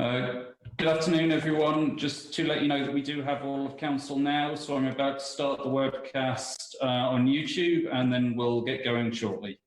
Good afternoon, everyone. Just to let you know that we do have all of council now, so I'm about to start the webcast on YouTube, and then we'll get going shortly.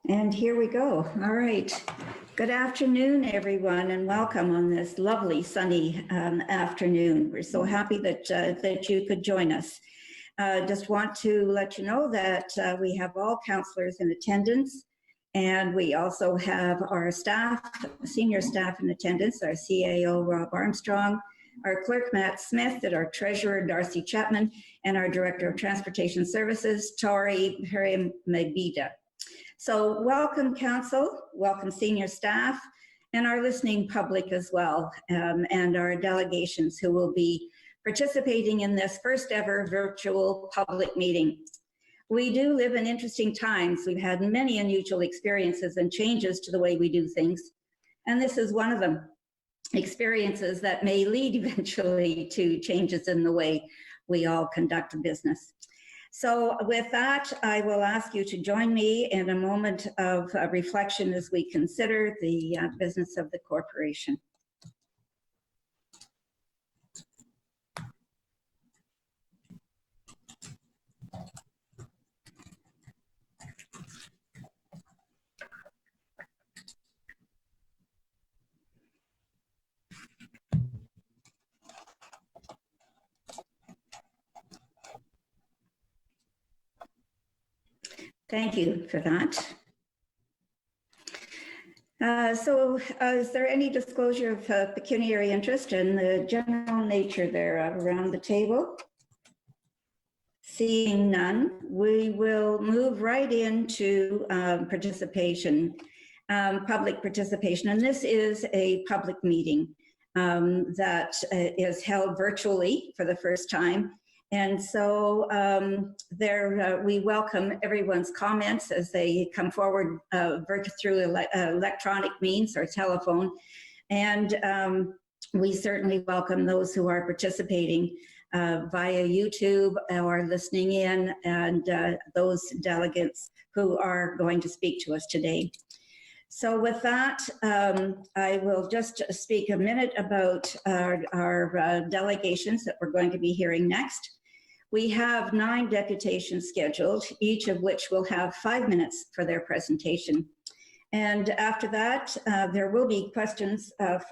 And here we go. All right. Good afternoon, everyone, and welcome on this lovely sunny afternoon. We're so happy that you could join us. Just want to let you know that we have all councillors in attendance, and we also have our staff, senior staff in attendance, our CAO, Rob Armstrong, our clerk, Matt Smith, and our treasurer, Darcy Chapman, and our director of transportation services, Tori Mabida. So welcome council, welcome senior staff, and our listening public as well, and our delegations who will be participating in this first ever virtual public meeting. We do live in interesting times. We've had many unusual experiences and changes to the way we do things, and this is one of them. Experiences that may lead eventually to changes in the way we all conduct business. So with that, I will ask you to join me in a moment of reflection as we consider the business of the corporation. Thank you for that. Is there any disclosure of pecuniary interest in the general nature thereof around the table? Seeing none, we will move right into participation, public participation. And this is a public meeting that is held virtually for the first time. And so we welcome everyone's comments as they come forward through electronic means or telephone. And we certainly welcome those who are participating via YouTube or listening in, and those delegates who are going to speak to us today. So with that, I will just speak a minute about our delegations that we're going to be hearing next. We have 9 deputations scheduled, each of which will have 5 minutes for their presentation. And after that, there will be questions of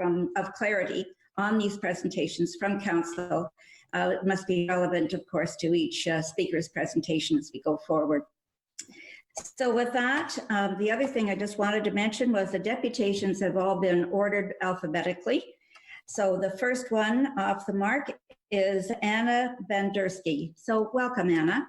clarity on these presentations from council. It must be relevant, of course, to each speaker's presentation as we go forward. So with that, the other thing I just wanted to mention was the deputations have all been ordered alphabetically. So the first one off the mark is Anna Bandersky. So welcome, Anna.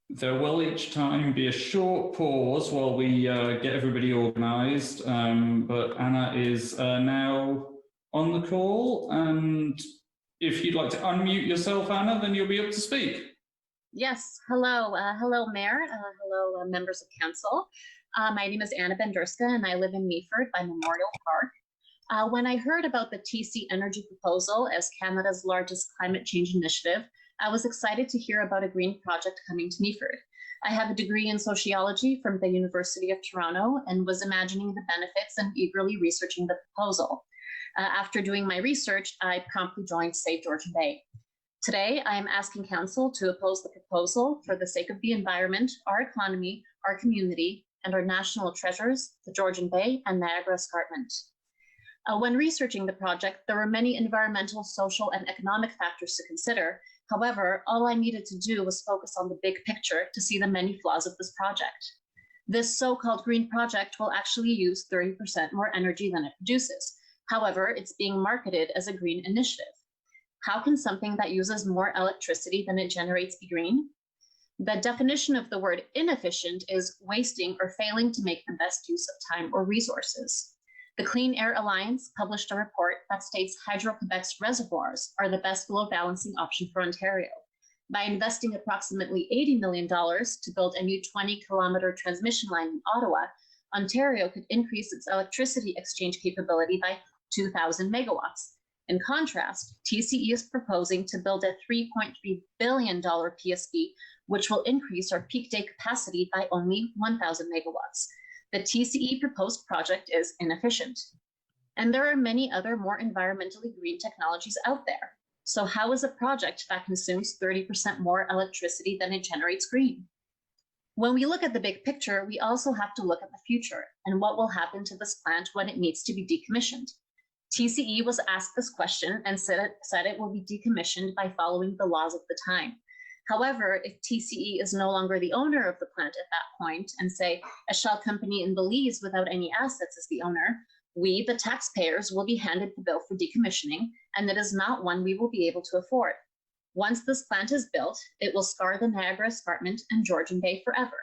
There will each time be a short pause while we get everybody organised, but Anna is now on the call, and if you'd like to unmute yourself, Anna, then you'll be able to speak. Yes, hello. Hello, Mayor. Hello, members of council. My name is Anna Benderska, and I live in Meaford by Memorial Park. When I heard about the TC Energy proposal as Canada's largest climate change initiative, I was excited to hear about a green project coming to Meaford. I have a degree in sociology from the University of Toronto and was imagining the benefits and eagerly researching the proposal. After doing my research, I promptly joined Save Georgian Bay. Today, I am asking Council to oppose the proposal for the sake of the environment, our economy, our community, and our national treasures, the Georgian Bay and Niagara Escarpment. When researching the project, there were many environmental, social, and economic factors to consider. However, all I needed to do was focus on the big picture to see the many flaws of this project. This so-called green project will actually use 30% more energy than it produces. However, it's being marketed as a green initiative. How can something that uses more electricity than it generates be green? The definition of the word inefficient is wasting or failing to make the best use of time or resources. The Clean Air Alliance published a report that states Hydro-Quebec's reservoirs are the best load balancing option for Ontario. By investing approximately $80 million to build a new 20-kilometer transmission line in Ottawa, Ontario could increase its electricity exchange capability by 2,000 megawatts. In contrast, TCE is proposing to build a $3.3 billion PSP, which will increase our peak day capacity by only 1,000 megawatts. The TCE proposed project is inefficient. And there are many other more environmentally green technologies out there. So how is a project that consumes 30% more electricity than it generates green? When we look at the big picture, we also have to look at the future and what will happen to this plant when it needs to be decommissioned. TCE was asked this question and said it will be decommissioned by following the laws of the time. However, if TCE is no longer the owner of the plant at that point, and say a shell company in Belize without any assets is the owner, we, the taxpayers, will be handed the bill for decommissioning, and it is not one we will be able to afford. Once this plant is built, it will scar the Niagara Escarpment and Georgian Bay forever.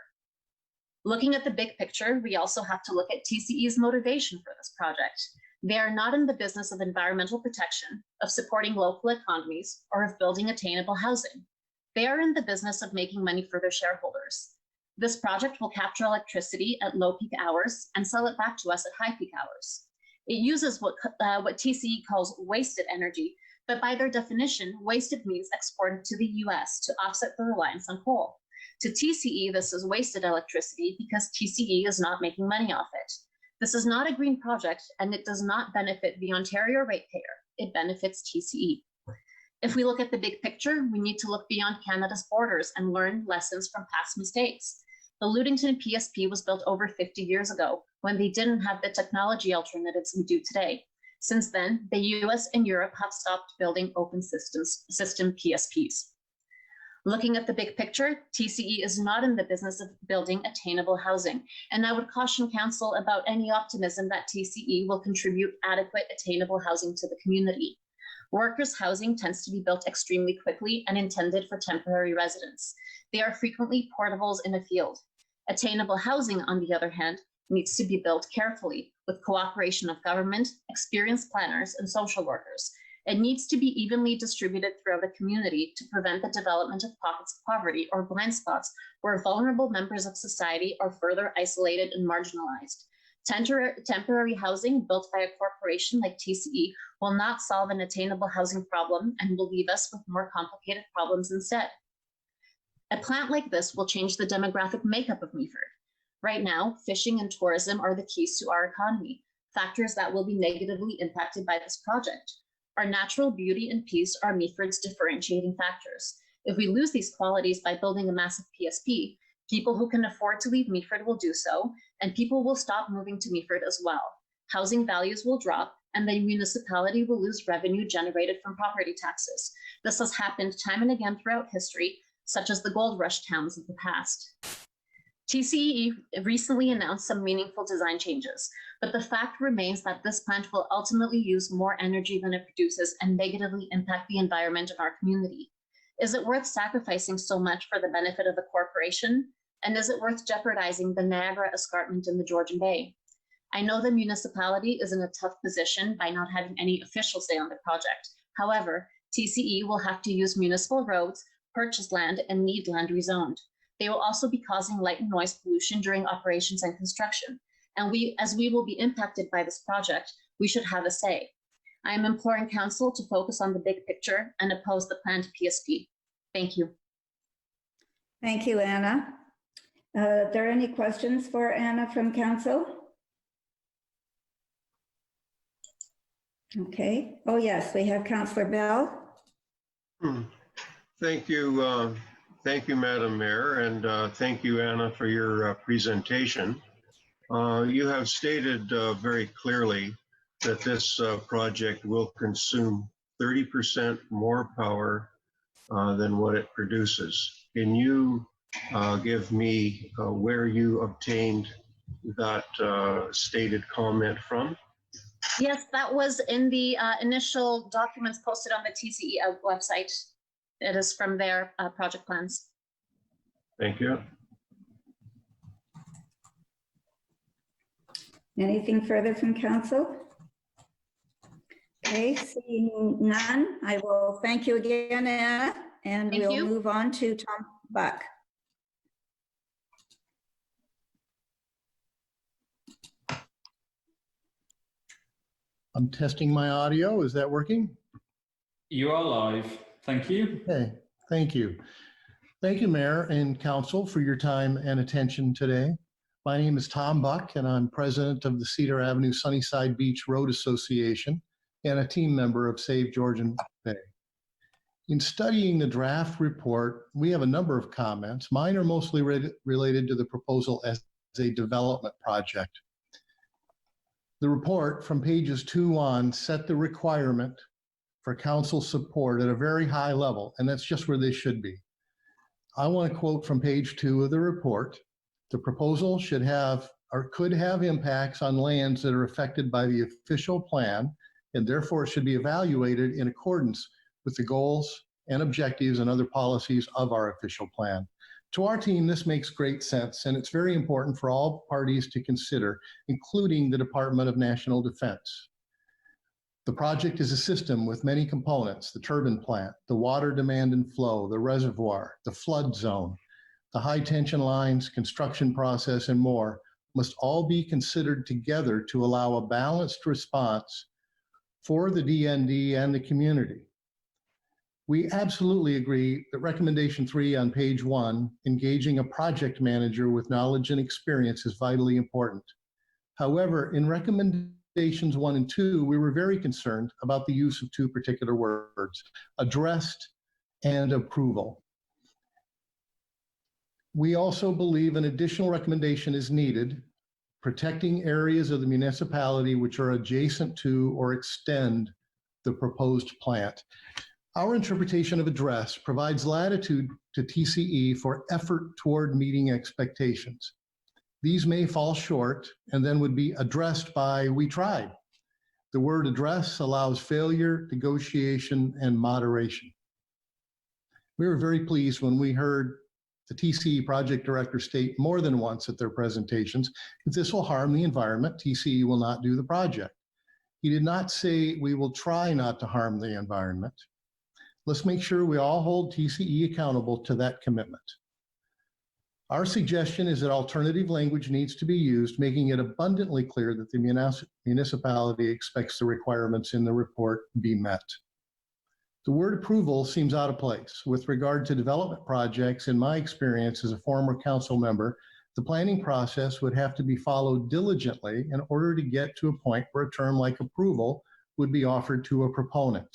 Looking at the big picture, we also have to look at TCE's motivation for this project. They are not in the business of environmental protection, of supporting local economies, or of building attainable housing. They are in the business of making money for their shareholders. This project will capture electricity at low peak hours and sell it back to us at high peak hours. It uses what TCE calls wasted energy, but by their definition, wasted means exported to the US to offset the reliance on coal. To TCE, this is wasted electricity because TCE is not making money off it. This is not a green project, and it does not benefit the Ontario ratepayer. It benefits TCE. If we look at the big picture, we need to look beyond Canada's borders and learn lessons from past mistakes. The Ludington PSP was built over 50 years ago when they didn't have the technology alternatives we do today. Since then, the US and Europe have stopped building open system PSPs. Looking at the big picture, TCE is not in the business of building attainable housing, and I would caution Council about any optimism that TCE will contribute adequate attainable housing to the community. Workers' housing tends to be built extremely quickly and intended for temporary residents. They are frequently portables in a field. Attainable housing, on the other hand, needs to be built carefully with cooperation of government, experienced planners, and social workers. It needs to be evenly distributed throughout a community to prevent the development of pockets of poverty or blind spots where vulnerable members of society are further isolated and marginalized. Temporary housing built by a corporation like TCE will not solve an attainable housing problem and will leave us with more complicated problems instead. A plant like this will change the demographic makeup of Meaford. Right now, fishing and tourism are the keys to our economy, factors that will be negatively impacted by this project. Our natural beauty and peace are Meaford's differentiating factors. If we lose these qualities by building a massive PSP, people who can afford to leave Meaford will do so, and people will stop moving to Meaford as well. Housing values will drop, and the municipality will lose revenue generated from property taxes. This has happened time and again throughout history, such as the gold rush towns of the past. TCE recently announced some meaningful design changes, but the fact remains that this plant will ultimately use more energy than it produces and negatively impact the environment in our community. Is it worth sacrificing so much for the benefit of the corporation? And is it worth jeopardizing the Niagara Escarpment in the Georgian Bay? I know the municipality is in a tough position by not having any official say on the project. However, TCE will have to use municipal roads, purchased land and need land rezoned. They will also be causing light and noise pollution during operations and construction. And as we will be impacted by this project, we should have a say. I am imploring council to focus on the big picture and oppose the planned PSP. Thank you. Thank you, Anna. Are there any questions for Anna from council? Okay. Oh, yes, we have Councillor Bell. Thank you. Thank you, Madam Mayor, and thank you, Anna, for your presentation. You have stated very clearly that this project will consume 30% more power than what it produces. Can you give me where you obtained that stated comment from? Yes, that was in the initial documents posted on the TCE website. It is from their project plans. Thank you. Anything further from council? Okay, seeing none, I will thank you again, Anna, and Thank we'll you. move on to Tom Buck. I'm testing my audio. Is that working? You are live. Thank you. Okay, thank you. Thank you, Mayor and Council, for your time and attention today. My name is Tom Buck, and I'm president of the Cedar Avenue Sunnyside Beach Road Association and a team member of Save Georgian Bay. In studying the draft report, we have a number of comments. Mine are mostly related to the proposal as a development project. The report from pages 2 on set the requirement for council support at a very high level, and that's just where they should be. I want to quote from page 2 of the report. The proposal should have or could have impacts on lands that are affected by the official plan, and therefore should be evaluated in accordance with the goals and objectives and other policies of our official plan. To our team, this makes great sense, and it's very important for all parties to consider, including the Department of National Defense. The project is a system with many components: the turbine plant, the water demand and flow, the reservoir, the flood zone, the high tension lines, construction process, and more must all be considered together to allow a balanced response for the DND and the community. We absolutely agree that recommendation 3 on page 1, engaging a project manager with knowledge and experience, is vitally important. However, in recommendations 1 and 2, we were very concerned about the use of 2 particular words: addressed and approval. We also believe an additional recommendation is needed: protecting areas of the municipality which are adjacent to or extend the proposed plant. Our interpretation of address provides latitude to TCE for effort toward meeting expectations. These may fall short and then would be addressed by "we tried." The word address allows failure, negotiation, and moderation. We were very pleased when we heard the TCE project director state more than once at their presentations, if this will harm the environment, TCE will not do the project. He did not say we will try not to harm the environment. Let's make sure we all hold TCE accountable to that commitment. Our suggestion is that alternative language needs to be used, making it abundantly clear that the municipality expects the requirements in the report be met. The word approval seems out of place. With regard to development projects, in my experience as a former council member, the planning process would have to be followed diligently in order to get to a point where a term like approval would be offered to a proponent.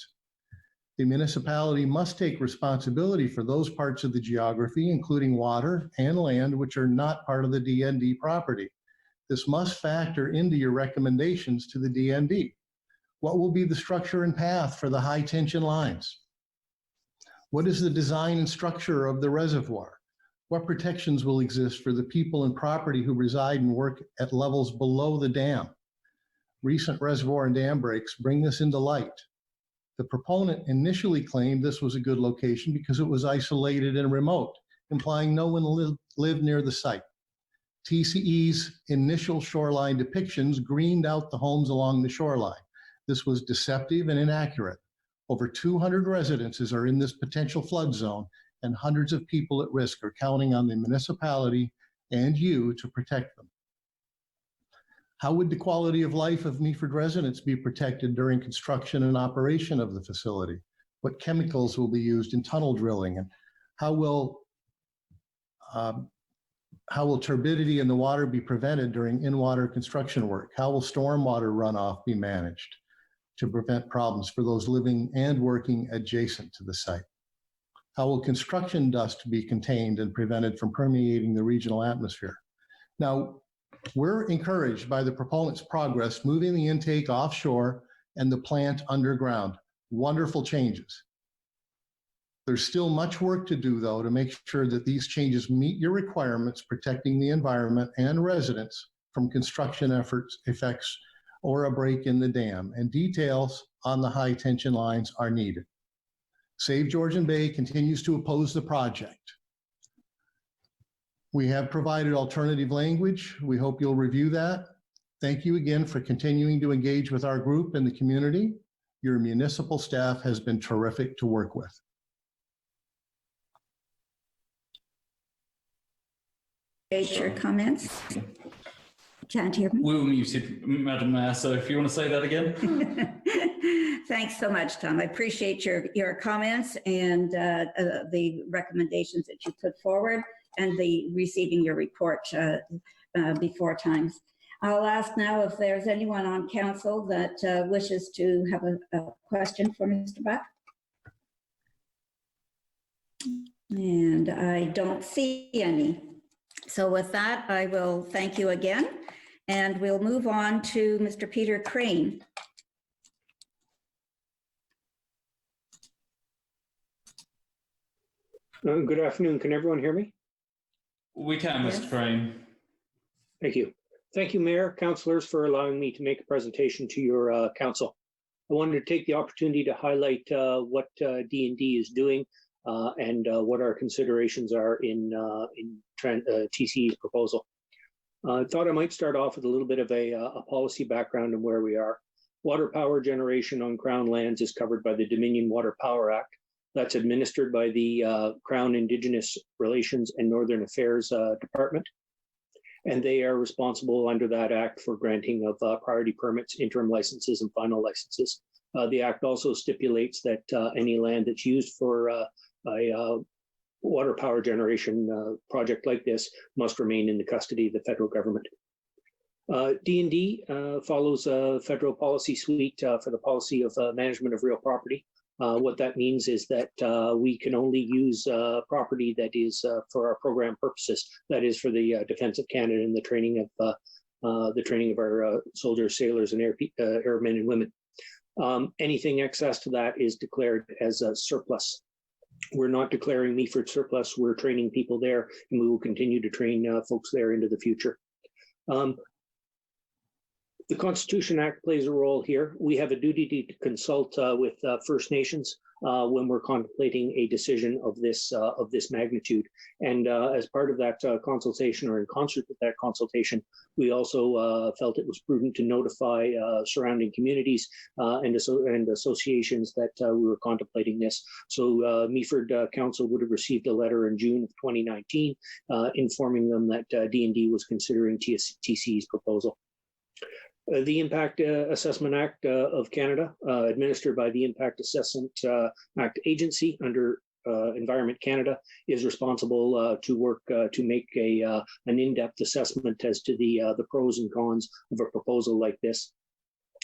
The municipality must take responsibility for those parts of the geography, including water and land, which are not part of the DND property. This must factor into your recommendations to the DND. What will be the structure and path for the high tension lines? What is the design and structure of the reservoir? What protections will exist for the people and property who reside and work at levels below the dam? Recent reservoir and dam breaks bring this into light. The proponent initially claimed this was a good location because it was isolated and remote, implying no one lived near the site. TCE's initial shoreline depictions greened out the homes along the shoreline. This was deceptive and inaccurate. Over 200 residences are in this potential flood zone, and hundreds of people at risk are counting on the municipality and you to protect them. How would the quality of life of Meaford residents be protected during construction and operation of the facility? What chemicals will be used in tunnel drilling, and how will turbidity in the water be prevented during in-water construction work? How will stormwater runoff be managed to prevent problems for those living and working adjacent to the site? How will construction dust be contained and prevented from permeating the regional atmosphere? Now, we're encouraged by the proponents' progress moving the intake offshore and the plant underground. Wonderful changes. There's still much work to do, though, to make sure that these changes meet your requirements, protecting the environment and residents from construction effects or a break in the dam, and details on the high tension lines are needed. Save Georgian Bay continues to oppose the project. We have provided alternative language. We hope you'll review that. Thank you again for continuing to engage with our group and the community. Your municipal staff has been terrific to work with. Your comments? Can't hear me. We were muted, Madam Mayor, so if you want to say that again. Thanks so much, Tom. I appreciate your comments and the recommendations that you put forward and the receiving your report before times. I'll ask now if there's anyone on council that wishes to have a question for Mr. Buck. And I don't see any. So with that, I will thank you again, and we'll move on to Mr. Peter Crane. Good afternoon. Can everyone hear me? We can, Mr. Crane. Thank you. Thank you, Mayor, councillors, for allowing me to make a presentation to your council. I wanted to take the opportunity to highlight what D&D is doing and what our considerations are in TCE's proposal. I thought I might start off with a little bit of a policy background on where we are. Water power generation on Crown lands is covered by the Dominion Water Power Act. That's administered by the Crown Indigenous Relations and Northern Affairs Department. And they are responsible under that act for granting of priority permits, interim licenses, and final licenses. The act also stipulates that any land that's used for a water power generation project like this must remain in the custody of the federal government. D&D follows a federal policy suite for the policy of management of real property. What that means is that we can only use property that is for our program purposes, that is for the defense of Canada and the training of our soldiers, sailors, and airmen and women. Anything excess to that is declared as a surplus. We're not declaring Meaford surplus. We're training people there, and we will continue to train folks there into the future. The Constitution Act plays a role here. We have a duty to consult with First Nations when we're contemplating a decision of this magnitude. And as part of that consultation, or in concert with that consultation, we also felt it was prudent to notify surrounding communities and associations that we were contemplating this. So Meaford Council would have received a letter in June of 2019 informing them that D&D was considering TCE's proposal. The Impact Assessment Act of Canada, administered by the Impact Assessment Act Agency under Environment Canada, is responsible to work to make an in-depth assessment as to the pros and cons of a proposal like this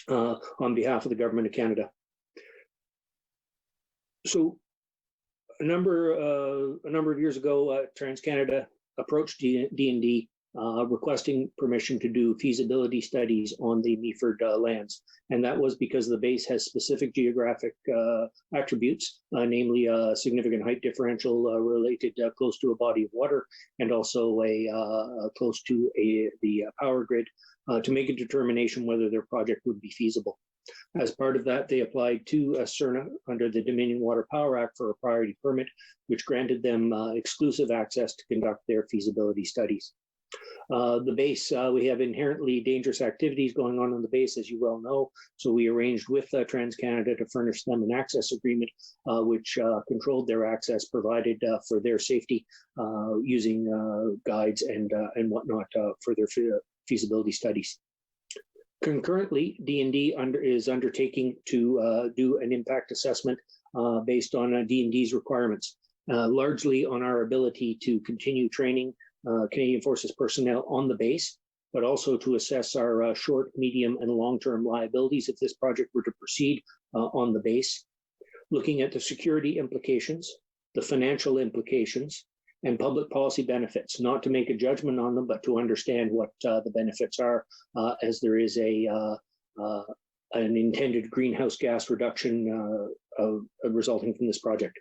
on behalf of the Government of Canada. So a number of years ago, TransCanada approached D&D requesting permission to do feasibility studies on the Meaford lands. And that was because the base has specific geographic attributes, namely a significant height differential related close to a body of water, and also close to the power grid to make a determination whether their project would be feasible. As part of that, they applied to CERNA under the Dominion Water Power Act for a priority permit, which granted them exclusive access to conduct their feasibility studies. The base, we have inherently dangerous activities going on the base, as you well know. So we arranged with TransCanada to furnish them an access agreement, which controlled their access, provided for their safety, using guides and whatnot for their feasibility studies. Concurrently, D&D is undertaking to do an impact assessment based on D&D's requirements, largely on our ability to continue training Canadian Forces personnel on the base, but also to assess our short, medium, and long-term liabilities if this project were to proceed on the base, looking at the security implications, the financial implications, and public policy benefits, not to make a judgment on them, but to understand what the benefits are, as there is an intended greenhouse gas reduction resulting from this project.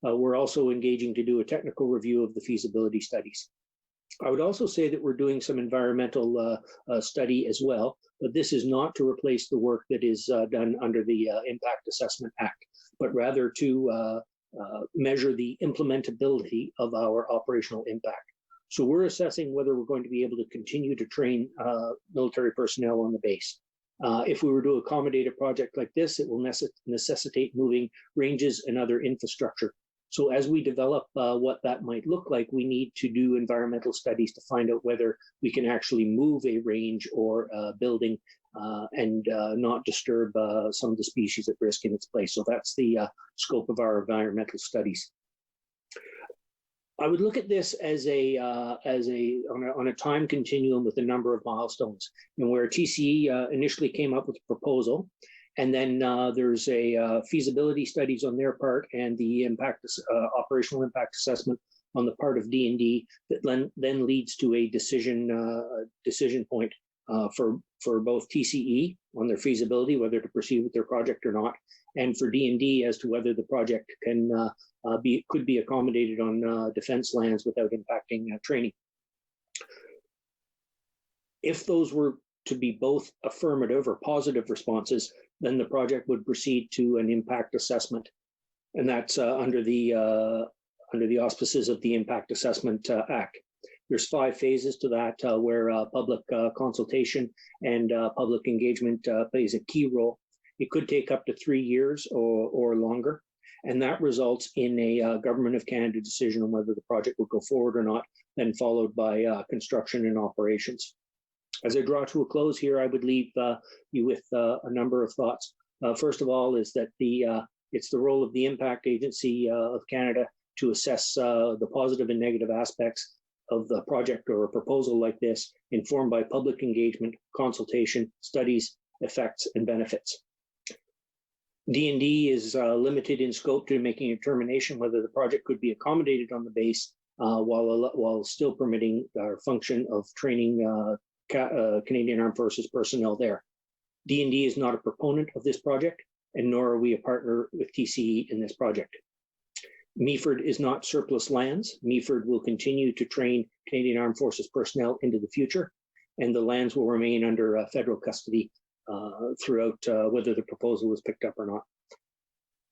We're also engaging to do a technical review of the feasibility studies. I would also say that we're doing some environmental study as well, but this is not to replace the work that is done under the Impact Assessment Act, but rather to measure the implementability of our operational impact. So we're assessing whether we're going to be able to continue to train military personnel on the base. If we were to accommodate a project like this, it will necessitate moving ranges and other infrastructure. So as we develop what that might look like, we need to do environmental studies to find out whether we can actually move a range or building and not disturb some of the species at risk in its place. So that's the scope of our environmental studies. I would look at this as on a time continuum with a number of milestones, and where TCE initially came up with a proposal, and then there's a feasibility studies on their part and the operational impact assessment on the part of D&D that then leads to a decision point for both TCE on their feasibility, whether to proceed with their project or not, and for D&D as to whether the project could be accommodated on defense lands without impacting training. If those were to be both affirmative or positive responses, then the project would proceed to an impact assessment, and that's under the auspices of the Impact Assessment Act. There's 5 phases to that, where public consultation and public engagement plays a key role. It could take up to 3 years or longer, and that results in a Government of Canada decision on whether the project will go forward or not, then followed by construction and operations. As I draw to a close here, I would leave you with a number of thoughts. First of all is that it's the role of the Impact Agency of Canada to assess the positive and negative aspects of the project or a proposal like this, informed by public engagement, consultation, studies, effects, and benefits. D&D is limited in scope to making a determination whether the project could be accommodated on the base while still permitting our function of training Canadian Armed Forces personnel there. D&D is not a proponent of this project, and nor are we a partner with TCE in this project. Meaford is not surplus lands. Meaford will continue to train Canadian Armed Forces personnel into the future, and the lands will remain under federal custody throughout whether the proposal is picked up or not.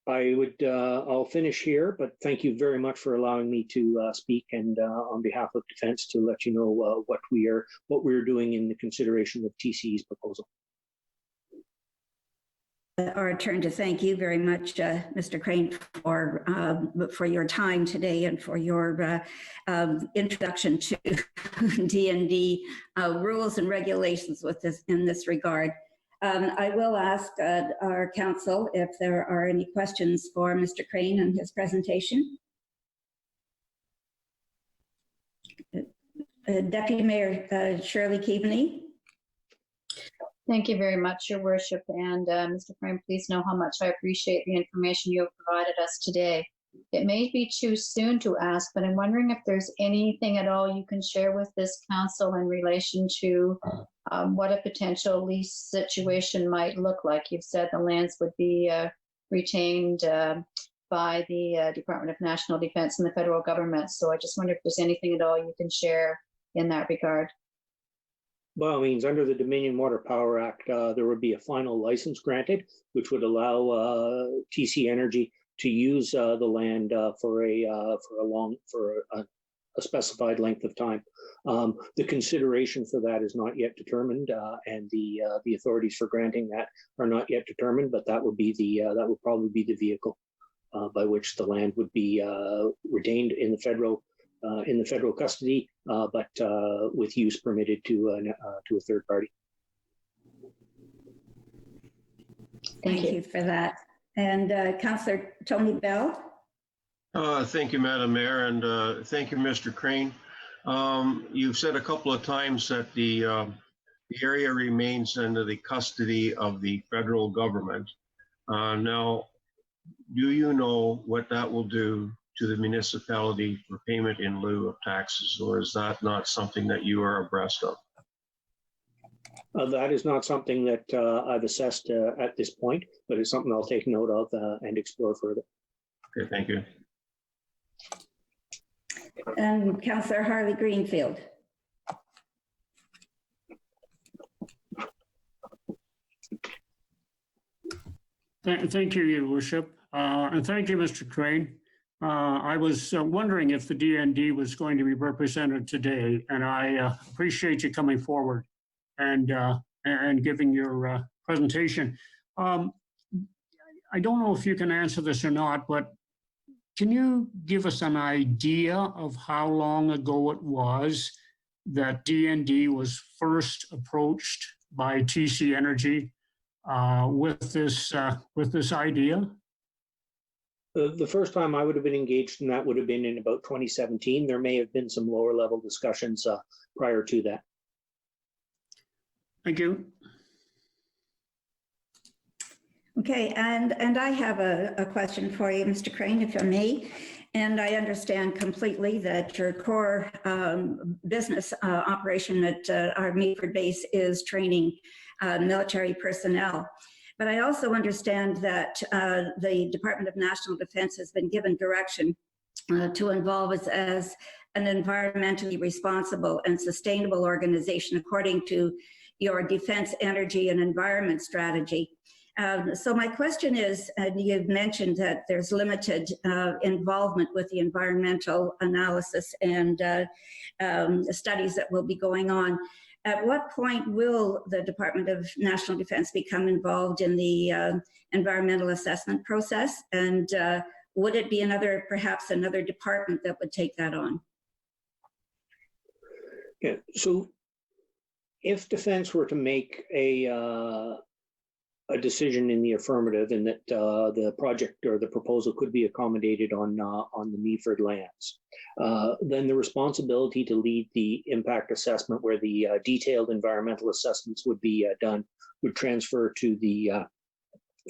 I'll finish here, but thank you very much for allowing me to speak, and on behalf of Defence to let you know what we're doing in the consideration of TCE's proposal. Our turn to thank you very much, Mr. Crane, for your time today and for your introduction to D&D rules and regulations in this regard. I will ask our council if there are any questions for Mr. Crane and his presentation. Deputy Mayor Shirley Keaveney. Thank you very much, Your Worship. And Mr. Crane, please know how much I appreciate the information you have provided us today. It may be too soon to ask, but I'm wondering if there's anything at all you can share with this council in relation to what a potential lease situation might look like. You've said the lands would be retained by the Department of National Defense and the federal government. So I just wonder if there's anything at all you can share in that regard. By all means, under the Dominion Water Power Act, there would be a final license granted, which would allow TC Energy to use the land for a a specified length of time. The consideration for that is not yet determined, and the authorities for granting that are not yet determined. But that would be that would probably be the vehicle by which the land would be retained in the federal custody, but with use permitted to a third party. Thank you for that. And Councillor Tony Bell. Thank you, Madam Mayor, and thank you, Mr. Crane. You've said a couple of times that the area remains under the custody of the federal government. Now, do you know what that will do to the municipality for payment in lieu of taxes, or is that not something that you are abreast of? That is not something that I've assessed at this point, but it's something I'll take note of and explore further. Okay, thank you. And Councillor Harley Greenfield. Thank you, Your Worship. And thank you, Mr. Crane. I was wondering if the DND was going to be represented today, and I appreciate you coming forward and giving your presentation. I don't know if you can answer this or not, but can you give us an idea of how long ago it was that DND was first approached by TC Energy with this idea? The first time I would have been engaged in that would have been in about 2017. There may have been some lower level discussions prior to that. Thank you. Okay, and I have a question for you, Mr. Crane, if I may. And I understand completely that your core business operation at our Meaford base is training military personnel. But I also understand that the Department of National Defense has been given direction to involve us as an environmentally responsible and sustainable organization according to your Defense, Energy, and Environment strategy. So my question is, you've mentioned that there's limited involvement with the environmental analysis and studies that will be going on. At what point will the Department of National Defense become involved in the environmental assessment process? And would it be perhaps another department that would take that on? Yeah, so if Defense were to make a decision in the affirmative and that the project or the proposal could be accommodated on the Meaford lands, then the responsibility to lead the impact assessment where the detailed environmental assessments would be done would transfer to the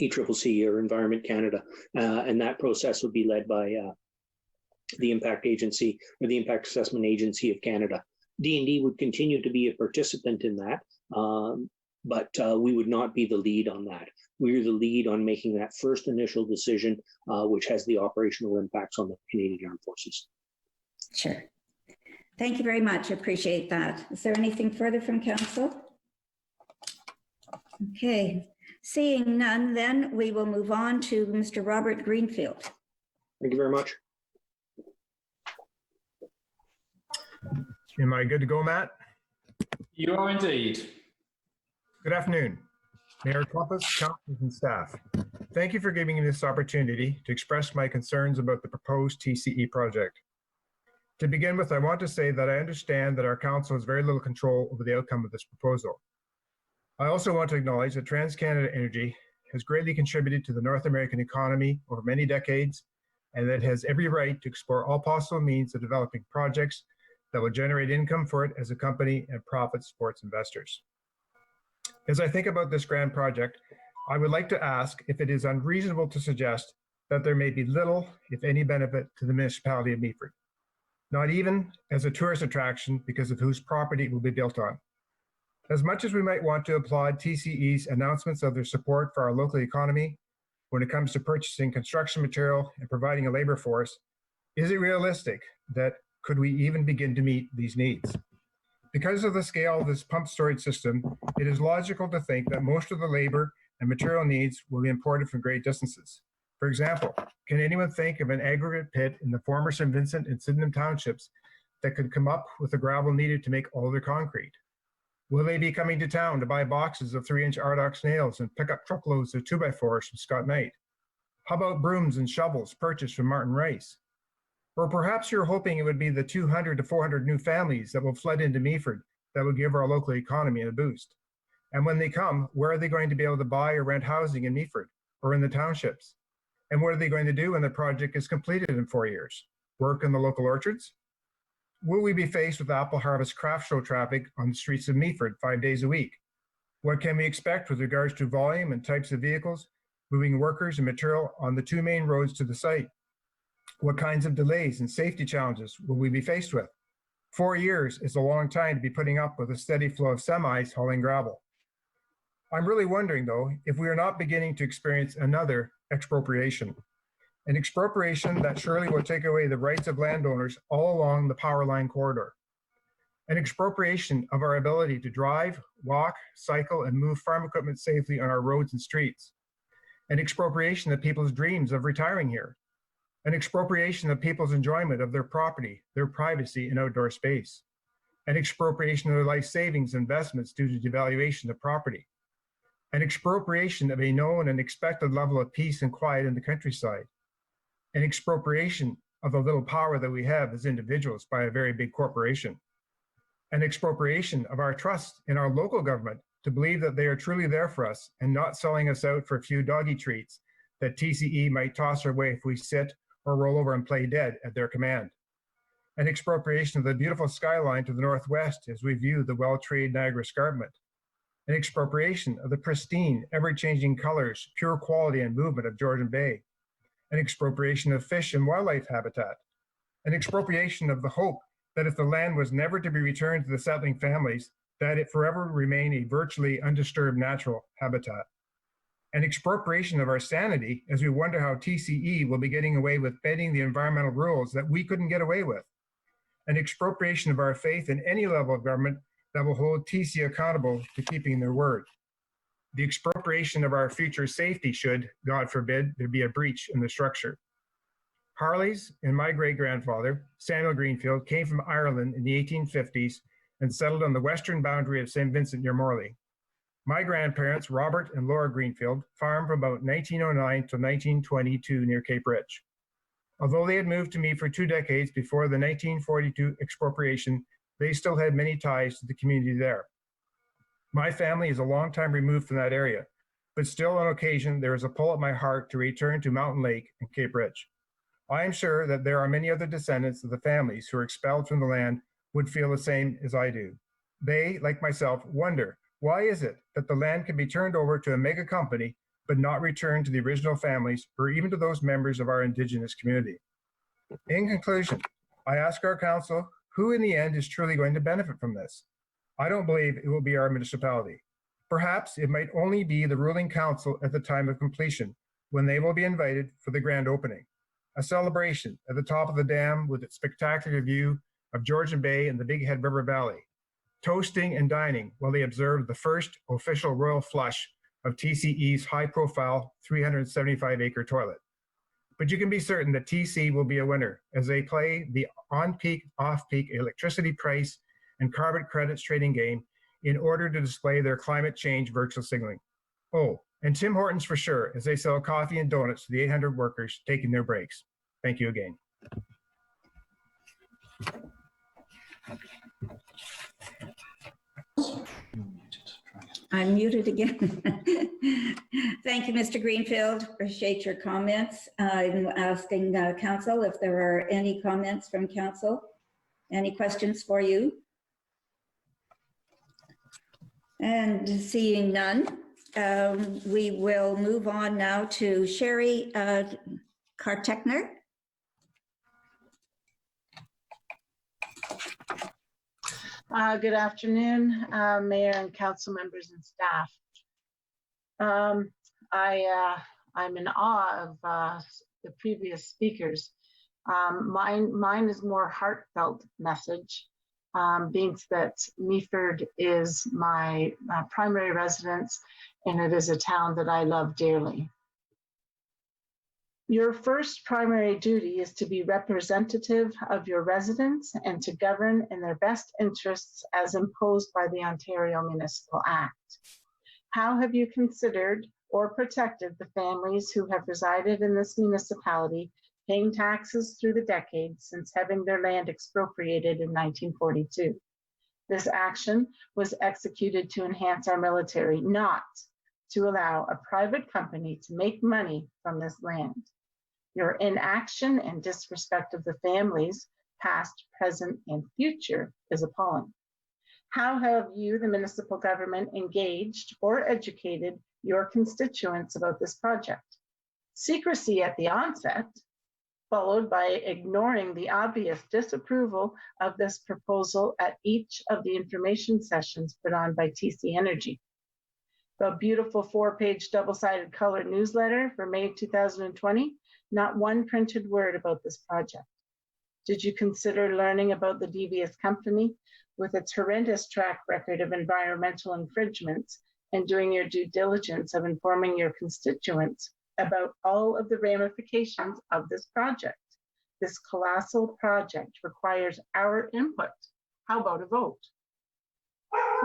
ECCC or Environment Canada, and that process would be led by the Impact Agency or the Impact Assessment Agency of Canada. D&D would continue to be a participant in that, but we would not be the lead on that. We're the lead on making that first initial decision, which has the operational impacts on the Canadian Armed Forces. Sure. Thank you very much. I appreciate that. Is there anything further from Council? Okay. Seeing none, then we will move on to Mr. Robert Greenfield. Thank you very much. Am I good to go, Matt? You are indeed. Good afternoon, Mayor Compass, councilors, and staff. Thank you for giving me this opportunity to express my concerns about the proposed TCE project. To begin with, I want to say that I understand that our council has very little control over the outcome of this proposal. I also want to acknowledge that TransCanada Energy has greatly contributed to the North American economy over many decades, and that it has every right to explore all possible means of developing projects that will generate income for it as a company and profits for its investors. As I think about this grand project, I would like to ask if it is unreasonable to suggest that there may be little, if any, benefit to the municipality of Meaford, not even as a tourist attraction because of whose property it will be built on. As much as we might want to applaud TCE's announcements of their support for our local economy when it comes to purchasing construction material and providing a labor force, is it realistic that could we even begin to meet these needs? Because of the scale of this pump storage system, it is logical to think that most of the labor and material needs will be imported from great distances. For example, can anyone think of an aggregate pit in the former St. Vincent and Sydenham townships that could come up with the gravel needed to make all their concrete? Will they be coming to town to buy boxes of 3-inch Ardox nails and pick up truckloads of 2x4s from Scott Knight? How about brooms and shovels purchased from Martin Rice? Or perhaps you're hoping it would be the 200 to 400 new families that will flood into Meaford that will give our local economy a boost. And when they come, where are they going to be able to buy or rent housing in Meaford or in the townships? And what are they going to do when the project is completed in 4 years? Work in the local orchards? Will we be faced with apple harvest craft show traffic on the streets of Meaford 5 days a week? What can we expect with regards to volume and types of vehicles moving workers and material on the 2 main roads to the site? What kinds of delays and safety challenges will we be faced with? 4 years is a long time to be putting up with a steady flow of semis hauling gravel. I'm really wondering, though, if we are not beginning to experience another expropriation, an expropriation that surely will take away the rights of landowners all along the power line corridor, an expropriation of our ability to drive, walk, cycle, and move farm equipment safely on our roads and streets, an expropriation of people's dreams of retiring here, an expropriation of people's enjoyment of their property, their privacy, and outdoor space, an expropriation of their life savings investments due to devaluation of property, an expropriation of a known and expected level of peace and quiet in the countryside, an expropriation of the little power that we have as individuals by a very big corporation, an expropriation of our trust in our local government to believe that they are truly there for us and not selling us out for a few doggy treats that TCE might toss our way if we sit or roll over and play dead at their command, an expropriation of the beautiful skyline to the northwest as we view the well-trained Niagara Escarpment, an expropriation of the pristine, ever-changing colors, pure quality and movement of Georgian Bay, an expropriation of fish and wildlife habitat, an expropriation of the hope that if the land was never to be returned to the settling families, that it forever remain a virtually undisturbed natural habitat, an expropriation of our sanity as we wonder how TCE will be getting away with bending the environmental rules that we couldn't get away with, an expropriation of our faith in any level of government that will hold TC accountable to keeping their word, the expropriation of our future safety should, God forbid, there be a breach in the structure. Harleys and my great-grandfather, Samuel Greenfield, came from Ireland in the 1850s and settled on the western boundary of St. Vincent near Morley. My grandparents, Robert and Laura Greenfield, farmed from about 1909 to 1922 near Cape Rich. Although they had moved to me for 2 decades before the 1942 expropriation, they still had many ties to the community there. My family is a long time removed from that area, but still on occasion there is a pull at my heart to return to Mountain Lake and Cape Rich. I am sure that there are many other descendants of the families who were expelled from the land would feel the same as I do. They, like myself, wonder, why is it that the land can be turned over to a mega company, but not returned to the original families or even to those members of our Indigenous community? In conclusion, I ask our council, who in the end is truly going to benefit from this? I don't believe it will be our municipality. Perhaps it might only be the ruling council at the time of completion, when they will be invited for the grand opening. A celebration at the top of the dam with its spectacular view of Georgian Bay and the Big Head River Valley, toasting and dining while they observe the first official royal flush of TCE's high-profile 375-acre toilet. But you can be certain that TC will be a winner as they play the on-peak, off-peak electricity price and carbon credits trading game in order to display their climate change virtual signaling. Oh, and Tim Hortons for sure, as they sell coffee and donuts to the 800 workers taking their breaks. Thank you again. I'm muted again. Thank you, Mr. Greenfield. Appreciate your comments. I'm asking council if there are any comments from council. Any questions for you? And seeing none, we will move on now to Sherry Kartekner. Good afternoon, Mayor and council members and staff. I'm in awe of the previous speakers. Mine is more heartfelt message, being that Meaford is my primary residence and it is a town that I love dearly. Your first primary duty is to be representative of your residents and to govern in their best interests as imposed by the Ontario Municipal Act. How have you considered or protected the families who have resided in this municipality, paying taxes through the decades since having their land expropriated in 1942? This action was executed to enhance our military, not to allow a private company to make money from this land. Your inaction and disrespect of the families, past, present, and future, is appalling. How have you, the municipal government, engaged or educated your constituents about this project? Secrecy at the onset, followed by ignoring the obvious disapproval of this proposal at each of the information sessions put on by TC Energy. The beautiful 4-page double-sided colored newsletter for May 2020, not one printed word about this project. Did you consider learning about the devious company with its horrendous track record of environmental infringements and doing your due diligence of informing your constituents about all of the ramifications of this project? This colossal project requires our input. How about a vote?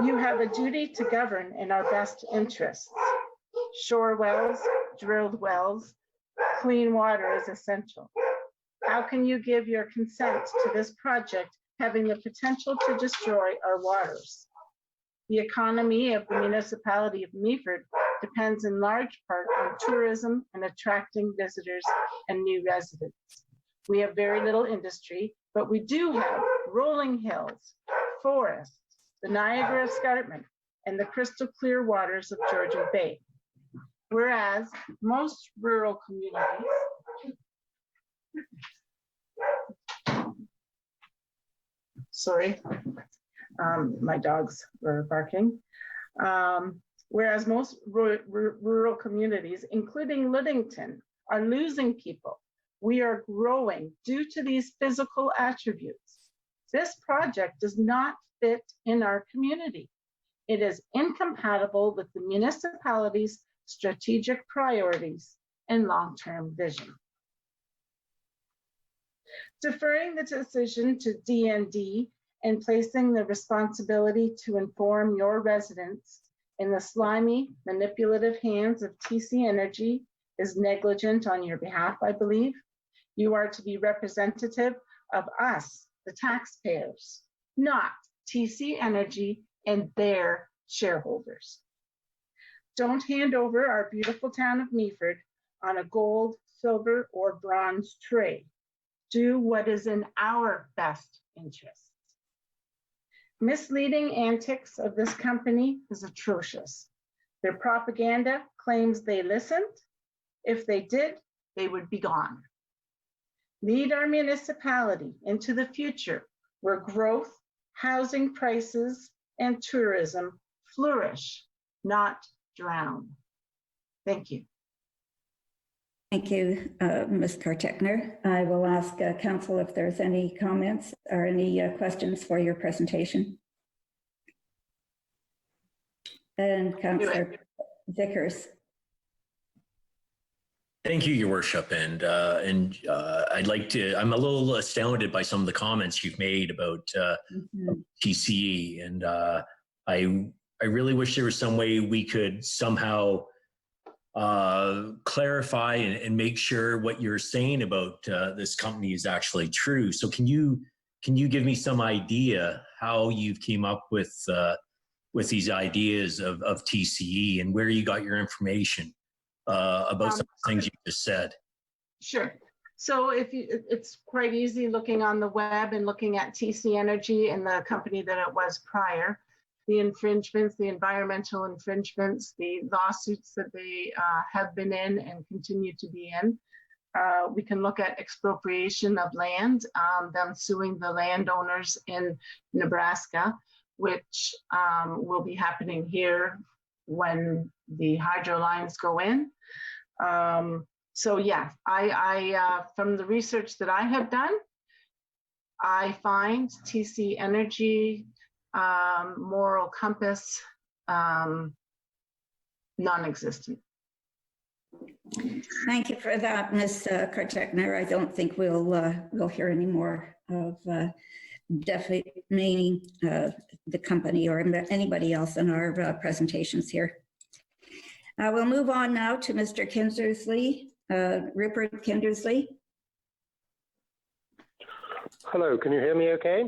You have a duty to govern in our best interests. Shore wells, drilled wells, clean water is essential. How can you give your consent to this project having the potential to destroy our waters? The economy of the municipality of Meaford depends in large part on tourism and attracting visitors and new residents. We have very little industry, but we do have rolling hills, forests, the Niagara Escarpment, and the crystal clear waters of Georgian Bay. Whereas most rural communities, my dogs were barking. Whereas most rural communities, including Liddington, are losing people, we are growing due to these physical attributes. This project does not fit in our community. It is incompatible with the municipality's strategic priorities and long-term vision. Deferring the decision to DND and placing the responsibility to inform your residents in the slimy, manipulative hands of TC Energy is negligent on your behalf, I believe. You are to be representative of us, the taxpayers, not TC Energy and their shareholders. Don't hand over our beautiful town of Meaford on a gold, silver, or bronze tray. Do what is in our best interest. Misleading antics of this company is atrocious. Their propaganda claims they listened. If they did, they would be gone. Lead our municipality into the future where growth, housing prices, and tourism flourish, not drown. Thank you. Thank you, Ms. Kartekner. I will ask Council if there's any comments or any questions for your presentation. And Councillor Vickers. Thank you, Your Worship, and I'd like to. I'm a little astounded by some of the comments you've made about TCE, and I really wish there was some way we could somehow clarify and make sure what you're saying about this company is actually true. So can you give me some idea how you've came up with these ideas of TCE and where you got your information about some of the things you just said? Sure. So it's quite easy looking on the web and looking at TC Energy and the company that it was prior. The infringements, the environmental infringements, the lawsuits that they have been in and continue to be in. We can look at expropriation of land, them suing the landowners in Nebraska, which will be happening here when the hydro lines go in. So yeah, I from the research that I have done, I find TC Energy moral compass non-existent. Thank you for that, Ms. Karchekner. I don't think we'll hear any more of defaming the company or anybody else in our presentations here. We'll move on now to Mr. Kindersley, Rupert Kindersley. Hello, can you hear me okay?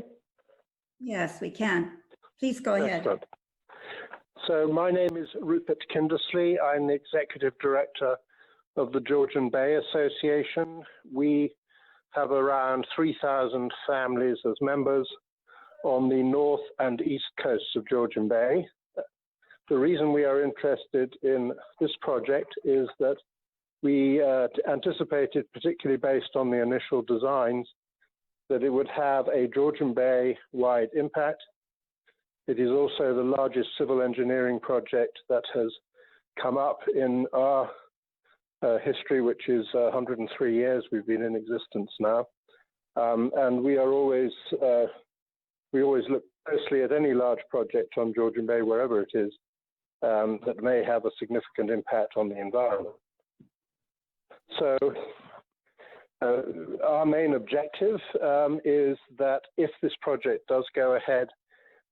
Yes, we can. Please go ahead. Excellent. So my name is Rupert Kindersley. I'm the Executive Director of the Georgian Bay Association. We have around 3,000 families as members on the north and east coasts of Georgian Bay. The reason we are interested in this project is that we anticipated, particularly based on the initial designs, that it would have a Georgian Bay-wide impact. It is also the largest civil engineering project that has come up in our history, which is 103 years we've been in existence now. And we always look closely at any large project on Georgian Bay, wherever it is, that may have a significant impact on the environment. So our main objective is that if this project does go ahead,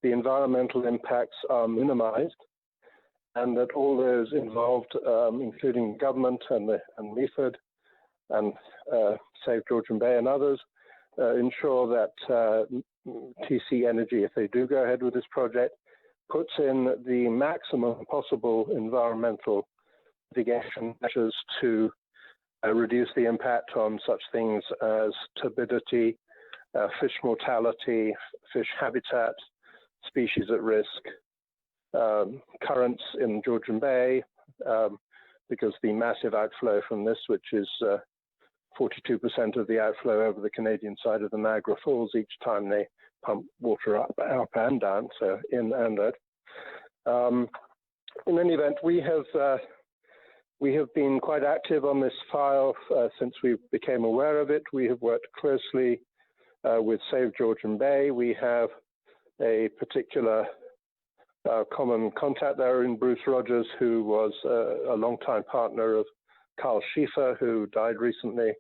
the environmental impacts are minimized, and that all those involved, including government and Meaford and Save Georgian Bay and others, ensure that TC Energy, if they do go ahead with this project, puts in the maximum possible environmental mitigation measures to reduce the impact on such things as turbidity, fish mortality, fish habitat, species at risk, currents in Georgian Bay, because the massive outflow from this, which is 42% of the outflow over the Canadian side of the Niagara Falls each time they pump water up and down, so in and out. In any event, we have been quite active on this file since we became aware of it. We have worked closely with Save Georgian Bay. We have a particular common contact there in Bruce Rogers, who was a longtime partner of Carl Schiefer, who died recently,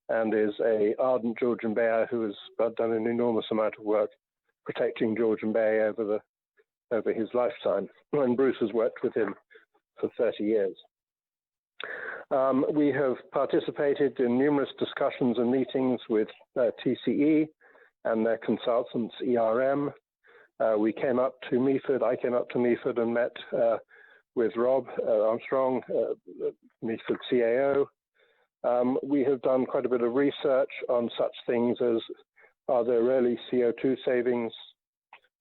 and is an ardent Georgian Bayer who has done an enormous amount of work protecting Georgian Bay over his lifetime. And Bruce has worked with him for 30 years. We have participated in numerous discussions and meetings with TCE and their consultants, ERM. We came up to Meaford, I came up to Meaford and met with Rob Armstrong, Meaford CAO. We have done quite a bit of research on such things as, are there really CO2 savings?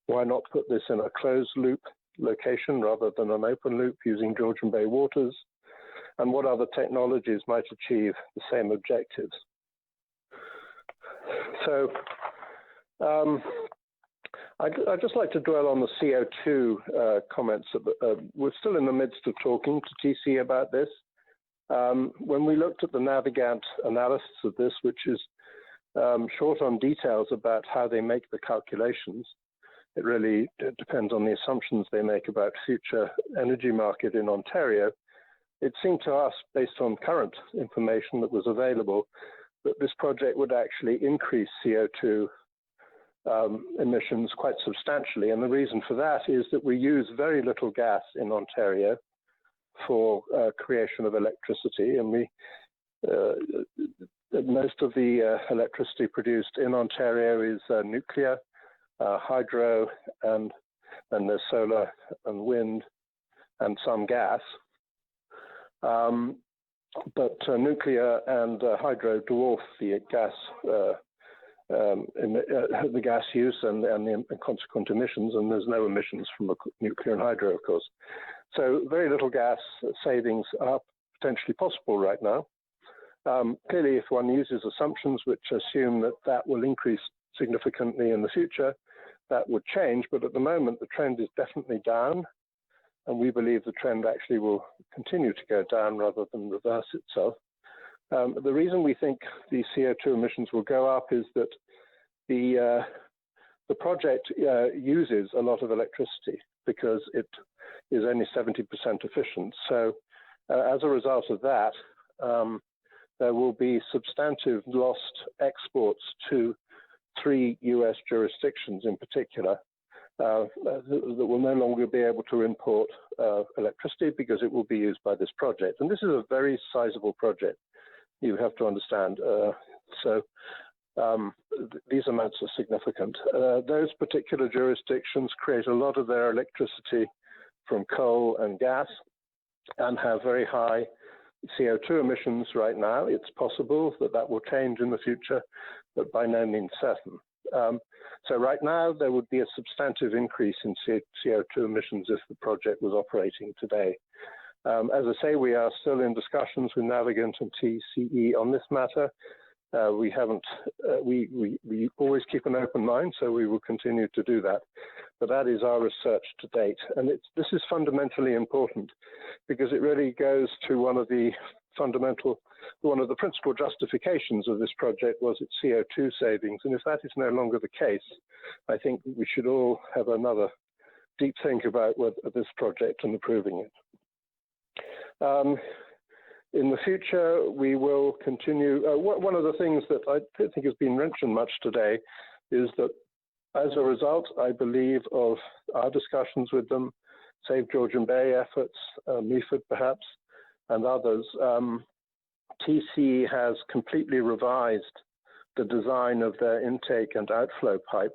Why not put this in a closed loop location rather than an open loop using Georgian Bay waters? And what other technologies might achieve the same objectives? So I'd just like to dwell on the CO2 comments. We're still in the midst of talking to TC about this. When we looked at the Navigant analysis of this, which is short on details about how they make the calculations, it really depends on the assumptions they make about future energy market in Ontario. It seemed to us, based on current information that was available, that this project would actually increase CO2 emissions quite substantially. And the reason for that is that we use very little gas in Ontario for creation of electricity, and most of the electricity produced in Ontario is nuclear, hydro, and there's solar and wind and some gas. But nuclear and hydro dwarf the gas use and the consequent emissions, and there's no emissions from nuclear and hydro, of course. So very little gas savings are potentially possible right now. Clearly, if one uses assumptions which assume that that will increase significantly in the future, that would change. But at the moment, the trend is definitely down. And we believe the trend actually will continue to go down rather than reverse itself. The reason we think the CO2 emissions will go up is that the project uses a lot of electricity because it is only 70% efficient. So As a result of that, there will be substantive lost exports to 3 US jurisdictions in particular that will no longer be able to import electricity because it will be used by this project. And this is a very sizable project, you have to understand. These amounts are significant. Those particular jurisdictions create a lot of their electricity from coal and gas and have very high CO2 emissions right now. It's possible that that will change in the future, but by no means certain. So right now, there would be a substantive increase in CO2 emissions if the project was operating today. As I say, we are still in discussions with Navigant and TCE on this matter. We always keep an open mind, so we will continue to do that. But that is our research to date. And this is fundamentally important because it really goes to one of the principal justifications of this project was its CO2 savings. And if that is no longer the case, I think we should all have another deep think about this project and approving it. In the future, we will continue. One of the things that I don't think has been mentioned much today is that as a result, I believe, of our discussions with them, Save Georgian Bay efforts, Meaford perhaps, and others, TC has completely revised the design of their intake and outflow pipe.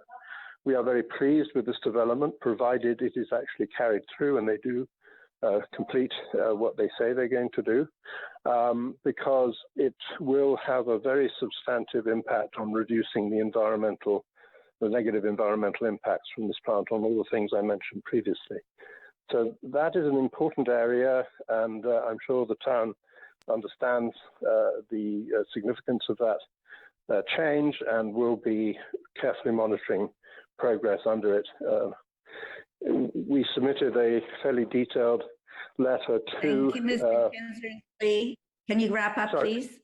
We are very pleased with this development, provided it is actually carried through and they do complete what they say they're going to do, because it will have a very substantive impact on reducing the negative environmental impacts from this plant on all the things I mentioned previously. So that is an important area, and I'm sure the town understands the significance of that change and will be carefully monitoring progress under it. We submitted a fairly detailed letter to... Thank you, Mr. Kinsley. Can you wrap up, please?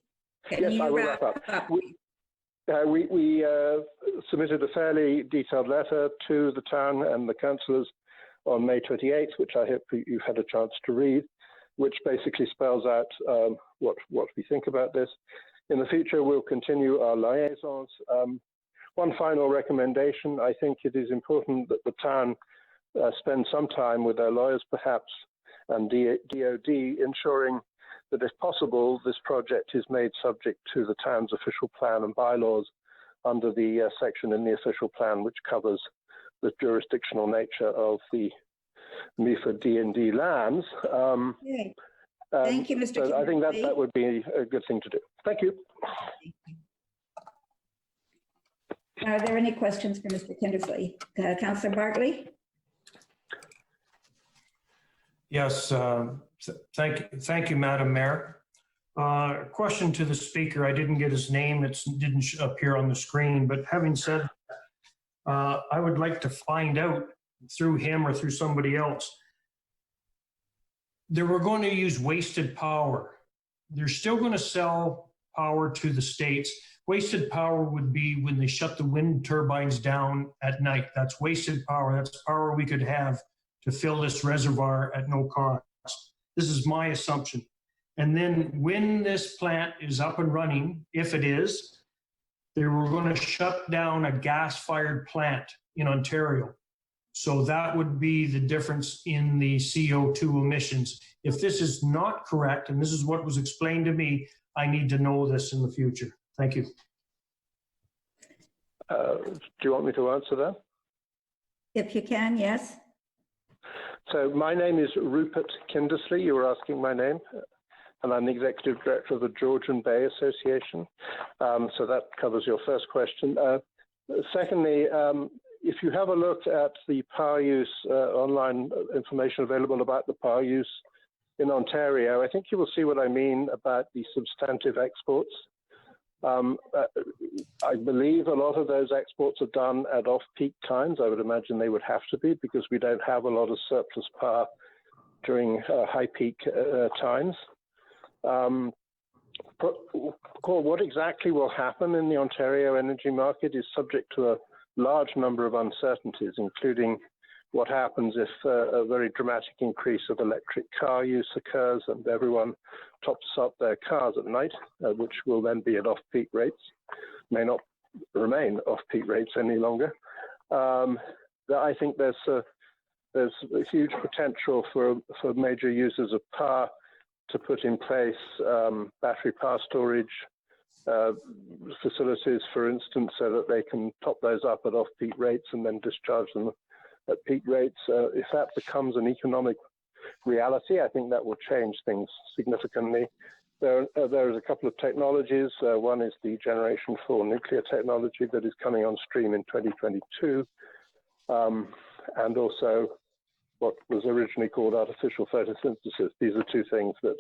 Yes, I will wrap up. We submitted a fairly detailed letter to the town and the councillors on May 28th, which I hope you've had a chance to read, which basically spells out what we think about this. In the future, we'll continue our liaisons. One final recommendation: I think it is important that the town spend some time with their lawyers, perhaps, and DOD, ensuring that, if possible, this project is made subject to the town's official plan and bylaws under the section in the official plan which covers the jurisdictional nature of the Meaford D&D lands. Thank you, Mr. So I think that would be a good thing to do. Thank you. Are there any questions for Mr. Kindersley? Councillor Bartley? Yes, thank you, Madam Mayor. Question to the speaker. I didn't get his name. It didn't appear on the screen, but having said, I would like to find out through him or through somebody else. They were going to use wasted power. They're still going to sell power to the states. Wasted power would be when they shut the wind turbines down at night. That's wasted power. That's power we could have to fill this reservoir at no cost. This is my assumption. And then when this plant is up and running, if it is, they were going to shut down a gas-fired plant in Ontario. So that would be the difference in the CO2 emissions. If this is not correct, and this is what was explained to me, I need to know this in the future. Thank you. Do you want me to answer that? If you can, yes. So my name is Rupert Kindersley. You were asking my name, and I'm the Executive Director of the Georgian Bay Association. So that covers your first question. Secondly, if you have a look at the power use, online information available about the power use in Ontario, I think you will see what I mean about the substantive exports. I believe a lot of those exports are done at off-peak times. I would imagine they would have to be, because we don't have a lot of surplus power during high peak times. What exactly will happen in the Ontario energy market is subject to a large number of uncertainties, including what happens if a very dramatic increase of electric car use occurs and everyone tops up their cars at night, which will then be at off-peak rates, may not remain off-peak rates any longer. I think there's a huge potential for major users of power to put in place battery power storage facilities, for instance, so that they can top those up at off-peak rates and then discharge them at peak rates. If that becomes an economic reality, I think that will change things significantly. There is a couple of technologies. One is the Generation 4 nuclear technology that is coming on stream in 2022, and also what was originally called artificial photosynthesis. These are two things that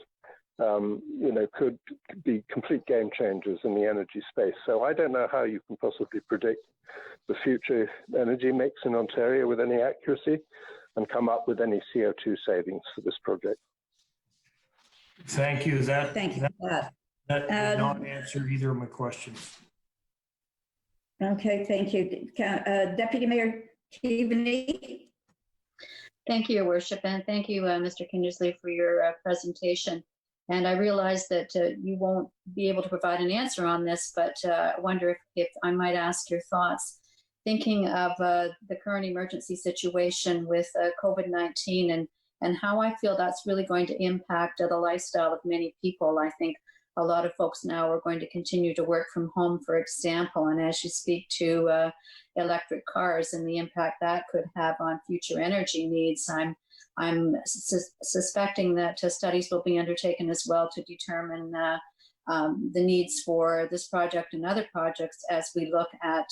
could be complete game changers in the energy space. So I don't know how you can possibly predict the future energy mix in Ontario with any accuracy and come up with any CO2 savings for this project. Thank you. Thank you for that. That did not answer either of my questions. Okay, thank you. Deputy Mayor Keaveney. Thank you, Your Worship, and thank you, Mr. Kindersley, for your presentation. And I realize that you won't be able to provide an answer on this, but I wonder if I might ask your thoughts. Thinking of the current emergency situation with COVID-19 and how I feel that's really going to impact the lifestyle of many people. I think a lot of folks now are going to continue to work from home, for example, and as you speak to electric cars and the impact that could have on future energy needs, I'm suspecting that studies will be undertaken as well to determine the needs for this project and other projects as we look at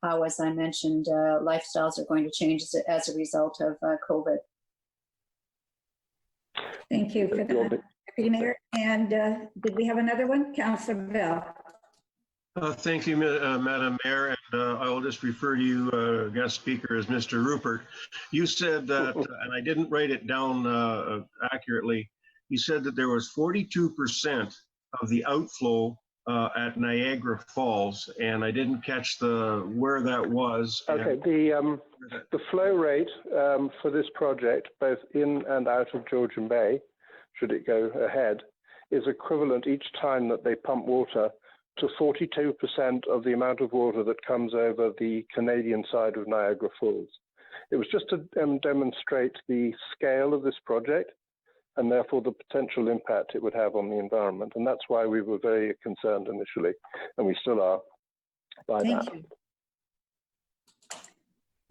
how, as I mentioned, lifestyles are going to change as a result of COVID. Thank you for that, Deputy Mayor. And did we have another one? Councillor Bell. Thank you, Madam Mayor, and I will just refer to you, guest speaker, as Mr. Rupert. You said that, and I didn't write it down accurately, you said that there was 42% of the outflow at Niagara Falls, and I didn't catch where that was. Okay, the flow rate for this project, both in and out of Georgian Bay, should it go ahead, is equivalent each time that they pump water to 42% of the amount of water that comes over the Canadian side of Niagara Falls. It was just to demonstrate the scale of this project and therefore the potential impact it would have on the environment. And that's why we were very concerned initially, and we still are, by that. Thank you.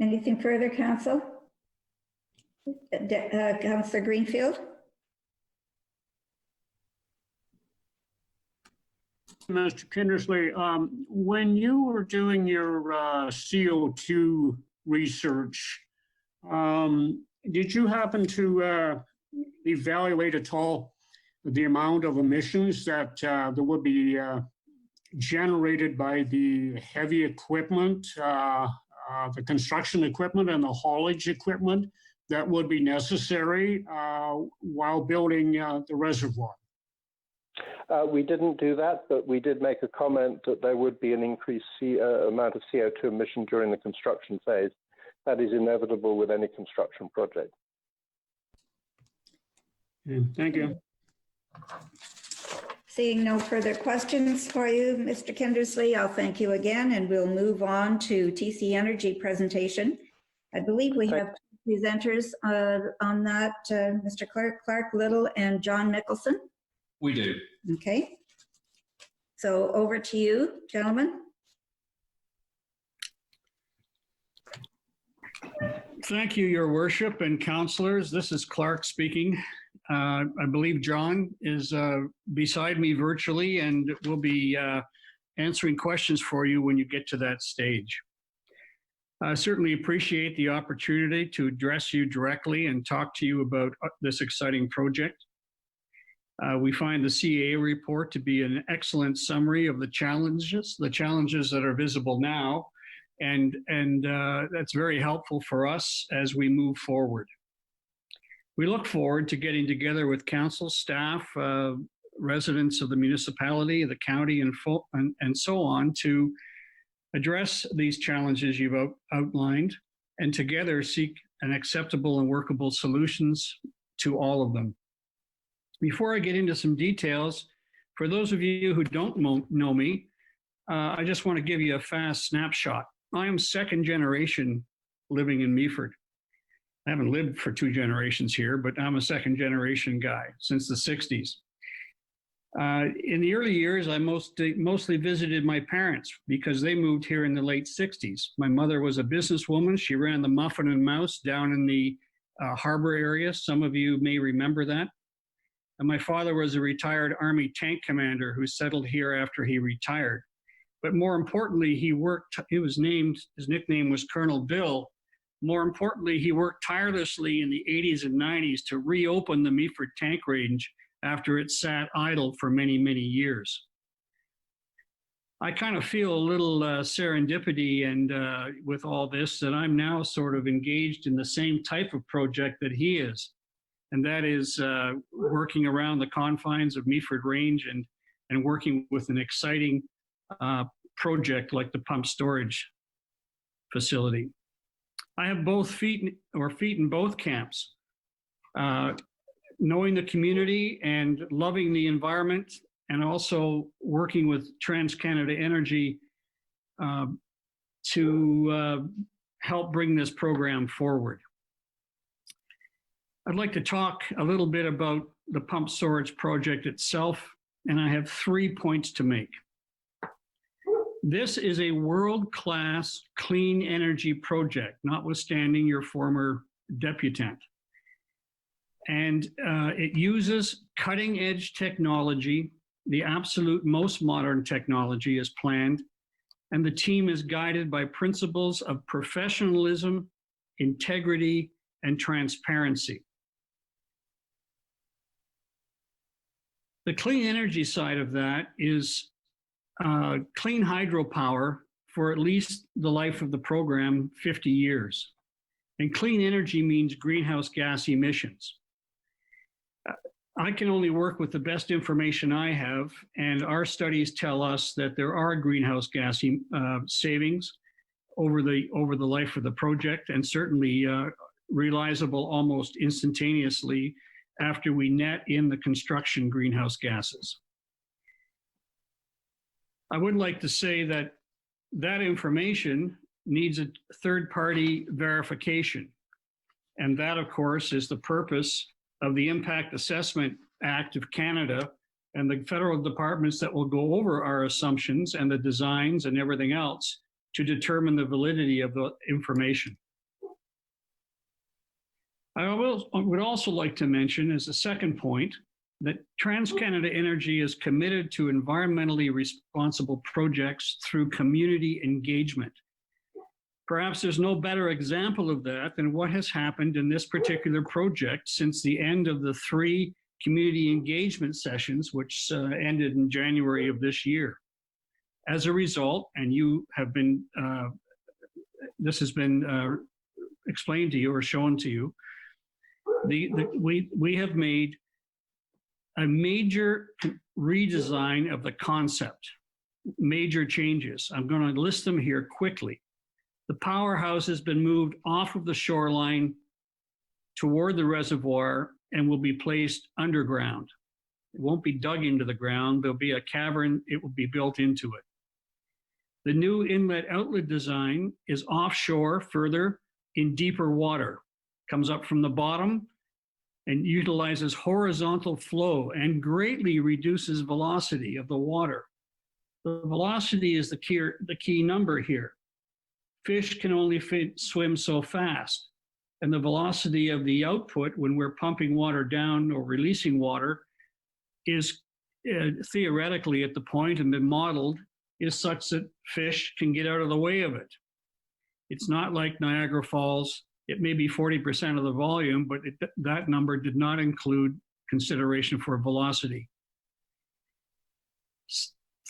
Anything further, Council? Councillor Greenfield? Mr. Kindersley, when you were doing your CO2 research, did you happen to evaluate at all the amount of emissions that would be generated by the heavy equipment, the construction equipment and the haulage equipment that would be necessary while building the reservoir? We didn't do that, but we did make a comment that there would be an increased amount of CO2 emission during the construction phase. That is inevitable with any construction project. Thank you. Seeing no further questions for you, Mr. Kindersley, I'll thank you again, and we'll move on to TC Energy presentation. I believe we have two presenters on that, Mr. Clark Little and John Nicholson. We do. Okay. So over to you, gentlemen. Thank you, Your Worship and councillors. This is Clark speaking. I believe John is beside me virtually and will be answering questions for you when you get to that stage. I certainly appreciate the opportunity to address you directly and talk to you about this exciting project. We find the CAA report to be an excellent summary of the challenges that are visible now, and that's very helpful for us as we move forward. We look forward to getting together with council staff, residents of the municipality, the county, and so on to address these challenges you've outlined, and together seek and acceptable and workable solutions to all of them. Before I get into some details, for those of you who don't know me, I just want to give you a fast snapshot. I am second generation living in Meaford. I haven't lived for 2 generations here, but I'm a second generation guy since the 60s. In the early years, I mostly visited my parents because they moved here in the late 60s. My mother was a businesswoman. She ran the Muffin and Mouse down in the harbor area. Some of you may remember that. And my father was a retired Army tank commander who settled here after he retired. But more importantly, his nickname was Colonel Bill. More importantly, he worked tirelessly in the 80s and 90s to reopen the Meaford Tank Range after it sat idle for many, many years. I kind of feel a little serendipity and with all this, that I'm now sort of engaged in the same type of project that he is. And that is working around the confines of Meaford Range and working with an exciting project like the pump storage facility. I have both feet in both camps. Knowing the community and loving the environment, and also working with TransCanada Energy to help bring this program forward. I'd like to talk a little bit about the pump storage project itself, and I have 3 points to make. This is a world-class clean energy project, notwithstanding your former deputant. And it uses cutting-edge technology, the absolute most modern technology as planned, and the team is guided by principles of professionalism, integrity, and transparency. The clean energy side of that is clean hydropower for at least the life of the program, 50 years. And clean energy means greenhouse gas emissions. I can only work with the best information I have, and our studies tell us that there are greenhouse gas savings over the life of the project, and certainly realizable almost instantaneously after we net in the construction greenhouse gases. I would like to say that that information needs a third-party verification, and that, of course, is the purpose of the Impact Assessment Act of Canada and the federal departments that will go over our assumptions and the designs and everything else to determine the validity of the information. I would also like to mention as a second point that TransCanada Energy is committed to environmentally responsible projects through community engagement. Perhaps there's no better example of that than what has happened in this particular project since the end of the 3 community engagement sessions, which ended in January of this year. As a result, and you have been, this has been explained to you or shown to you, we have made a major redesign of the concept, major changes. I'm going to list them here quickly. The powerhouse has been moved off of the shoreline toward the reservoir and will be placed underground. It won't be dug into the ground. There'll be a cavern. It will be built into it. The new inlet-outlet design is offshore further in deeper water. Comes up from the bottom and utilizes horizontal flow and greatly reduces velocity of the water. The velocity is the key number here. Fish can only swim so fast, and the velocity of the output when we're pumping water down or releasing water is theoretically at the point and been modeled is such that fish can get out of the way of it. It's not like Niagara Falls. It may be 40% of the volume, but that number did not include consideration for velocity.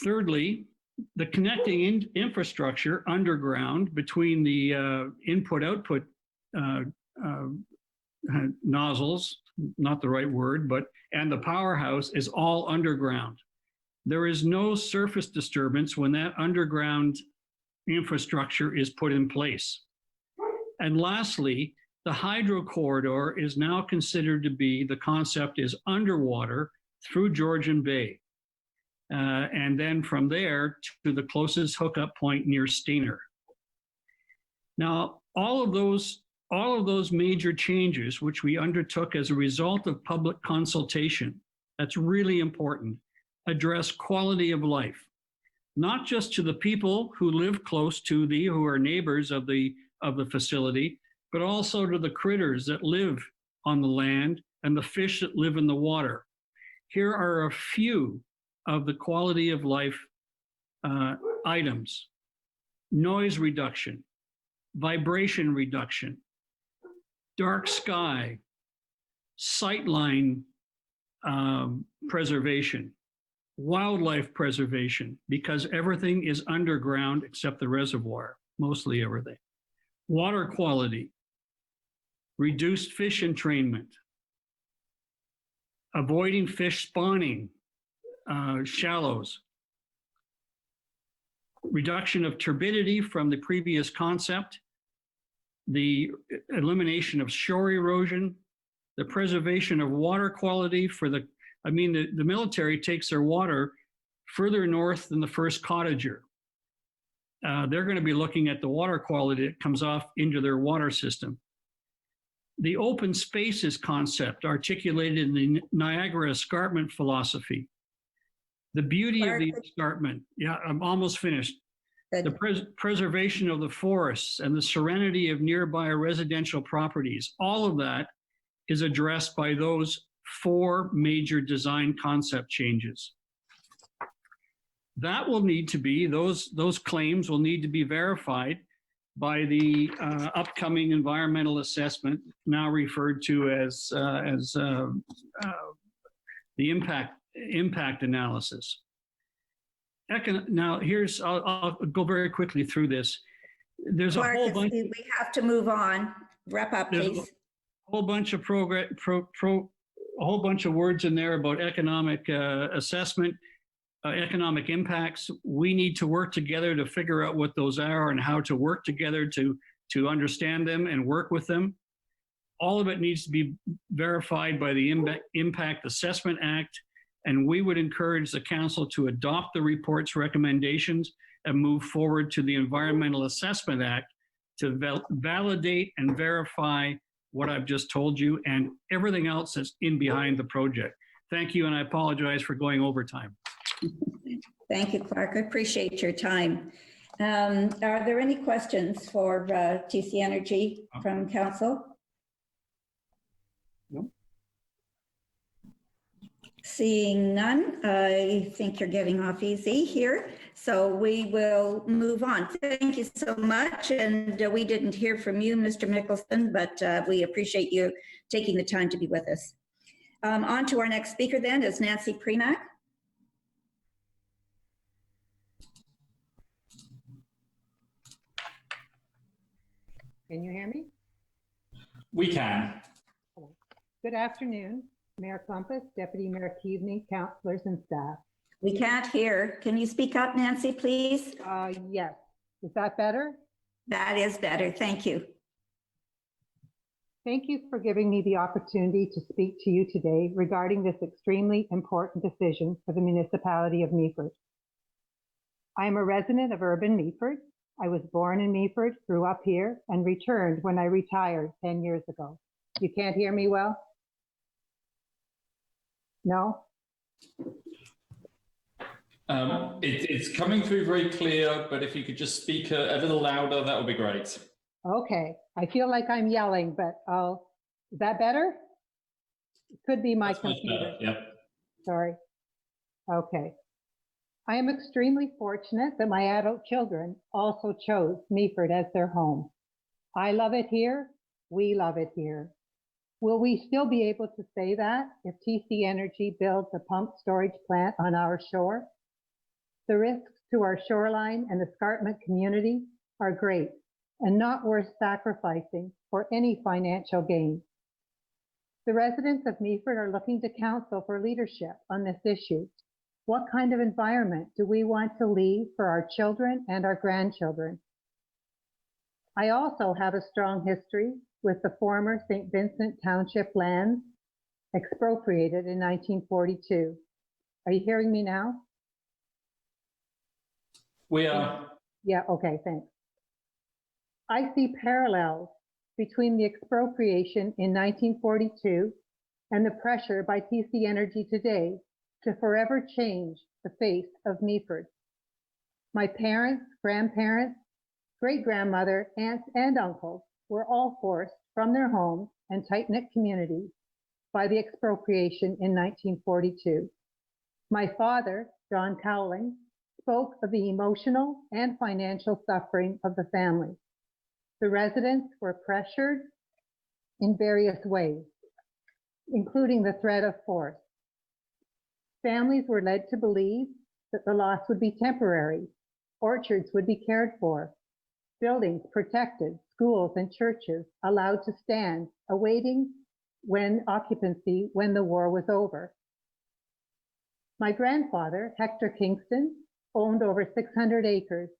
Thirdly, the connecting infrastructure underground between the input-output nozzles, not the right word, and the powerhouse is all underground. There is no surface disturbance when that underground infrastructure is put in place. And lastly, The hydro corridor is now considered to be, the concept is underwater through Georgian Bay. And then from there to the closest hookup point near Steiner. Now, all of those major changes, which we undertook as a result of public consultation, that's really important, address quality of life, not just to the people who live close to who are neighbors of the facility, but also to the critters that live on the land and the fish that live in the water. Here are a few of the quality of life items: noise reduction, vibration reduction, dark sky, sightline preservation, wildlife preservation, because everything is underground except the reservoir, mostly everything. Water quality, reduced fish entrainment, avoiding fish spawning, shallows, reduction of turbidity from the previous concept, the elimination of shore erosion, the preservation of water quality for the military takes their water further north than the first cottager. They're going to be looking at the water quality that comes off into their water system. The open spaces concept articulated in the Niagara escarpment philosophy. The beauty of the escarpment, yeah, I'm almost finished. The preservation of the forests and the serenity of nearby residential properties, all of that is addressed by those 4 major design concept changes. That will need to be, those claims will need to be verified by the upcoming environmental assessment, now referred to as the impact analysis. Now, I'll go very quickly through this. There's Clark, a whole bunch. we have to move on. Wrap up, please. A whole bunch of a whole bunch of words in there about economic assessment, economic impacts. We need to work together to figure out what those are and how to work together to understand them and work with them. All of it needs to be verified by the Impact Assessment Act, and we would encourage the council to adopt the report's recommendations and move forward to the Environmental Assessment Act to validate and verify what I've just told you and everything else that's in behind the project. Thank you, and I apologize for going over time. Thank you, Clark. I appreciate your time. Are there any questions for TC Energy from council? No. Seeing none, I think you're getting off easy here. So we will move on. Thank you so much. And we didn't hear from you, Mr. Mickelson, but we appreciate you taking the time to be with us. On to our next speaker then is Nancy Premack. Can you hear me? We can. Good afternoon, Mayor Klumpus, Deputy Mayor Keaveney, councillors and staff. We can't hear. Can you speak up, Nancy, please? Yes. Is that better? That is better. Thank you. Thank you for giving me the opportunity to speak to you today regarding this extremely important decision for the municipality of Meaford. I am a resident of urban Meaford. I was born in Meaford, grew up here, and returned when I retired 10 years ago. You can't hear me well? No? It's coming through very clear, but if you could just speak a little louder, that would be great. Okay. I feel like I'm yelling, but is that better? It could be my computer. Yep. Sorry. Okay. I am extremely fortunate that my adult children also chose Meaford as their home. I love it here. We love it here. Will we still be able to say that if TC Energy builds a pump storage plant on our shore? The risks to our shoreline and escarpment community are great and not worth sacrificing for any financial gain. The residents of Meaford are looking to council for leadership on this issue. What kind of environment do we want to leave for our children and our grandchildren? I also have a strong history with the former St. Vincent Township lands expropriated in 1942. Are you hearing me now? We are. Yeah, okay, thanks. I see parallels between the expropriation in 1942 and the pressure by TC Energy today to forever change the face of Meaford. My parents, grandparents, great-grandmother, aunts, and uncles were all forced from their homes and tight-knit communities by the expropriation in 1942. My father, John Cowling, spoke of the emotional and financial suffering of the family. The residents were pressured in various ways, including the threat of force. Families were led to believe that the loss would be temporary, orchards would be cared for, buildings protected, schools and churches allowed to stand, awaiting occupancy when the war was over. My grandfather, Hector Kingston, owned over 600 acres,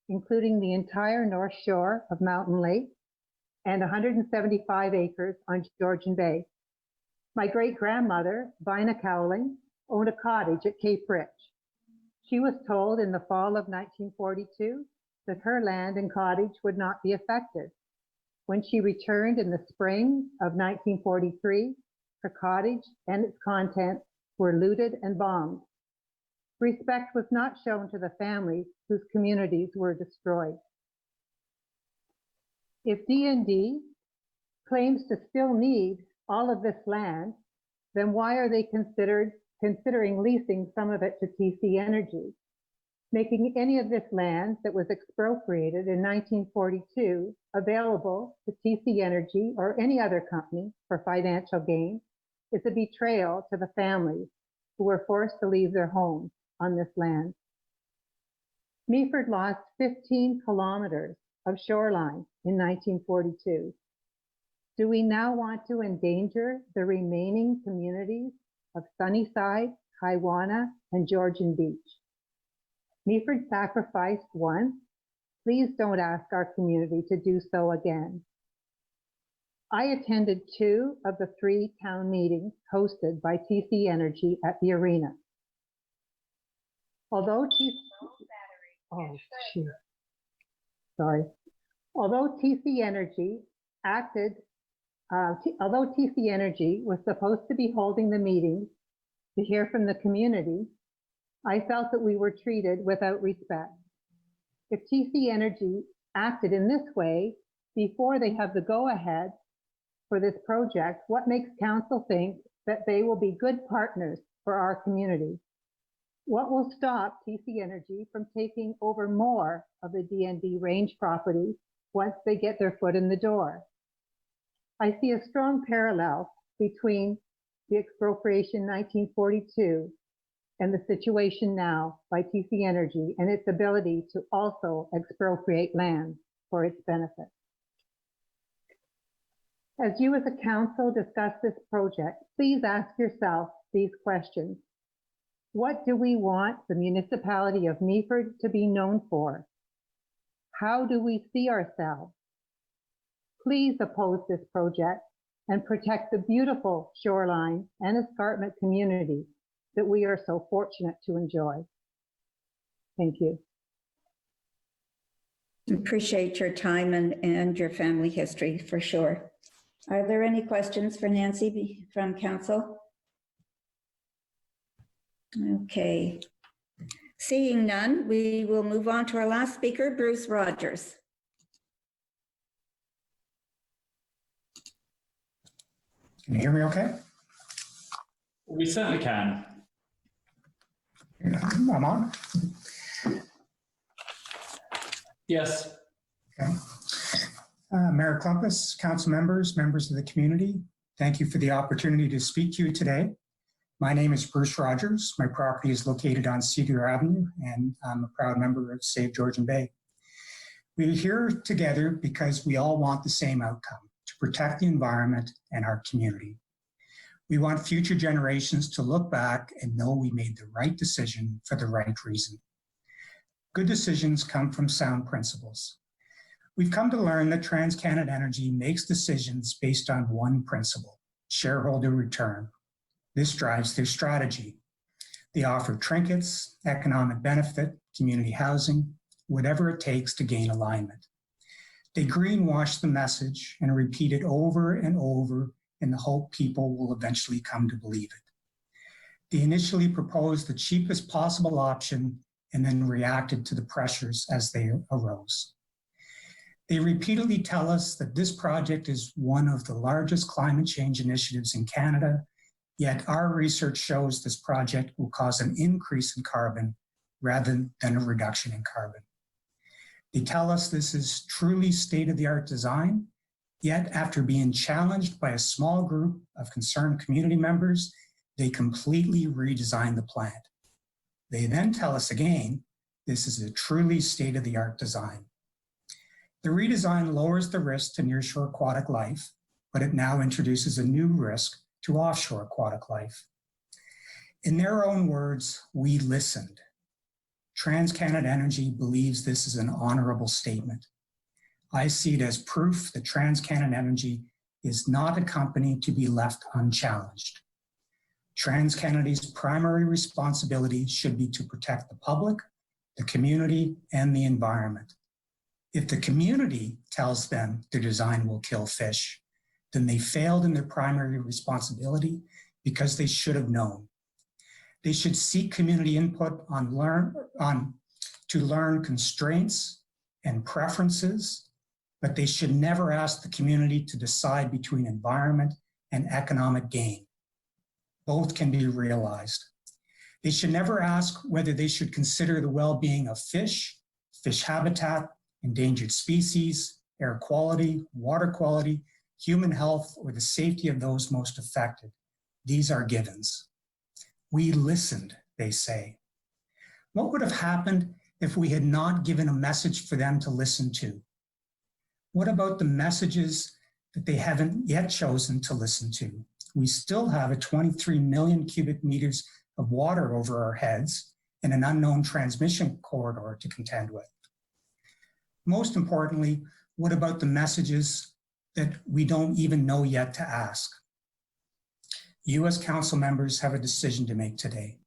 including the entire north shore of Mountain Lake and 175 acres on Georgian Bay. My great-grandmother, Vina Cowling, owned a cottage at Cape Rich. She was told in the fall of 1942 that her land and cottage would not be affected. When she returned in the spring of 1943, her cottage and its contents were looted and bombed. Respect was not shown to the families whose communities were destroyed. If D&D claims to still need all of this land, then why are they considering leasing some of it to TC Energy? Making any of this land that was expropriated in 1942 available to TC Energy or any other company for financial gain is a betrayal to the families who were forced to leave their homes on this land. Meaford lost 15 kilometers of shoreline in 1942. Do we now want to endanger the remaining communities of Sunnyside, Kaiwana, and Georgian Beach? Meaford sacrificed once. Please don't ask our community to do so again. I attended 2 of the 3 town meetings hosted by TC Energy at the arena. Although TC Energy was supposed to be holding the meetings to hear from the community, I felt that we were treated without respect. If TC Energy acted in this way before they have the go-ahead for this project, what makes council think that they will be good partners for our community? What will stop TC Energy from taking over more of the D&D range property once they get their foot in the door? I see a strong parallel between the expropriation 1942 and the situation now by TC Energy and its ability to also expropriate land for its benefit. As you as a council discuss this project, please ask yourself these questions. What do we want the municipality of Meaford to be known for? How do we see ourselves? Please oppose this project and protect the beautiful shoreline and escarpment community that we are so fortunate to enjoy. Thank you. Appreciate your time and your family history for sure. Are there any questions for Nancy from council? Okay. Seeing none, we will move on to our last speaker, Bruce Rogers. Can you hear me okay? We certainly can. I'm on. Yes. Okay. Mayor Klumpus, council members, members of the community, thank you for the opportunity to speak to you today. My name is Bruce Rogers. My property is located on Cedar Avenue, and I'm a proud member of Save Georgian Bay. We're here together because we all want the same outcome, to protect the environment and our community. We want future generations to look back and know we made the right decision for the right reason. Good decisions come from sound principles. We've come to learn that TransCanada Energy makes decisions based on one principle: shareholder return. This drives their strategy. They offer trinkets, economic benefit, community housing, whatever it takes to gain alignment. They greenwash the message and repeat it over and over in the hope people will eventually come to believe it. They initially proposed the cheapest possible option and then reacted to the pressures as they arose. They repeatedly tell us that this project is one of the largest climate change initiatives in Canada, yet our research shows this project will cause an increase in carbon rather than a reduction in carbon. They tell us this is truly state-of-the-art design, yet after being challenged by a small group of concerned community members, they completely redesigned the plant. They then tell us again, this is a truly state-of-the-art design. The redesign lowers the risk to nearshore aquatic life, but it now introduces a new risk to offshore aquatic life. In their own words, we listened. TransCanada Energy believes this is an honorable statement. I see it as proof that TransCanada Energy is not a company to be left unchallenged. TransCanada's primary responsibility should be to protect the public, the community, and the environment. If the community tells them their design will kill fish, then they failed in their primary responsibility because they should have known. They should seek community input to learn constraints and preferences, but they should never ask the community to decide between environment and economic gain. Both can be realized. They should never ask whether they should consider the well-being of fish, fish habitat, endangered species, air quality, water quality, human health, or the safety of those most affected. These are givens. We listened, they say. What would have happened if we had not given a message for them to listen to? What about the messages that they haven't yet chosen to listen to? We still have a 23 million cubic meters of water over our heads and an unknown transmission corridor to contend with. Most importantly, what about the messages that we don't even know yet to ask? You as council members have a decision to make today.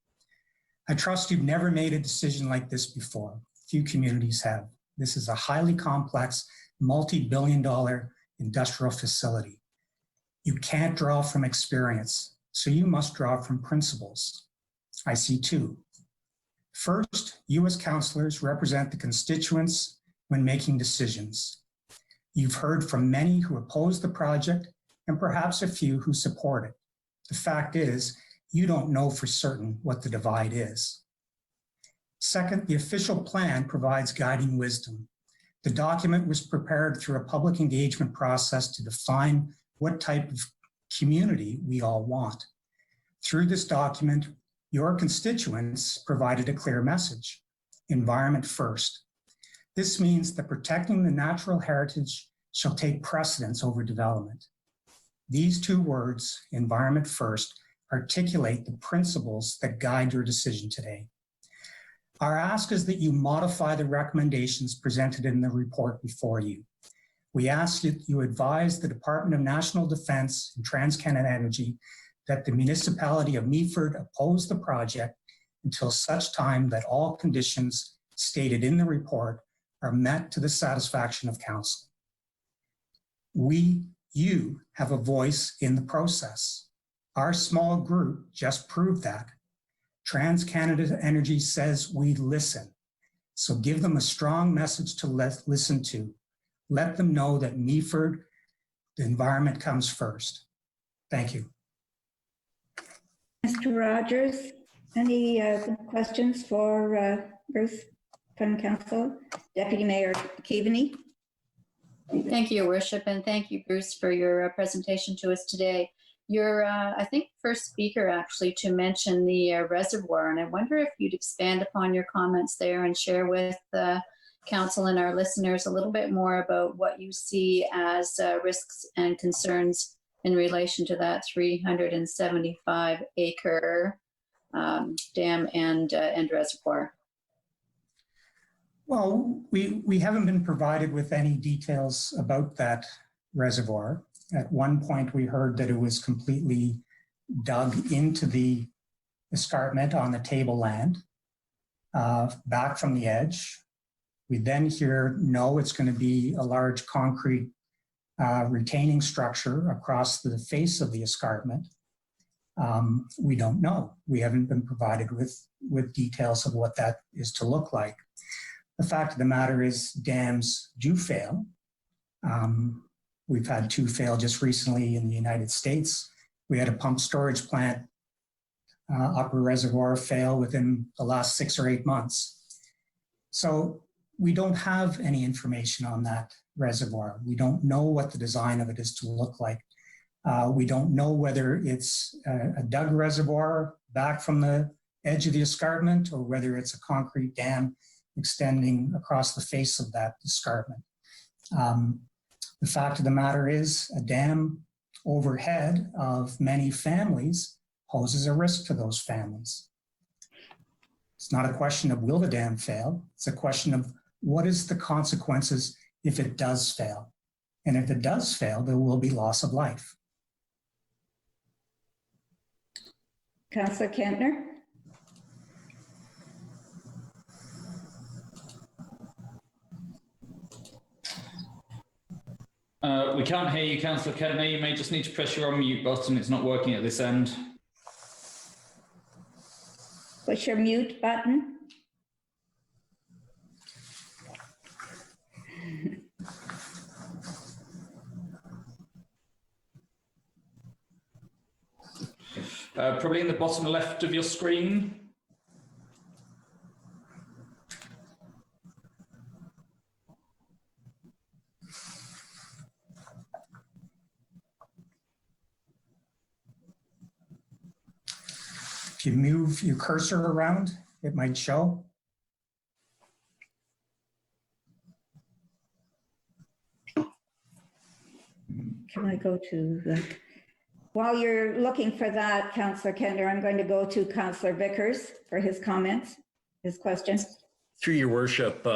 I trust you've never made a decision like this before. Few communities have. This is a highly complex, multi-billion-dollar industrial facility. You can't draw from experience, so you must draw from principles. I see two. First, you as councillors represent the constituents when making decisions. You've heard from many who oppose the project and perhaps a few who support it. The fact is, you don't know for certain what the divide is. Second, the official plan provides guiding wisdom. The document was prepared through a public engagement process to define what type of community we all want. Through this document, your constituents provided a clear message: environment first. This means that protecting the natural heritage shall take precedence over development. These two words, environment first, articulate the principles that guide your decision today. Our ask is that you modify the recommendations presented in the report before you. We ask that you advise the Department of National Defence and TransCanada Energy that the municipality of Meaford oppose the project until such time that all conditions stated in the report are met to the satisfaction of council. You have a voice in the process. Our small group just proved that. TransCanada Energy says we listen. So give them a strong message to listen to. Let them know that Meaford, the environment comes first. Thank you. Mr. Rogers, any questions for Bruce from Council? Deputy Mayor Keaveney? Thank you, Your Worship, and thank you, Bruce, for your presentation to us today. You're, I think, first speaker actually to mention the reservoir, and I wonder if you'd expand upon your comments there and share with the Council and our listeners a little bit more about what you see as risks and concerns in relation to that 375-acre dam and reservoir. Well, we haven't been provided with any details about that reservoir. At one point, we heard that it was completely dug into the escarpment on the tableland, back from the edge. We then hear, no, it's going to be a large concrete retaining structure across the face of the escarpment. We don't know. We haven't been provided with details of what that is to look like. The fact of the matter is dams do fail. We've had 2 fail just recently in the United States. We had a pump storage plant upper reservoir fail within the last 6 or 8 months. So we don't have any information on that reservoir. We don't know what the design of it is to look like. We don't know whether it's a dug reservoir back from the edge of the escarpment or whether it's a concrete dam extending across the face of that escarpment. The fact of the matter is a dam overhead of many families poses a risk to those families. It's not a question of will the dam fail, it's a question of what is the consequences if it does fail. And if it does fail, there will be loss of life. Councillor Kentner? We can't hear you, Councillor Kentner. You may just need to press your unmute button. It's not working at this end. Push your mute button. Probably in the bottom left of your screen. If you move your cursor around, it might show. Can I go to the... While you're looking for that, Councillor Kentner, I'm going to go to Councillor Vickers for his comments, his questions. Through your worship,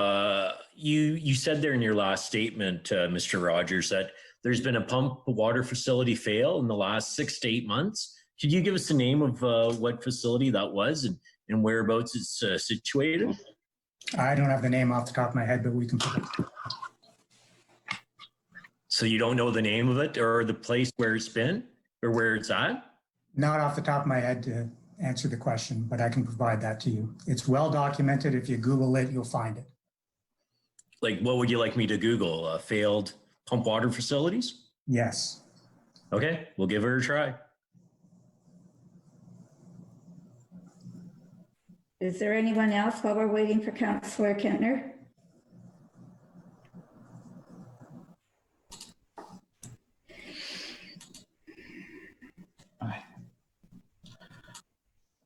you said there in your last statement, Mr. Rogers, that there's been a pump water facility fail in the last 6 to 8 months. Could you give us the name of what facility that was and whereabouts it's situated? I don't have the name off the top of my head, but we can put it. So you don't know the name of it or the place where it's been or where it's at? Not off the top of my head to answer the question, but I can provide that to you. It's well documented. If you Google it, you'll find it. Like, what would you like me to Google? Failed pump water facilities? Yes. Okay, we'll give her a try. Is there anyone else while we're waiting for Councillor Kentner?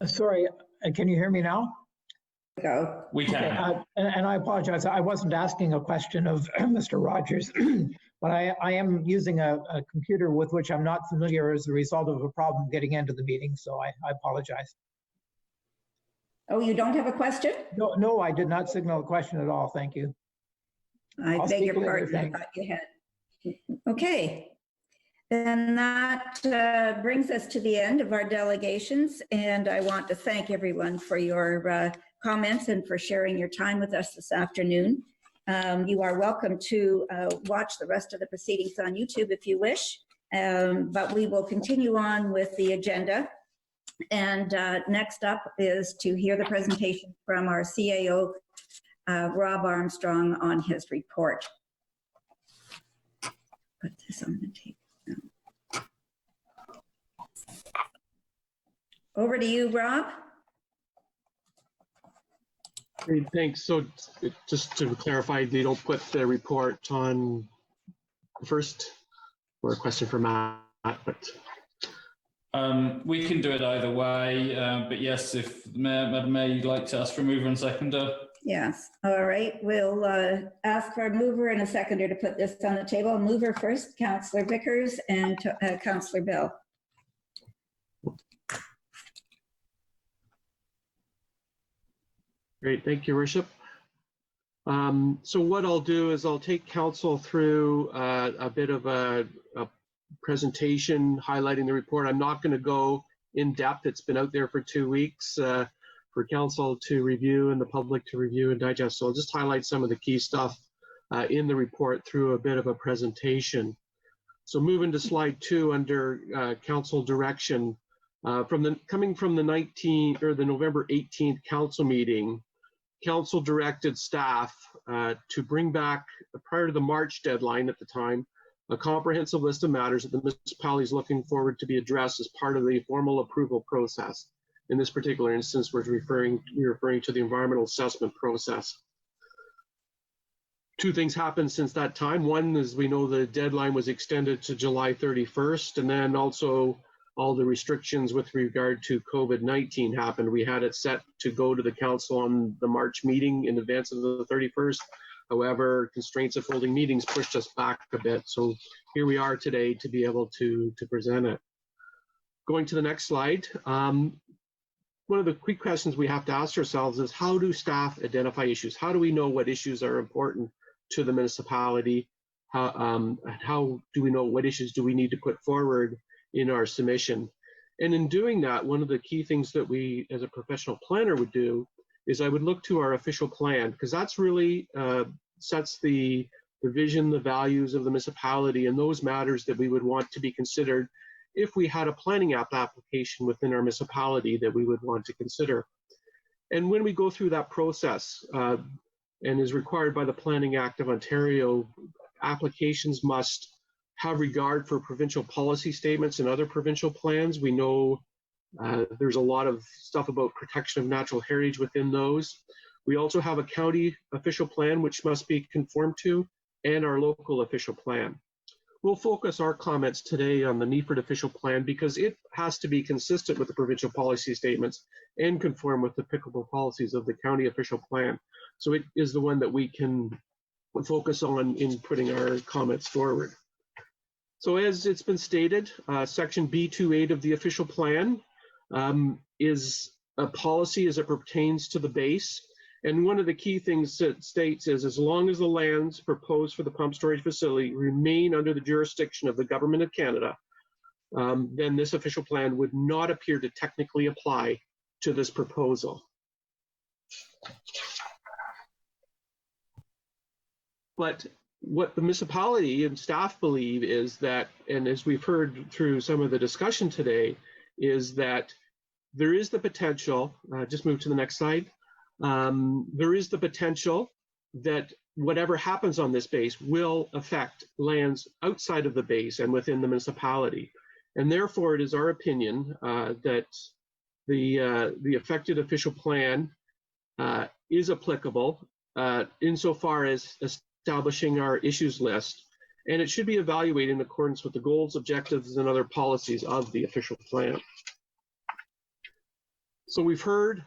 Sorry, can you hear me now? Go. We can. Okay, and I apologize. I wasn't asking a question of Mr. Rogers, but I am using a computer with which I'm not familiar as a result of a problem getting into the meeting, so I apologize. Oh, you don't have a question? No, I did not signal a question at all. Thank you. I I'll beg speak your later, pardon. I thanks. thought you had. Okay. Then that brings us to the end of our delegations, and I want to thank everyone for your comments and for sharing your time with us this afternoon. You are welcome to watch the rest of the proceedings on YouTube if you wish, but we will continue on with the agenda. And next up is to hear the presentation from our CAO, Rob Armstrong, on his report. Put this on the tape. Over to you, Rob. Great, thanks. So just to clarify, they don't put the report on first, or a question for Matt, but. We can do it either way, but yes, if Madam Mayor, you'd like to ask for a mover and seconder. Yes, all right. We'll ask for a mover and a seconder to put this on the table. Mover first, Councillor Vickers and Councillor Bell. Great, thank you, Worship. So what I'll do is I'll take council through a bit of a presentation highlighting the report. I'm not going to go in depth. It's been out there for 2 weeks for council to review and the public to review and digest. So I'll just highlight some of the key stuff in the report through a bit of a presentation. So moving to slide 2 under council direction, coming from the November 18th council meeting, council directed staff to bring back, prior to the March deadline at the time, a comprehensive list of matters that the municipality is looking forward to be addressed as part of the formal approval process. In this particular instance, we're referring to the environmental assessment process. 2 things happened since that time. One is we know the deadline was extended to July 31st, and then also all the restrictions with regard to COVID-19 happened. We had it set to go to the council on the March meeting in advance of the 31st. However, constraints of holding meetings pushed us back a bit. So here we are today to be able to present it. Going to the next slide. One of the quick questions we have to ask ourselves is, how do staff identify issues? How do we know what issues are important to the municipality? How do we know what issues do we need to put forward in our submission? And in doing that, one of the key things that we as a professional planner would do is I would look to our official plan, because that's really sets the vision, the values of the municipality, and those matters that we would want to be considered if we had a planning application within our municipality that we would want to consider. And when we go through that process, and is required by the Planning Act of Ontario, applications must have regard for provincial policy statements and other provincial plans. We know there's a lot of stuff about protection of natural heritage within those. We also have a county official plan which must be conformed to, and our local official plan. We'll focus our comments today on the Meaford official plan because it has to be consistent with the provincial policy statements and conform with the applicable policies of the county official plan. So it is the one that we can focus on in putting our comments forward. So as it's been stated, section B28 of the official plan is a policy as it pertains to the base. And one of the key things it states is, as long as the lands proposed for the pump storage facility remain under the jurisdiction of the Government of Canada, then this official plan would not appear to technically apply to this proposal. But what the municipality and staff believe is that, and as we've heard through some of the discussion today, is that there is the potential, just move to the next slide, there is the potential that whatever happens on this base will affect lands outside of the base and within the municipality. And therefore, it is our opinion that the affected official plan is applicable insofar as establishing our issues list, and it should be evaluated in accordance with the goals, objectives, and other policies of the official plan. So we've heard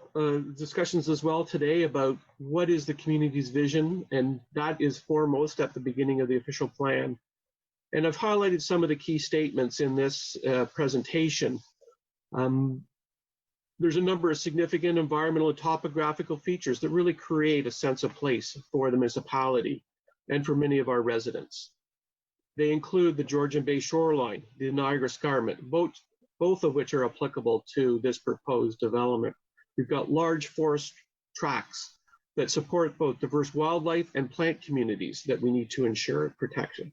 discussions as well today about what is the community's vision, and that is foremost at the beginning of the official plan. And I've highlighted some of the key statements in this presentation. There's a number of significant environmental and topographical features that really create a sense of place for the municipality and for many of our residents. They include the Georgian Bay shoreline, the Niagara Escarpment, both of which are applicable to this proposed development. We've got large forest tracts that support both diverse wildlife and plant communities that we need to ensure protection.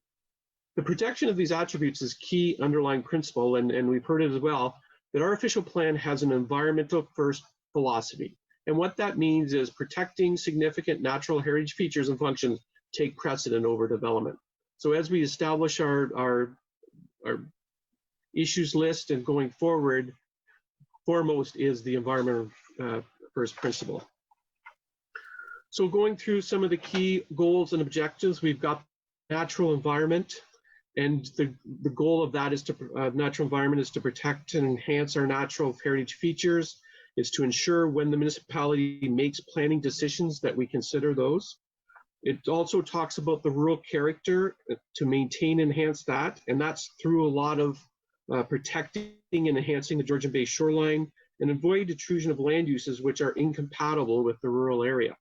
The protection of these attributes is key underlying principle, and we've heard it as well, that our official plan has an environmental first philosophy. And what that means is protecting significant natural heritage features and functions take precedent over development. So as we establish our issues list and going forward, foremost is the environmental first principle. So going through some of the key goals and objectives, we've got natural environment, and the goal of that is natural environment is to protect and enhance our natural heritage features, is to ensure when the municipality makes planning decisions that we consider those. It also talks about the rural character to maintain and enhance that, and that's through a lot of protecting and enhancing the Georgian Bay shoreline and avoid intrusion of land uses which are incompatible with the rural area.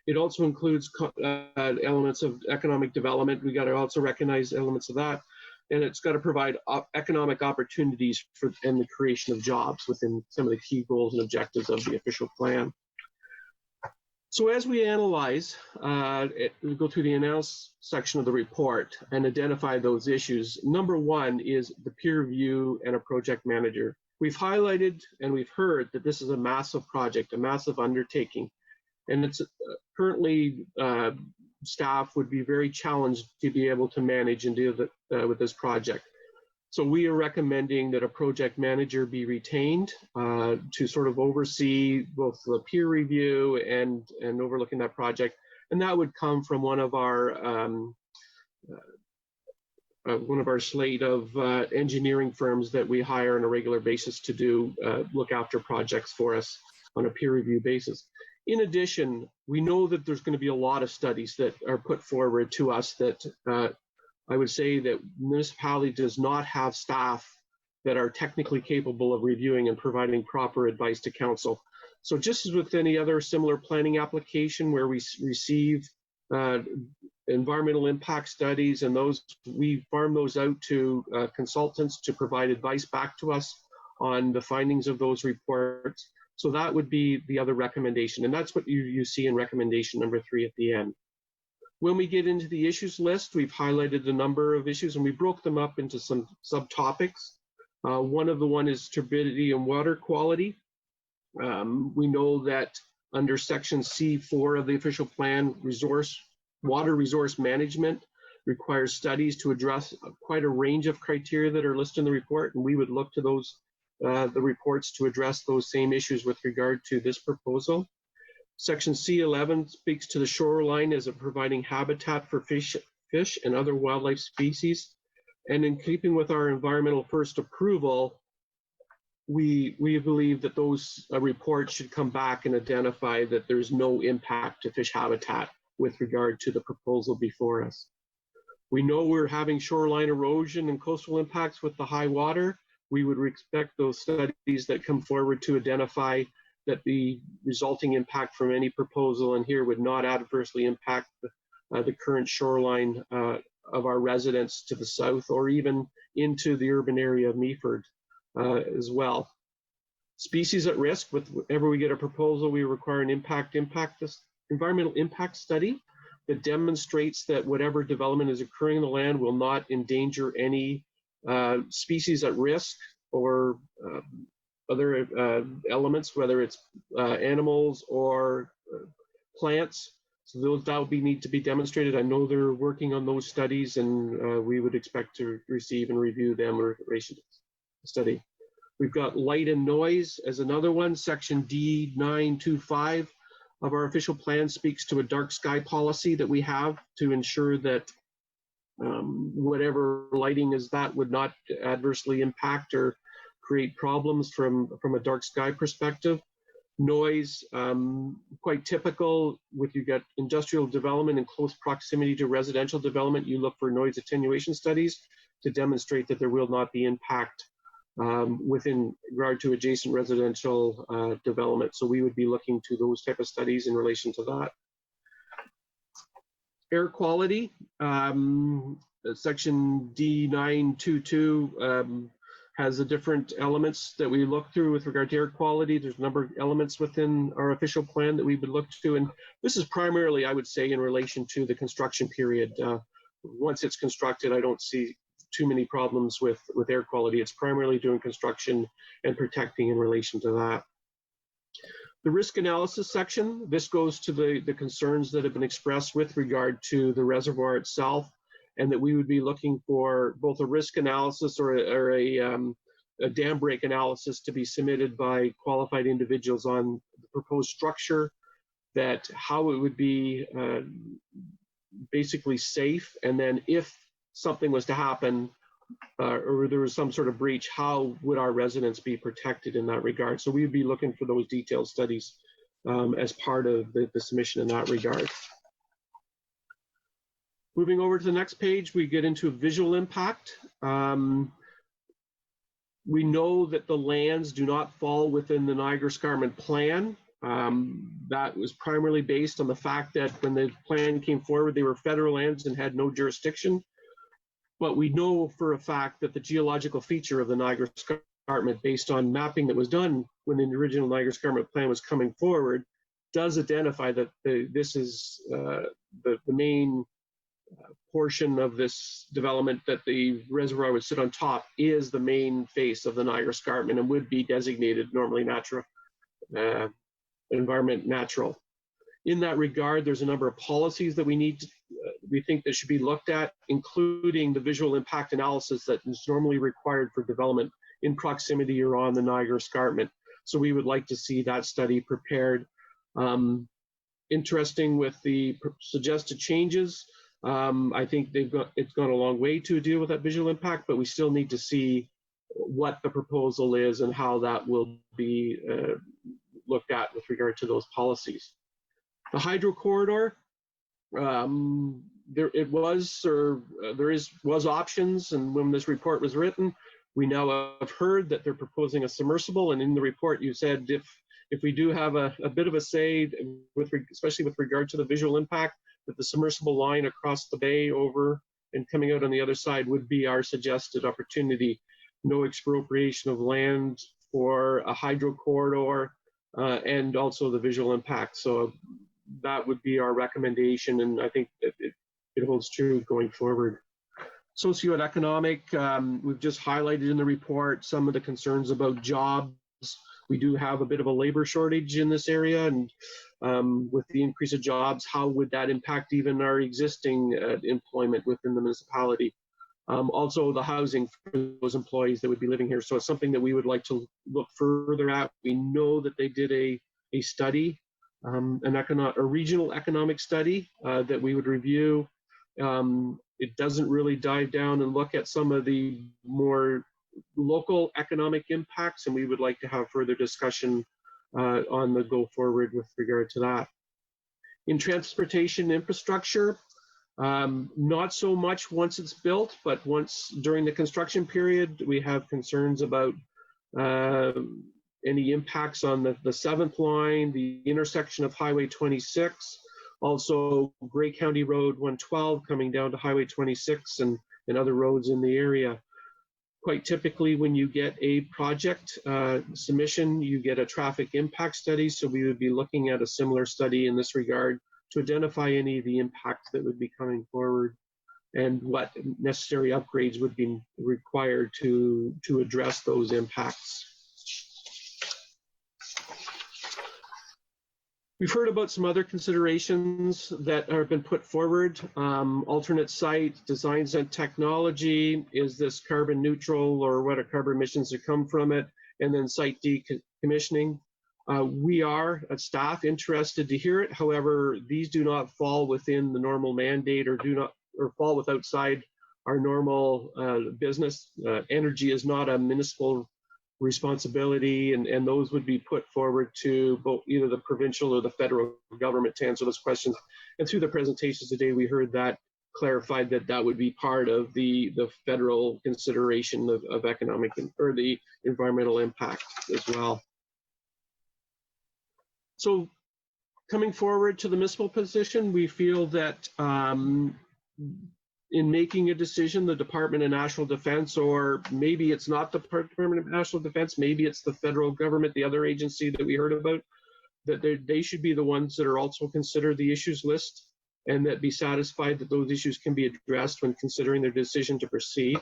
It also includes elements of economic development. We got to also recognize elements of that. And it's got to provide economic opportunities for and the creation of jobs within some of the key goals and objectives of the official plan. So as we analyze, we go through the analysis section of the report and identify those issues. Number one is the peer review and a project manager. We've highlighted and we've heard that this is a massive project, a massive undertaking. And it's currently staff would be very challenged to be able to manage and deal with this project. So we are recommending that a project manager be retained to sort of oversee both the peer review and overlooking that project. And that would come from one of our slate of engineering firms that we hire on a regular basis to do look after projects for us on a peer review basis. In addition, we know that there's going to be a lot of studies that are put forward to us that I would say that municipality does not have staff that are technically capable of reviewing and providing proper advice to council. So just as with any other similar planning application where we receive environmental impact studies and those, we farm those out to consultants to provide advice back to us on the findings of those reports. So that would be the other recommendation. And that's what you see in recommendation number 3 at the end. When we get into the issues list, we've highlighted a number of issues and we broke them up into some subtopics. One of the one is turbidity and water quality. We know that under section C4 of the official plan, water resource management requires studies to address quite a range of criteria that are listed in the report, and we would look to those the reports to address those same issues with regard to this proposal. Section C11 speaks to the shoreline as a providing habitat for fish and other wildlife species. And in keeping with our environmental first approval, we believe that those reports should come back and identify that there's no impact to fish habitat with regard to the proposal before us. We know we're having shoreline erosion and coastal impacts with the high water. We would expect those studies that come forward to identify that the resulting impact from any proposal in here would not adversely impact the current shoreline of our residents to the south or even into the urban area of Meaford as well. Species at risk, whenever we get a proposal, we require an environmental impact study that demonstrates that whatever development is occurring in the land will not endanger any species at risk or other elements, whether it's animals or plants. So those need to be demonstrated. I know they're working on those studies, and we would expect to receive and review them in relation to the study. We've got light and noise as another one. Section D925 of our official plan speaks to a dark sky policy that we have to ensure that whatever lighting is that would not adversely impact or create problems from a dark sky perspective. Noise, quite typical with you got industrial development in close proximity to residential development, you look for noise attenuation studies to demonstrate that there will not be impact within regard to adjacent residential development. So we would be looking to those type of studies in relation to that. Air quality, section D922 has the different elements that we look through with regard to air quality. There's a number of elements within our official plan that we would look to, and this is primarily, I would say, in relation to the construction period. Once it's constructed, I don't see too many problems with air quality. It's primarily doing construction and protecting in relation to that. The risk analysis section, this goes to the concerns that have been expressed with regard to the reservoir itself, and that we would be looking for both a risk analysis or a dam break analysis to be submitted by qualified individuals on the proposed structure, that how it would be basically safe, and then if something was to happen or there was some sort of breach, how would our residents be protected in that regard? So we would be looking for those detailed studies as part of the submission in that regard. Moving over to the next page, we get into visual impact. We know that the lands do not fall within the Niagara Escarpment plan. That was primarily based on the fact that when the plan came forward, they were federal lands and had no jurisdiction. But we know for a fact that the geological feature of the Niagara Escarpment, based on mapping that was done when the original Niagara Escarpment plan was coming forward, does identify that this is the main portion of this development, that the reservoir would sit on top is the main face of the Niagara Escarpment and would be designated normally natural, environment natural. In that regard, there's a number of policies that we think that should be looked at, including the visual impact analysis that is normally required for development in proximity or on the Niagara Escarpment. So we would like to see that study prepared. Interesting with the suggested changes. I think it's gone a long way to deal with that visual impact, but we still need to see what the proposal is and how that will be looked at with regard to those policies. The hydro corridor, there was options, and when this report was written, we now have heard that they're proposing a submersible, and in the report you said if we do have a bit of a say, especially with regard to the visual impact, that the submersible line across the bay over and coming out on the other side would be our suggested opportunity. No expropriation of land for a hydro corridor, and also the visual impact. So that would be our recommendation, and I think that it holds true going forward. Socioeconomic, we've just highlighted in the report some of the concerns about jobs. We do have a bit of a labor shortage in this area, and with the increase of jobs, how would that impact even our existing employment within the municipality? Also the housing for those employees that would be living here. So it's something that we would like to look further at. We know that they did a study, a regional economic study that we would review. It doesn't really dive down and look at some of the more local economic impacts, and we would like to have further discussion on the go forward with regard to that. In transportation infrastructure, not so much once it's built, but once during the construction period, we have concerns about any impacts on the 7th line, the intersection of Highway 26, also Grey County Road 112 coming down to Highway 26 and other roads in the area. Quite typically, when you get a project submission, you get a traffic impact study. So we would be looking at a similar study in this regard to identify any of the impacts that would be coming forward and what necessary upgrades would be required to address those impacts. We've heard about some other considerations that have been put forward. Alternate site, designs and technology, is this carbon neutral or what are carbon emissions that come from it? And then site decommissioning. We are, at staff, interested to hear it. However, these do not fall within the normal mandate or fall outside our normal business. Energy is not a municipal responsibility, and those would be put forward to both either the provincial or the federal government to answer those questions. And through the presentations today, we heard that clarified that would be part of the federal consideration of economic or the environmental impact as well. So coming forward to the municipal position, we feel that in making a decision, the Department of National Defense, or maybe it's not the Department of National Defense, maybe it's the federal government, the other agency that we heard about, that they should be the ones that are also consider the issues list and that be satisfied that those issues can be addressed when considering their decision to proceed.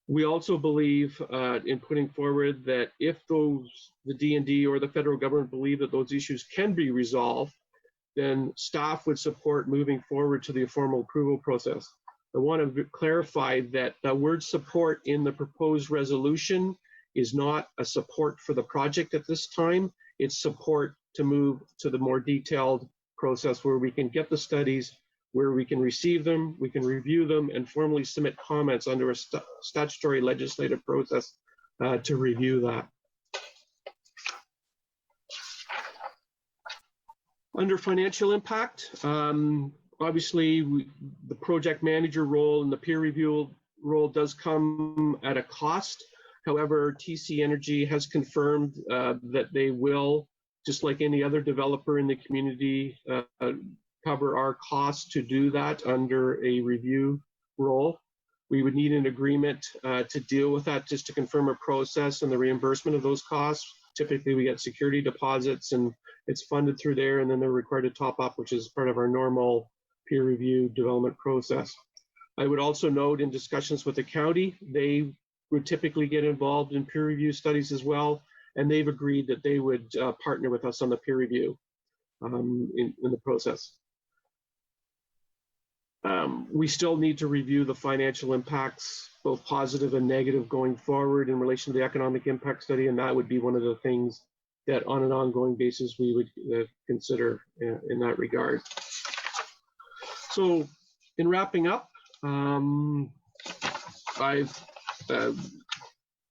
We also believe in putting forward that if the D&D or the federal government believe that those issues can be resolved, then staff would support moving forward to the formal approval process. I want to clarify that the word support in the proposed resolution is not a support for the project at this time. It's support to move to the more detailed process where we can get the studies, where we can receive them, we can review them, and formally submit comments under a statutory legislative process to review that. Under financial impact, obviously the project manager role and the peer review role does come at a cost. However, TC Energy has confirmed that they will just like any other developer in the community, cover our costs to do that under a review role. We would need an agreement to deal with that, just to confirm a process and the reimbursement of those costs. Typically, we get security deposits and it's funded through there, and then they're required to top up, which is part of our normal peer review development process. I would also note, in discussions with the county, they would typically get involved in peer review studies as well, and they've agreed that they would partner with us on the peer review in the process. We still need to review the financial impacts, both positive and negative, going forward in relation to the economic impact study, and that would be one of the things that on an ongoing basis we would consider in that regard. So in wrapping up,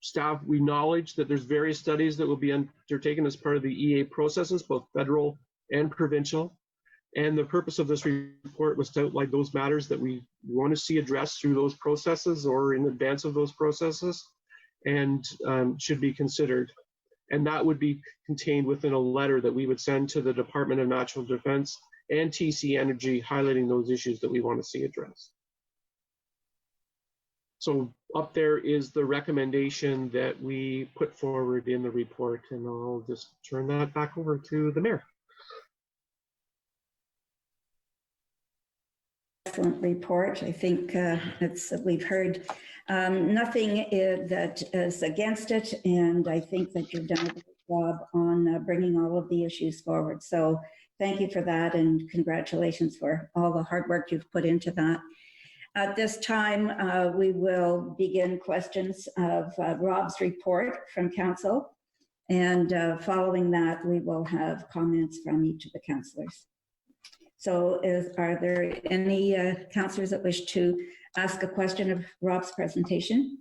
staff, we acknowledge that there's various studies that will be undertaken as part of the EA processes, both federal and provincial. And the purpose of this report was to outline those matters that we want to see addressed through those processes or in advance of those processes, and should be considered. And that would be contained within a letter that we would send to the Department of Natural Defense and TC Energy, highlighting those issues that we want to see addressed. So up there is the recommendation that we put forward in the report, and I'll just turn that back over to the mayor. Excellent report. I think we've heard nothing that is against it, and I think that you've done a good job on bringing all of the issues forward. So thank you for that, and congratulations for all the hard work you've put into that. At this time, we will begin questions of Rob's report from council, and following that, we will have comments from each of the councillors. So are there any councillors that wish to ask a question of Rob's presentation?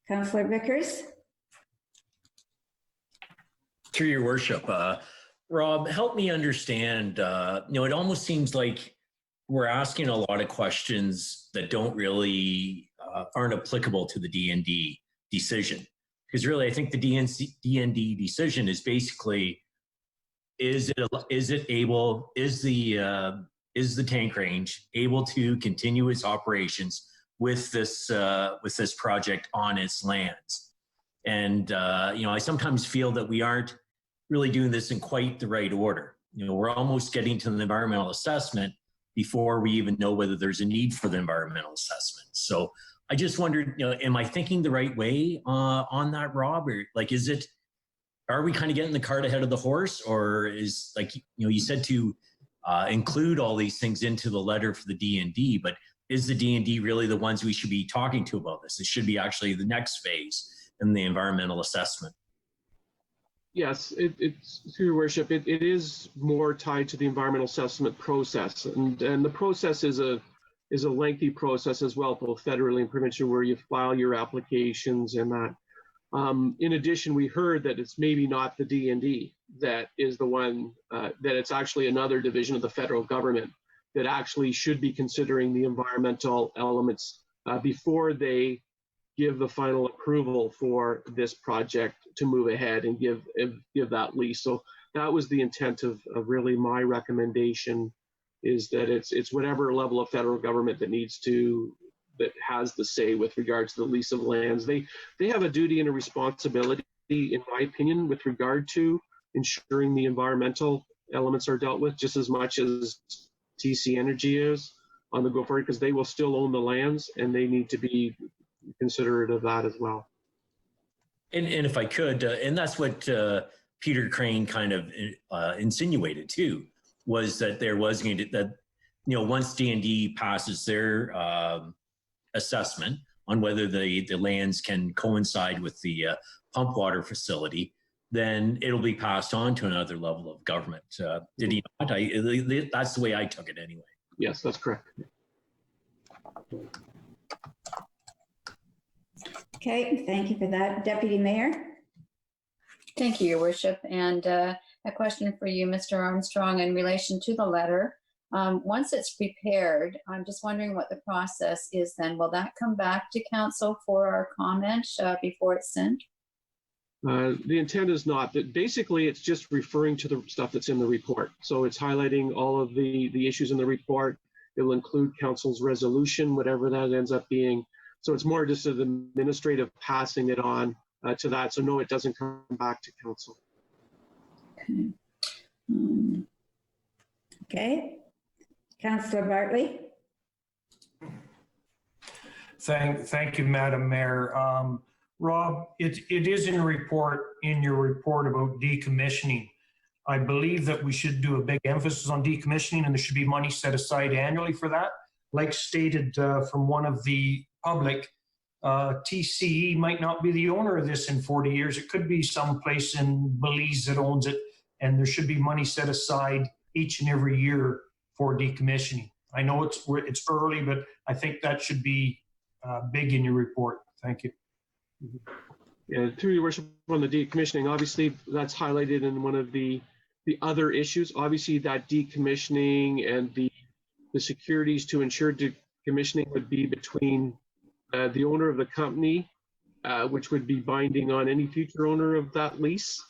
Councillor Vickers? Through your worship, Rob, help me understand, it almost seems like we're asking a lot of questions that don't really, aren't applicable to the DND decision. Because really, I think the DND decision is basically, is the tank range able to continue its operations with this project on its lands? And I sometimes feel that we aren't really doing this in quite the right order. We're almost getting to the environmental assessment before we even know whether there's a need for the environmental assessment. So I just wondered, am I thinking the right way on that, Rob? Or are we kind of getting the cart ahead of the horse? Or is, you said to include all these things into the letter for the DND, but is the DND really the ones we should be talking to about this? It should be actually the next phase in the environmental assessment. Yes, it's through your worship. It is more tied to the environmental assessment process, and the process is a lengthy process as well, both federally and provincial, where you file your applications and that. In addition, we heard that it's maybe not the DND that is the one, that it's actually another division of the federal government that actually should be considering the environmental elements before they give the final approval for this project to move ahead and give that lease. So that was the intent of really my recommendation, is that it's whatever level of federal government that has the say with regards to the lease of lands. They have a duty and a responsibility, in my opinion, with regard to ensuring the environmental elements are dealt with just as much as TC Energy is on the go forward, because they will still own the lands and they need to be considerate of that as well. And if I could, and that's what Peter Crane kind of insinuated too, was that there was going to, once DND passes their assessment on whether the lands can coincide with the pump water facility, then it'll be passed on to another level of government. Did he not? That's the way I took it anyway. Yes, that's correct. Okay, thank you for that. Deputy Mayor? Thank you, Your Worship. And a question for you, Mr. Armstrong, in relation to the letter. Once it's prepared, I'm just wondering what the process is then. Will that come back to council for our comment before it's sent? The intent is not that. Basically, it's just referring to the stuff that's in the report. So it's highlighting all of the issues in the report. It will include council's resolution, whatever that ends up being. So it's more just an administrative passing it on to that. So no, it doesn't come back to council. Okay. Okay. Councillor Bartley. Thank you, Madam Mayor. Rob, it is in your report about decommissioning. I believe that we should do a big emphasis on decommissioning, and there should be money set aside annually for that. Like stated from one of the public, TCE might not be the owner of this in 40 years. It could be someplace in Belize that owns it, and there should be money set aside each and every year for decommissioning. I know it's early, but I think that should be big in your report. Thank you. Yeah, through your worship, on the decommissioning, obviously that's highlighted in one of the other issues. Obviously that decommissioning and the securities to ensure decommissioning would be between the owner of the company, which would be binding on any future owner of that lease,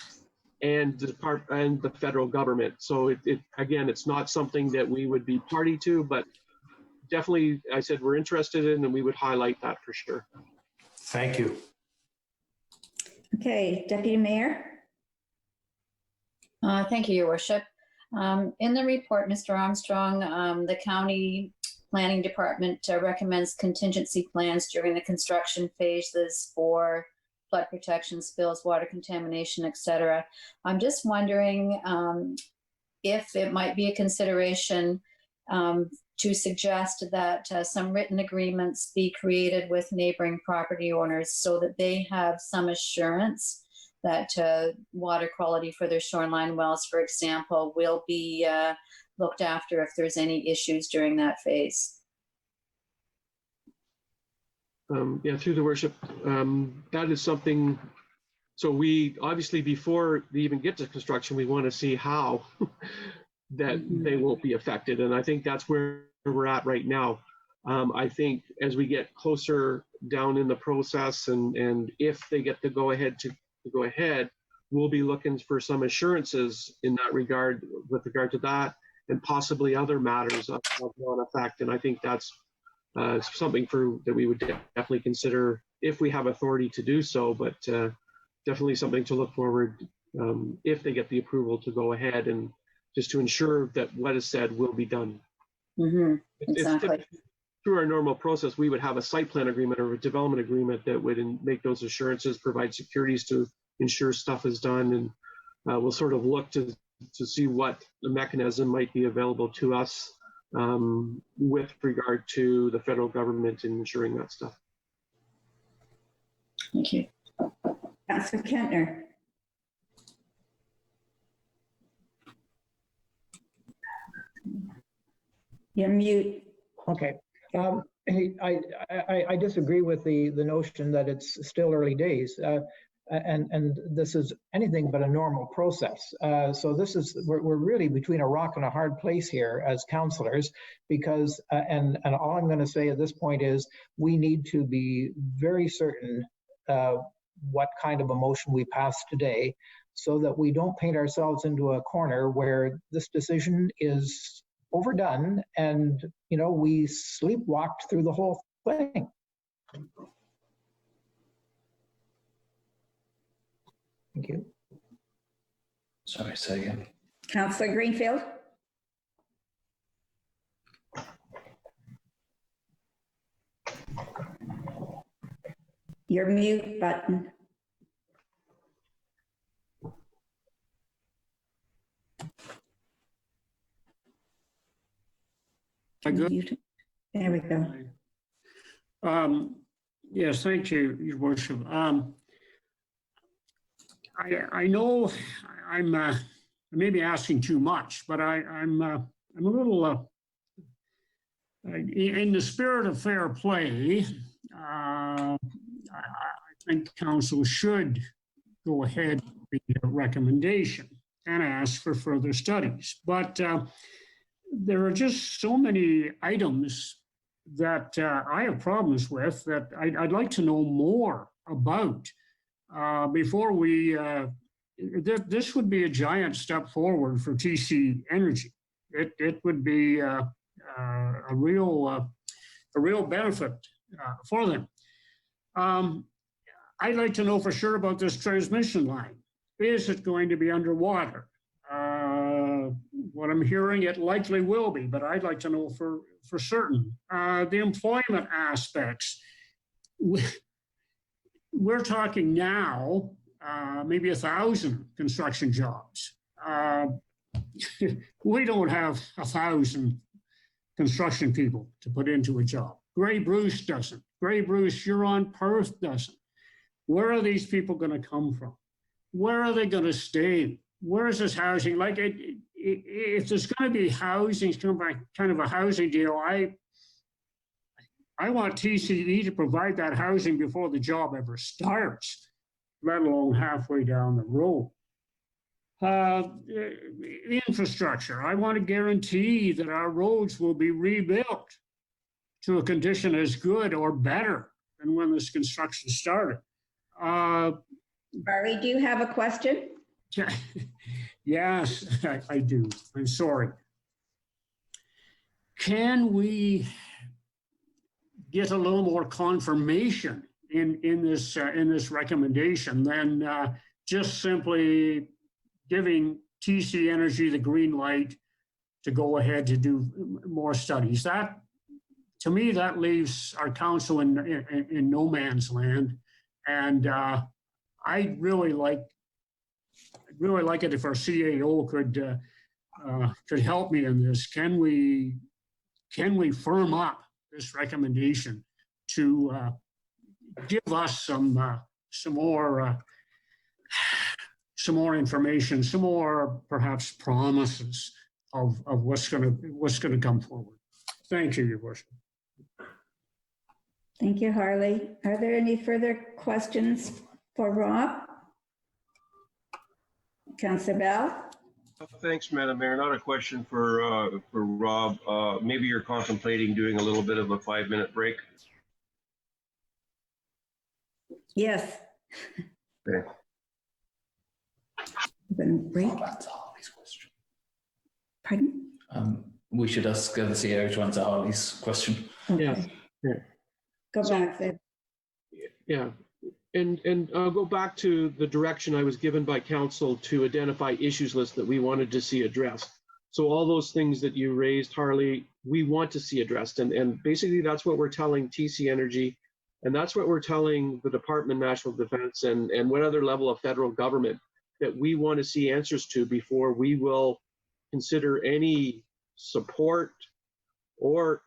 and the federal government. So again, it's not something that we would be party to, but definitely, I said we're interested in, and we would highlight that for sure. Thank you. Okay, Deputy Mayor. Thank you, Your Worship. In the report, Mr. Armstrong, the County Planning Department recommends contingency plans during the construction phases for flood protection, spills, water contamination, etc. I'm just wondering if it might be a consideration to suggest that some written agreements be created with neighboring property owners so that they have some assurance that water quality for their shoreline wells, for example, will be looked after if there's any issues during that phase. Yeah, through the worship, that is something. So we obviously, before they even get to construction, we want to see how that they won't be affected. And I think that's where we're at right now. I think as we get closer down in the process, and if they get the go ahead to go ahead, we'll be looking for some assurances in that regard, with regard to that, and possibly other matters of non-effect. And I think that's something that we would definitely consider if we have authority to do so, but definitely something to look forward if they get the approval to go ahead, and just to ensure that what is said will be done. Exactly. Through our normal process, we would have a site plan agreement or a development agreement that would make those assurances, provide securities to ensure stuff is done, and we'll sort of look to see what the mechanism might be available to us with regard to the federal government in ensuring that stuff. Thank you. Councillor Kentner. You're mute. Okay. I disagree with the notion that it's still early days, and this is anything but a normal process. So we're really between a rock and a hard place here as councillors, because and all I'm going to say at this point is we need to be very certain what kind of a motion we pass today, so that we don't paint ourselves into a corner where this decision is overdone and we sleepwalked through the whole thing. Thank you. Sorry, say again. Councillor Greenfield. Your mute button. Good. There we go. Yes, thank you, Your Worship. I know I'm maybe asking too much, but I'm a little in the spirit of fair play. I think council should go ahead with the recommendation and ask for further studies, but there are just so many items that I have problems with that I'd like to know more about. before we, this would be a giant step forward for TC Energy. It would be a real benefit for them. I'd like to know for sure about this transmission line. Is it going to be underwater? What I'm hearing, it likely will be, but I'd like to know for certain. The employment aspects. We're talking now, maybe 1,000 construction jobs. We don't have 1,000 construction people to put into a job. Grey Bruce doesn't. Grey Bruce, Huron, Perth doesn't. Where are these people going to come from? Where are they going to stay? Where is this housing? Like, if there's going to be housing, kind of a housing deal, I want TCE to provide that housing before the job ever starts, let alone halfway down the road. The infrastructure, I want to guarantee that our roads will be rebuilt to a condition as good or better than when this construction started. Barry, do you have a question? Yes, I do. I'm sorry. Can we get a little more confirmation in this recommendation than just simply giving TC Energy the green light to go ahead to do more studies? That, to me, that leaves our council in no man's land. And I'd really like it if our CAO could help me in this. Can we firm up this recommendation to give us some more information, some more perhaps promises of what's going to come forward? Thank you, Your Worship. Thank you, Harley. Are there any further questions for Rob? Councillor Bell? Thanks, Madam Mayor. Not a question for Rob. Maybe you're contemplating doing a little bit of a 5-minute break. Yes. Okay. Break. Pardon? We should ask the CEO to answer Harley's question. Okay. Yeah. Go back there. Yeah. And I'll go back to the direction I was given by council to identify issues lists that we wanted to see addressed. So all those things that you raised, Harley, we want to see addressed. And basically that's what we're telling TC Energy, and that's what we're telling the Department of National Defense and what other level of federal government that we want to see answers to before we will consider any support or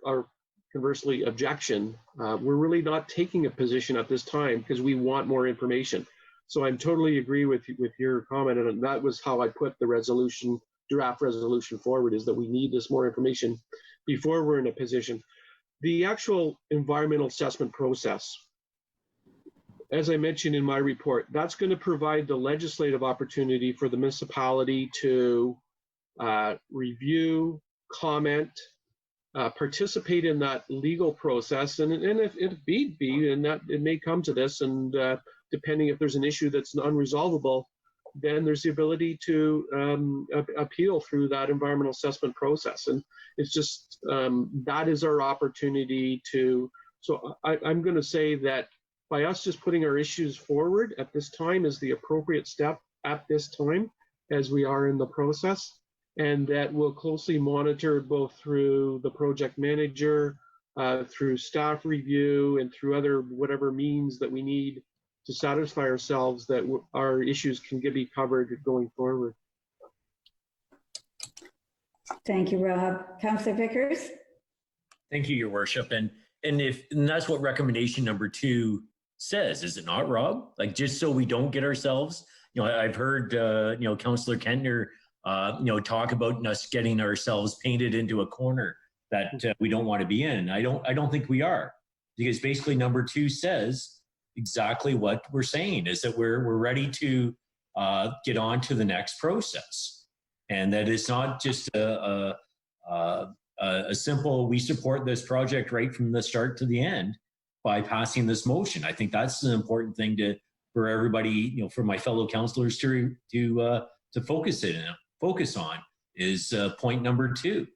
conversely objection. We're really not taking a position at this time because we want more information. So I totally agree with your comment, and that was how I put the draft resolution forward, is that we need this more information before we're in a position. The actual environmental assessment process, as I mentioned in my report, that's going to provide the legislative opportunity for the municipality to review, comment, participate in that legal process, and if need be, and that it may come to this, and depending if there's an issue that's unresolvable, then there's the ability to appeal through that environmental assessment process. And it's just that is our opportunity to. So I'm going to say that by us just putting our issues forward at this time is the appropriate step at this time as we are in the process. And that will closely monitor both through the project manager, through staff review, and through other whatever means that we need to satisfy ourselves that our issues can be covered going forward. Thank you, Rob. Councillor Vickers? Thank you, Your Worship. And that's what recommendation number 2 says, is it not, Rob? Like, just so we don't get ourselves, I've heard, Councillor Kentner, talk about us getting ourselves painted into a corner that we don't want to be in. I don't think we are, because basically number 2 says exactly what we're saying, is that we're ready to get on to the next process, and that it's not just a simple we support this project right from the start to the end by passing this motion. I think that's an important thing to for everybody, for my fellow councillors to focus on is point number 2.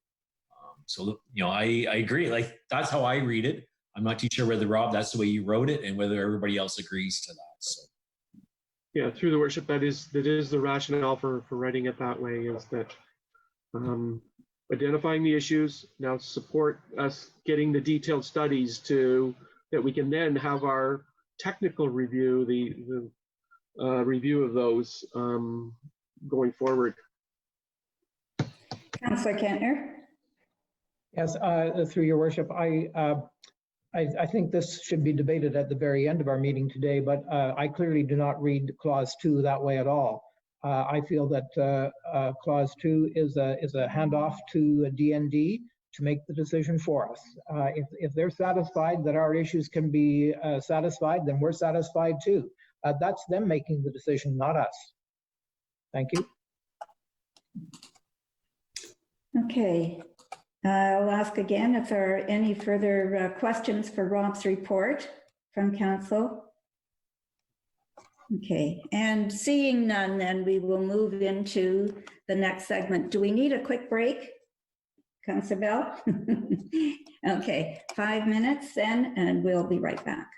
So, I agree. Like, that's how I read it. I'm not too sure whether, Rob, that's the way you wrote it and whether everybody else agrees to that. So. Yeah, through the worship, that is the rationale for writing it that way, is that identifying the issues, now support us getting the detailed studies that we can then have our technical review, the review of those going forward. Councillor Kentner. Yes, through your worship, I think this should be debated at the very end of our meeting today, but I clearly do not read clause 2 that way at all. I feel that clause 2 is a handoff to DND to make the decision for us. If they're satisfied that our issues can be satisfied, then we're satisfied too. That's them making the decision, not us. Thank you. Okay. I'll ask again if there are any further questions for Rob's report from council. Okay, and seeing none, then we will move into the next segment. Do we need a quick break, Councillor Bell? Okay, 5 minutes then, and we'll be right back.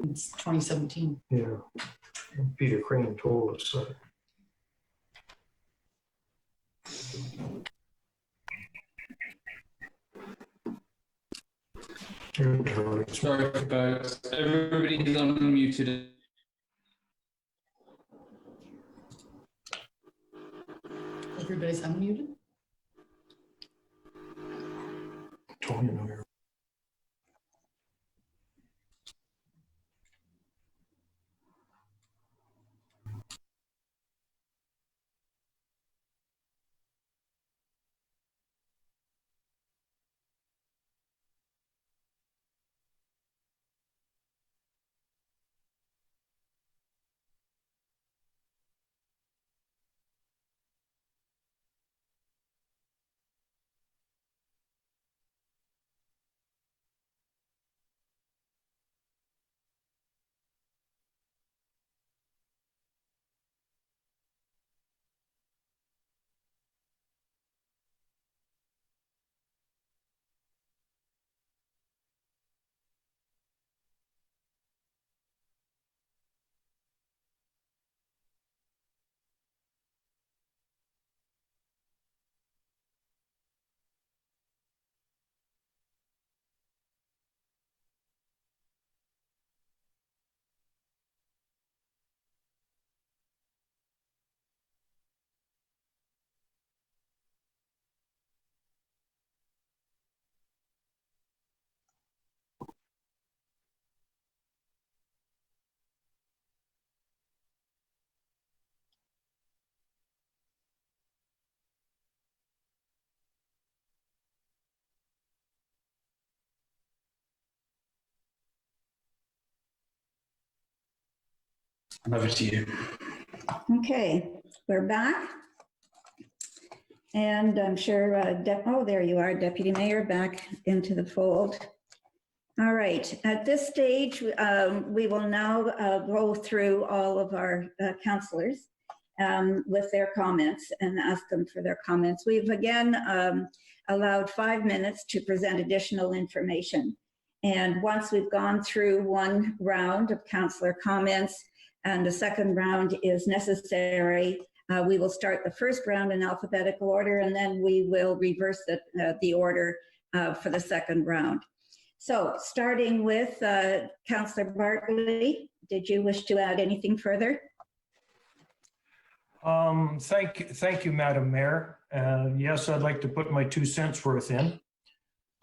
It's 2017. Yeah, Peter Crane told us that. Sorry, folks. Everybody's unmuted. Everybody's unmuted. Over to you. Okay, we're back. And I'm sure, oh, there you are, Deputy Mayor, back into the fold. All right, at this stage, we will now go through all of our councillors with their comments and ask them for their comments. We've again allowed 5 minutes to present additional information. And once we've gone through one round of councillor comments and a second round is necessary, we will start the first round in alphabetical order, and then we will reverse the order for the second round. So starting with Councillor Bartley, did you wish to add anything further? Thank you, Madam Mayor. Yes, I'd like to put my 2 cents worth in.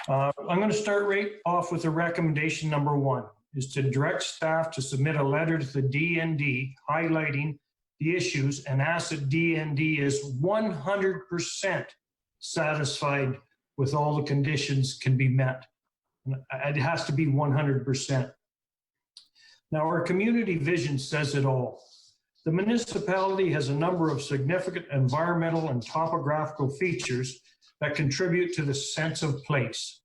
I'm going to start right off with the recommendation number 1, is to direct staff to submit a letter to the DND highlighting the issues and ask that DND is 100% satisfied with all the conditions can be met. It has to be 100%. Now, our community vision says it all. The municipality has a number of significant environmental and topographical features that contribute to the sense of place.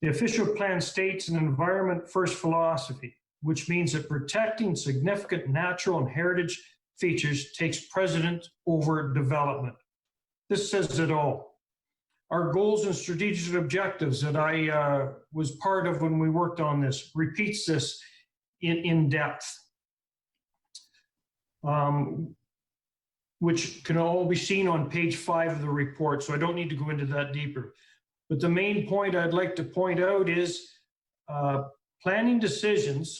The official plan states an environment first philosophy, which means that protecting significant natural and heritage features takes precedence over development. This says it all. Our goals and strategic objectives that I was part of when we worked on this repeats this in depth, which can all be seen on page 5 of the report, so I don't need to go into that deeper. But the main point I'd like to point out is planning decisions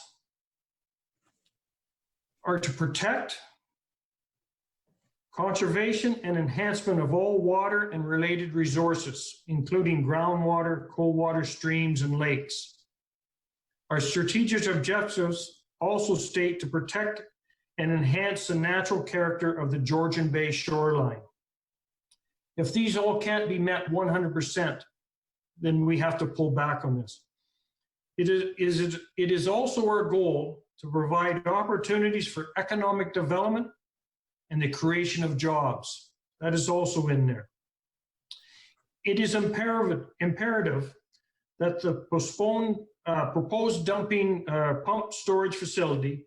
are to protect conservation and enhancement of all water and related resources, including groundwater, cold water streams, and lakes. Our strategic objectives also state to protect and enhance the natural character of the Georgian Bay shoreline. If these all can't be met 100%, then we have to pull back on this. It is also our goal to provide opportunities for economic development and the creation of jobs. That is also in there. It is imperative that the proposed dumping pump storage facility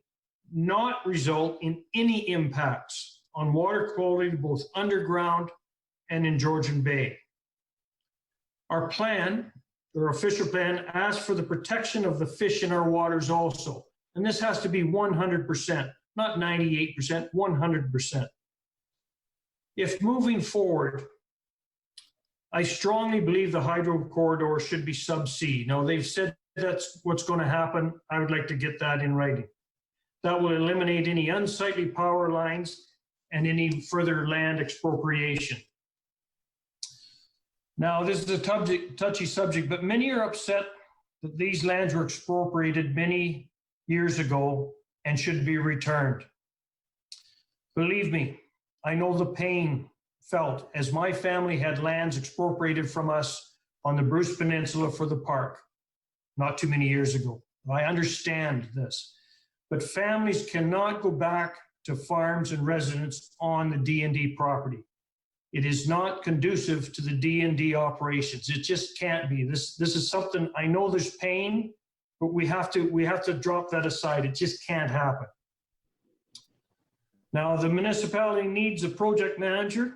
not result in any impacts on water quality both underground and in Georgian Bay. Our plan, our official plan, asks for the protection of the fish in our waters also. And this has to be 100%, not 98%, 100%. If moving forward, I strongly believe the hydro corridor should be subsea. Now, they've said that's what's going to happen. I would like to get that in writing. That will eliminate any unsightly power lines and any further land expropriation. Now, this is a touchy subject, but many are upset that these lands were expropriated many years ago and should be returned. Believe me, I know the pain felt as my family had lands expropriated from us on the Bruce Peninsula for the park not too many years ago. I understand this, but families cannot go back to farms and residents on the D&D property. It is not conducive to the D&D operations. It just can't be. This is something, I know there's pain, but we have to drop that aside. It just can't happen. Now, the municipality needs a project manager,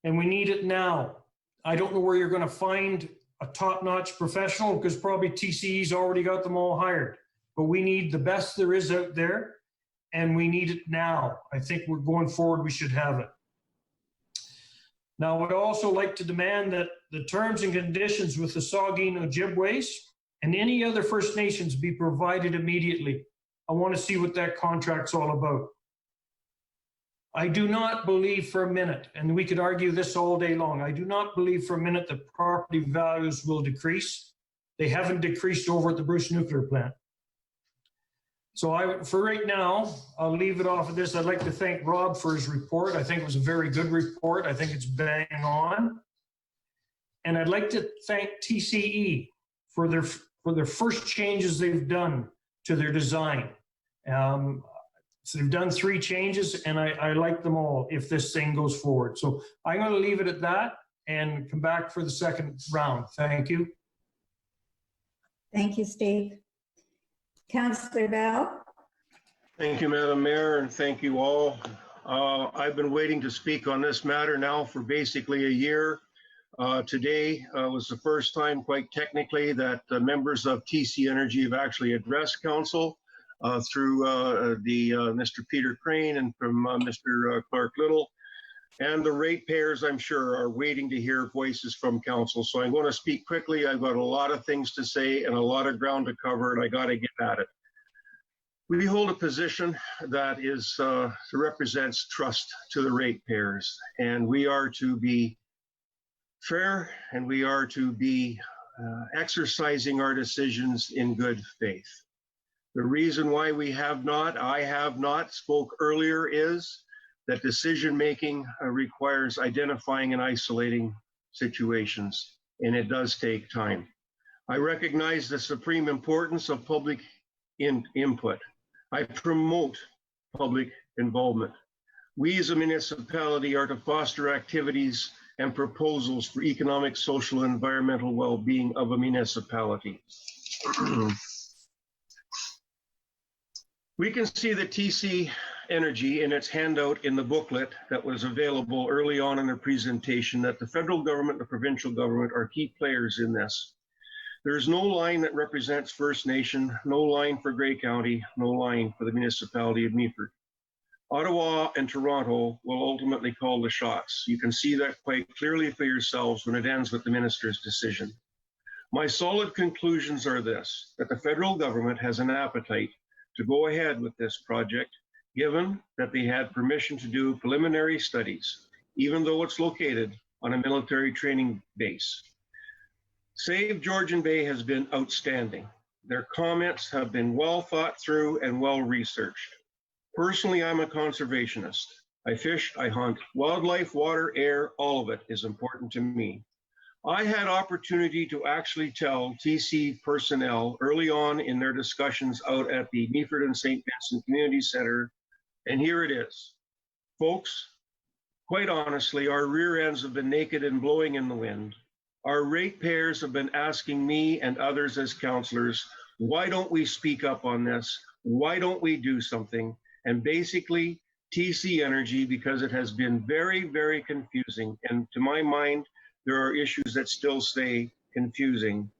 and we need it now. I don't know where you're going to find a top-notch professional, because probably TCE's already got them all hired. But we need the best there is out there, and we need it now. I think we're going forward, we should have it. Now, I would also like to demand that the terms and conditions with the Saugeen Ojibways and any other First Nations be provided immediately. I want to see what that contract's all about. I do not believe for a minute, and we could argue this all day long, I do not believe for a minute that property values will decrease. They haven't decreased over at the Bruce Nuclear Plant. So for right now, I'll leave it off of this. I'd like to thank Rob for his report. I think it was a very good report. I think it's bang on. And I'd like to thank TCE for their first changes they've done to their design. So they've done 3 changes, and I like them all if this thing goes forward. So I'm going to leave it at that and come back for the second round. Thank you. Thank you, Steve. Councillor Bell? Thank you, Madam Mayor, and thank you all. I've been waiting to speak on this matter now for basically a year. Today was the first time, quite technically, that members of TC Energy have actually addressed council through Mr. Peter Crane and from Mr. Clark Little. And the ratepayers, I'm sure, are waiting to hear voices from council. So I'm going to speak quickly. I've got a lot of things to say and a lot of ground to cover, and I got to get at it. We hold a position that represents trust to the ratepayers, and we are to be fair, and we are to be exercising our decisions in good faith. The reason why I have not spoke earlier is that decision-making requires identifying and isolating situations, and it does take time. I recognize the supreme importance of public input. I promote public involvement. We as a municipality are to foster activities and proposals for economic, social, and environmental well-being of a municipality. We can see that TC Energy in its handout in the booklet that was available early on in their presentation that the federal government and the provincial government are key players in this. There is no line that represents First Nation, no line for Grey County, no line for the municipality of Meaford. Ottawa and Toronto will ultimately call the shots. You can see that quite clearly for yourselves when it ends with the minister's decision. My solid conclusions are this, that the federal government has an appetite to go ahead with this project, given that they had permission to do preliminary studies, even though it's located on a military training base. Save Georgian Bay has been outstanding. Their comments have been well thought through and well researched. Personally, I'm a conservationist. I fish, I hunt. Wildlife, water, air, all of it is important to me. I had opportunity to actually tell TC personnel early on in their discussions out at the Meaford and St. Vincent Community Center, and here it is. Folks, quite honestly, our rear ends have been naked and blowing in the wind. Our ratepayers have been asking me and others as councillors, why don't we speak up on this? Why don't we do something? And basically, TC Energy, because it has been very, very confusing, and to my mind, there are issues that still stay confusing.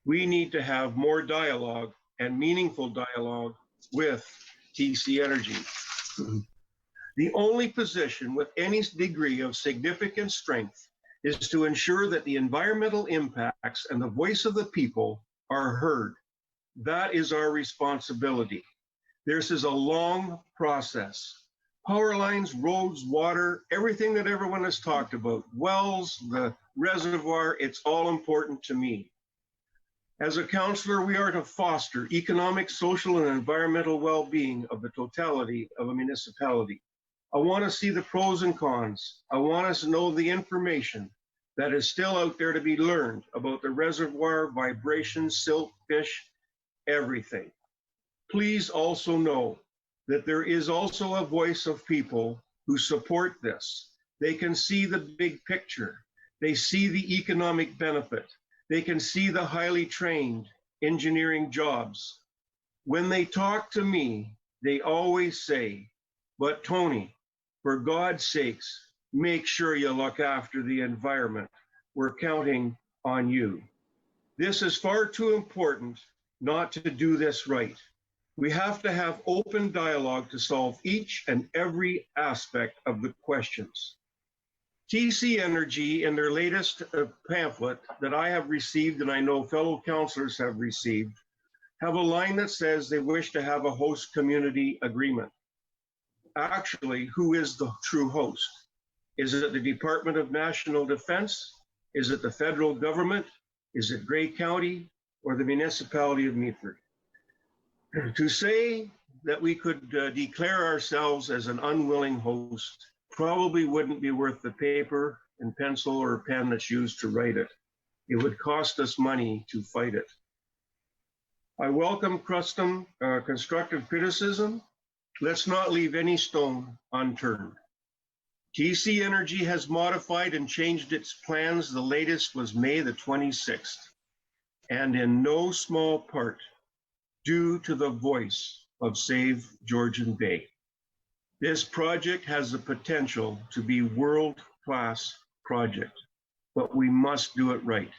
We need to have more dialogue and meaningful dialogue with TC Energy. The only position with any degree of significant strength is to ensure that the environmental impacts and the voice of the people are heard. That is our responsibility. This is a long process. Power lines, roads, water, everything that everyone has talked about, wells, the reservoir, it's all important to me. As a councillor, we are to foster economic, social, and environmental well-being of the totality of a municipality. I want to see the pros and cons. I want us to know the information that is still out there to be learned about the reservoir, vibrations, silt, fish, everything. Please also know that there is also a voice of people who support this. They can see the big picture. They see the economic benefit. They can see the highly trained engineering jobs. When they talk to me, they always say, but Tony, for God's sakes, make sure you look after the environment. We're counting on you. This is far too important not to do this right. We have to have open dialogue to solve each and every aspect of the questions. TC Energy, in their latest pamphlet that I have received, and I know fellow councillors have received, have a line that says they wish to have a host community agreement. Actually, who is the true host? Is it the Department of National Defense? Is it the federal government? Is it Grey County or the municipality of Meaford? To say that we could declare ourselves as an unwilling host probably wouldn't be worth the paper and pencil or pen that's used to write it. It would cost us money to fight it. I welcome constructive criticism. Let's not leave any stone unturned. TC Energy has modified and changed its plans. The latest was May the 26th, and in no small part due to the voice of Save Georgian Bay. This project has the potential to be world-class project, but we must do it right.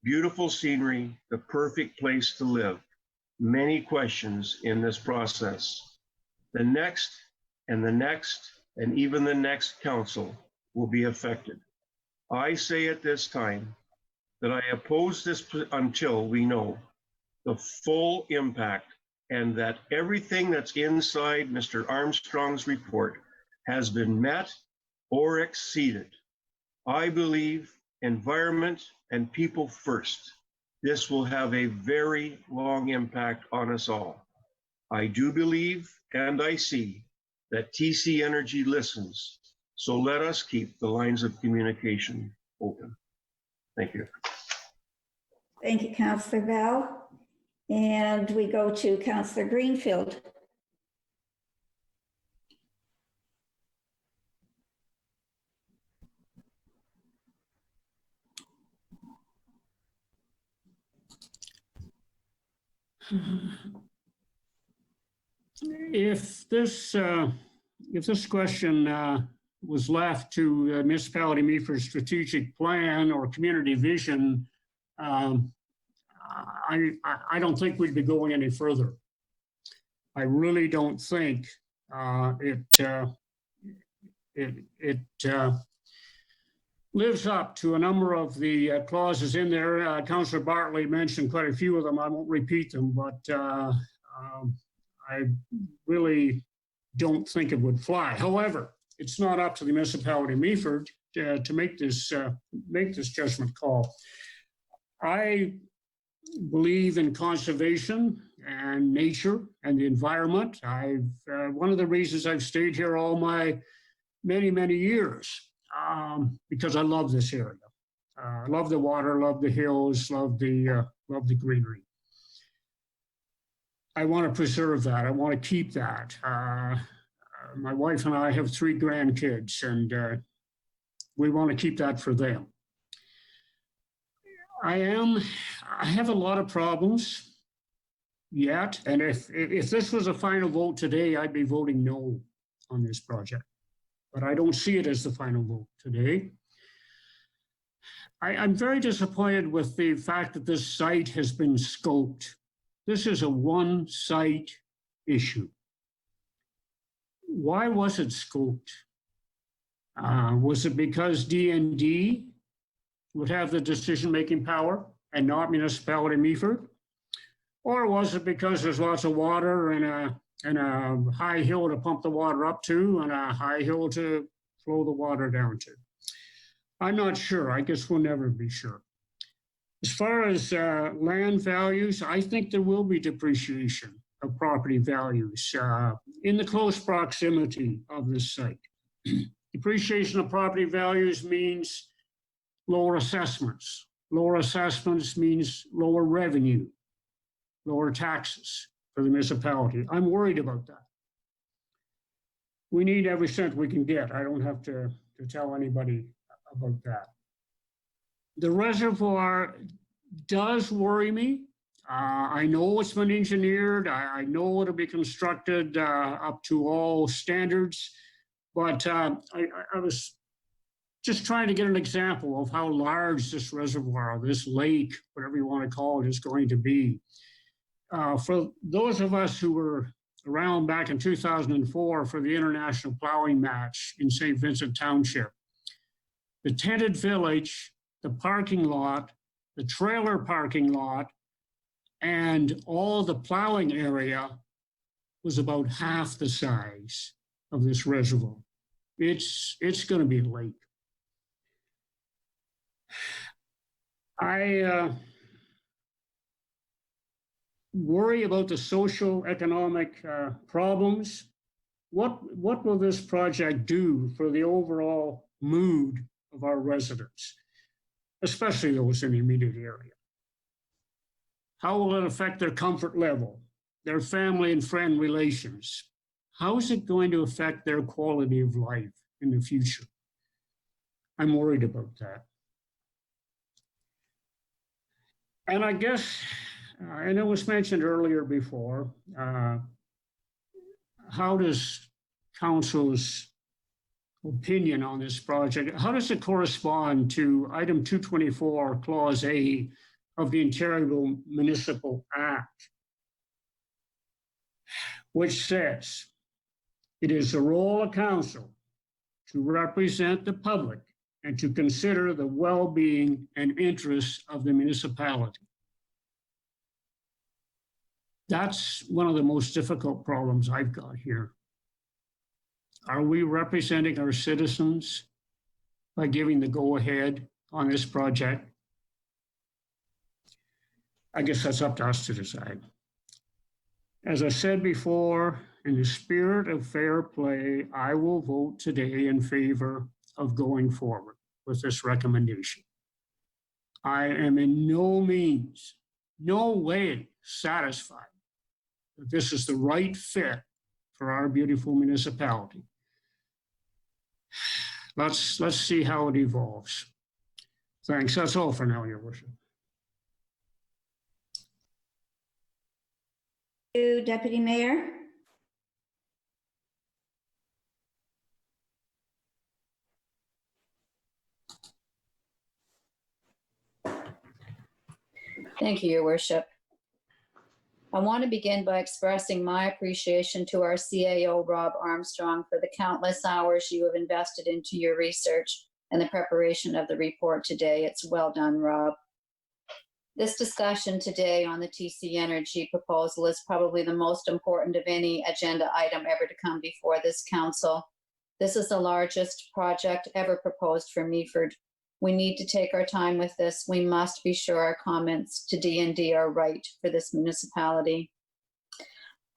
Beautiful scenery, the perfect place to live. Many questions in this process. The next and the next and even the next council will be affected. I say at this time that I oppose this until we know the full impact and that everything that's inside Mr. Armstrong's report has been met or exceeded. I believe environment and people first. This will have a very long impact on us all. I do believe and I see that TC Energy listens. So let us keep the lines of communication open. Thank you. Thank you, Councillor Bell. And we go to Councillor Greenfield. If this question was left to Municipality Meaford's strategic plan or community vision, I don't think we'd be going any further. I really don't think it lives up to a number of the clauses in there. Councillor Bartley mentioned quite a few of them. I won't repeat them, but I really don't think it would fly. However, it's not up to the municipality of Meaford to make this judgment call. I believe in conservation and nature and the environment. One of the reasons I've stayed here all my many years because I love this area. I love the water, love the hills, love the greenery. I want to preserve that. I want to keep that. My wife and I have 3 grandkids, and we want to keep that for them. I have a lot of problems yet, and if this was a final vote today, I'd be voting no on this project. But I don't see it as the final vote today. I'm very disappointed with the fact that this site has been scoped. This is a one-site issue. Why was it scoped? Was it because D&D would have the decision-making power and not municipality Meaford? Or was it because there's lots of water and a high hill to pump the water up to and a high hill to flow the water down to? I'm not sure. I guess we'll never be sure. As far as land values, I think there will be depreciation of property values in the close proximity of this site. Depreciation of property values means lower assessments. Lower assessments means lower revenue, lower taxes for the municipality. I'm worried about that. We need every cent we can get. I don't have to tell anybody about that. The reservoir does worry me. I know it's been engineered. I know it'll be constructed up to all standards, but I was just trying to get an example of how large this reservoir, this lake, whatever you want to call it, is going to be. For those of us who were around back in 2004 for the international plowing match in St. Vincent Township, the tented village, the parking lot, the trailer parking lot, and all the plowing area was about half the size of this reservoir. It's going to be a lake. I worry about the social economic problems. What will this project do for the overall mood of our residents, especially those in the immediate area? How will it affect their comfort level, their family and friend relations? how is it going to affect their quality of life in the future? I'm worried about that. And I guess, and it was mentioned earlier before, how does council's opinion on this project, how does it correspond to item 224, clause A of the Ontario Municipal Act, which says, it is the role of council to represent the public and to consider the well-being and interests of the municipality. That's one of the most difficult problems I've got here. Are we representing our citizens by giving the go-ahead on this project? I guess that's up to us to decide. As I said before, in the spirit of fair play, I will vote today in favor of going forward with this recommendation. I am in no means, no way satisfied that this is the right fit for our beautiful municipality. Let's see how it evolves. Thanks. That's all for now, Your Worship. Thank you, Deputy Mayor. Thank you, Your Worship. I want to begin by expressing my appreciation to our CAO, Rob Armstrong, for the countless hours you have invested into your research and the preparation of the report today. It's well done, Rob. This discussion today on the TC Energy proposal is probably the most important of any agenda item ever to come before this council. This is the largest project ever proposed for Meaford. We need to take our time with this. We must be sure our comments to D&D are right for this municipality.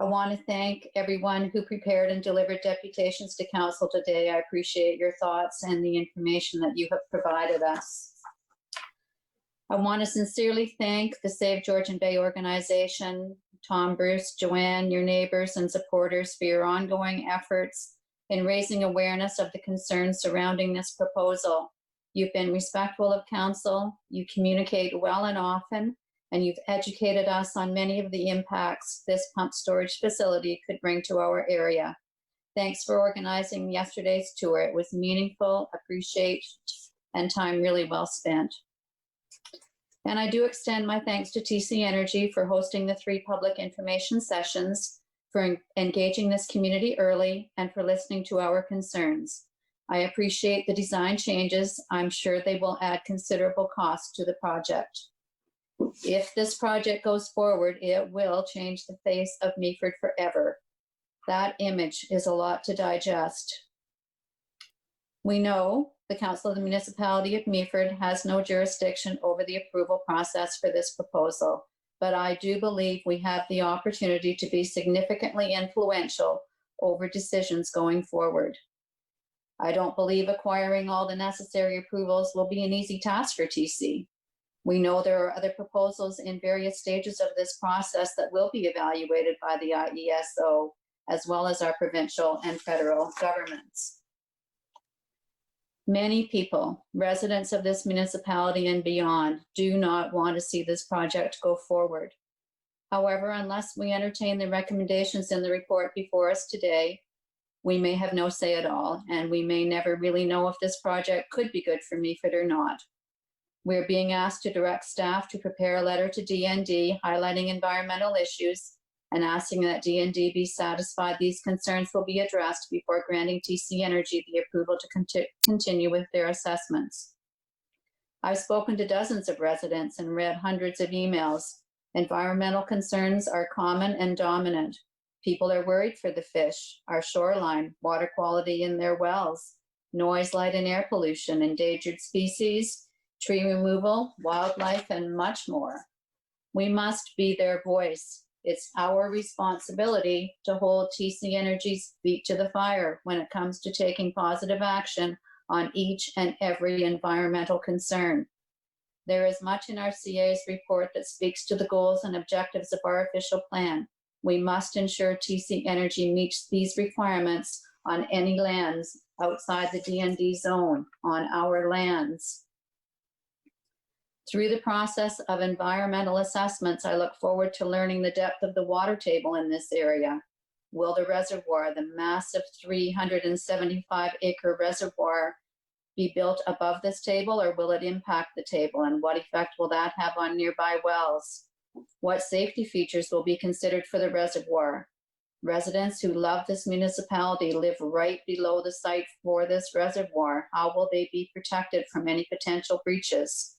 I want to thank everyone who prepared and delivered deputations to council today. I appreciate your thoughts and the information that you have provided us. I want to sincerely thank the Save Georgian Bay organization, Tom, Bruce, Joanne, your neighbors and supporters for your ongoing efforts in raising awareness of the concerns surrounding this proposal. You've been respectful of council, you communicate well and often, and you've educated us on many of the impacts this pump storage facility could bring to our area. Thanks for organizing yesterday's tour. It was meaningful, appreciated, and time really well spent. And I do extend my thanks to TC Energy for hosting the 3 public information sessions, for engaging this community early, and for listening to our concerns. I appreciate the design changes. I'm sure they will add considerable cost to the project. If this project goes forward, it will change the face of Meaford forever. That image is a lot to digest. We know the Council of the Municipality of Meaford has no jurisdiction over the approval process for this proposal, but I do believe we have the opportunity to be significantly influential over decisions going forward. I don't believe acquiring all the necessary approvals will be an easy task for TC. We know there are other proposals in various stages of this process that will be evaluated by the IESO, as well as our provincial and federal governments. Many people, residents of this municipality and beyond, do not want to see this project go forward. However, unless we entertain the recommendations in the report before us today, we may have no say at all, and we may never really know if this project could be good for Meaford or not. We're being asked to direct staff to prepare a letter to DND highlighting environmental issues and asking that DND be satisfied these concerns will be addressed before granting TC Energy the approval to continue with their assessments. I've spoken to dozens of residents and read hundreds of emails. Environmental concerns are common and dominant. People are worried for the fish, our shoreline, water quality in their wells, noise, light, and air pollution, endangered species, tree removal, wildlife, and much more. We must be their voice. It's our responsibility to hold TC Energy's feet to the fire when it comes to taking positive action on each and every environmental concern. There is much in our CA's report that speaks to the goals and objectives of our official plan. We must ensure TC Energy meets these requirements on any lands outside the DND zone on our lands. Through the process of environmental assessments, I look forward to learning the depth of the water table in this area. Will the reservoir, the massive 375-acre reservoir, be built above this table, or will it impact the table? And what effect will that have on nearby wells? What safety features will be considered for the reservoir? Residents who love this municipality live right below the site for this reservoir. How will they be protected from any potential breaches?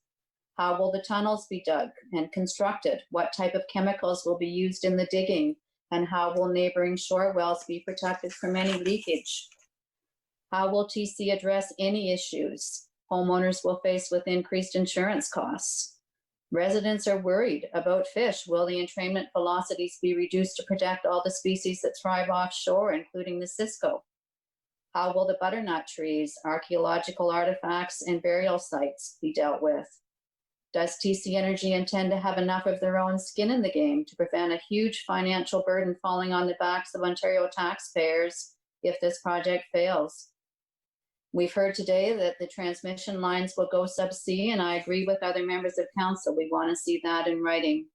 How will the tunnels be dug and constructed? What type of chemicals will be used in the digging? And how will neighboring shore wells be protected from any leakage? How will TC address any issues homeowners will face with increased insurance costs? Residents are worried about fish. Will the entrainment velocities be reduced to protect all the species that thrive offshore, including the Cisco? How will the butternut trees, archaeological artifacts, and burial sites be dealt with? Does TC Energy intend to have enough of their own skin in the game to prevent a huge financial burden falling on the backs of Ontario taxpayers if this project fails? We've heard today that the transmission lines will go subsea, and I agree with other members of council. We want to see that in writing.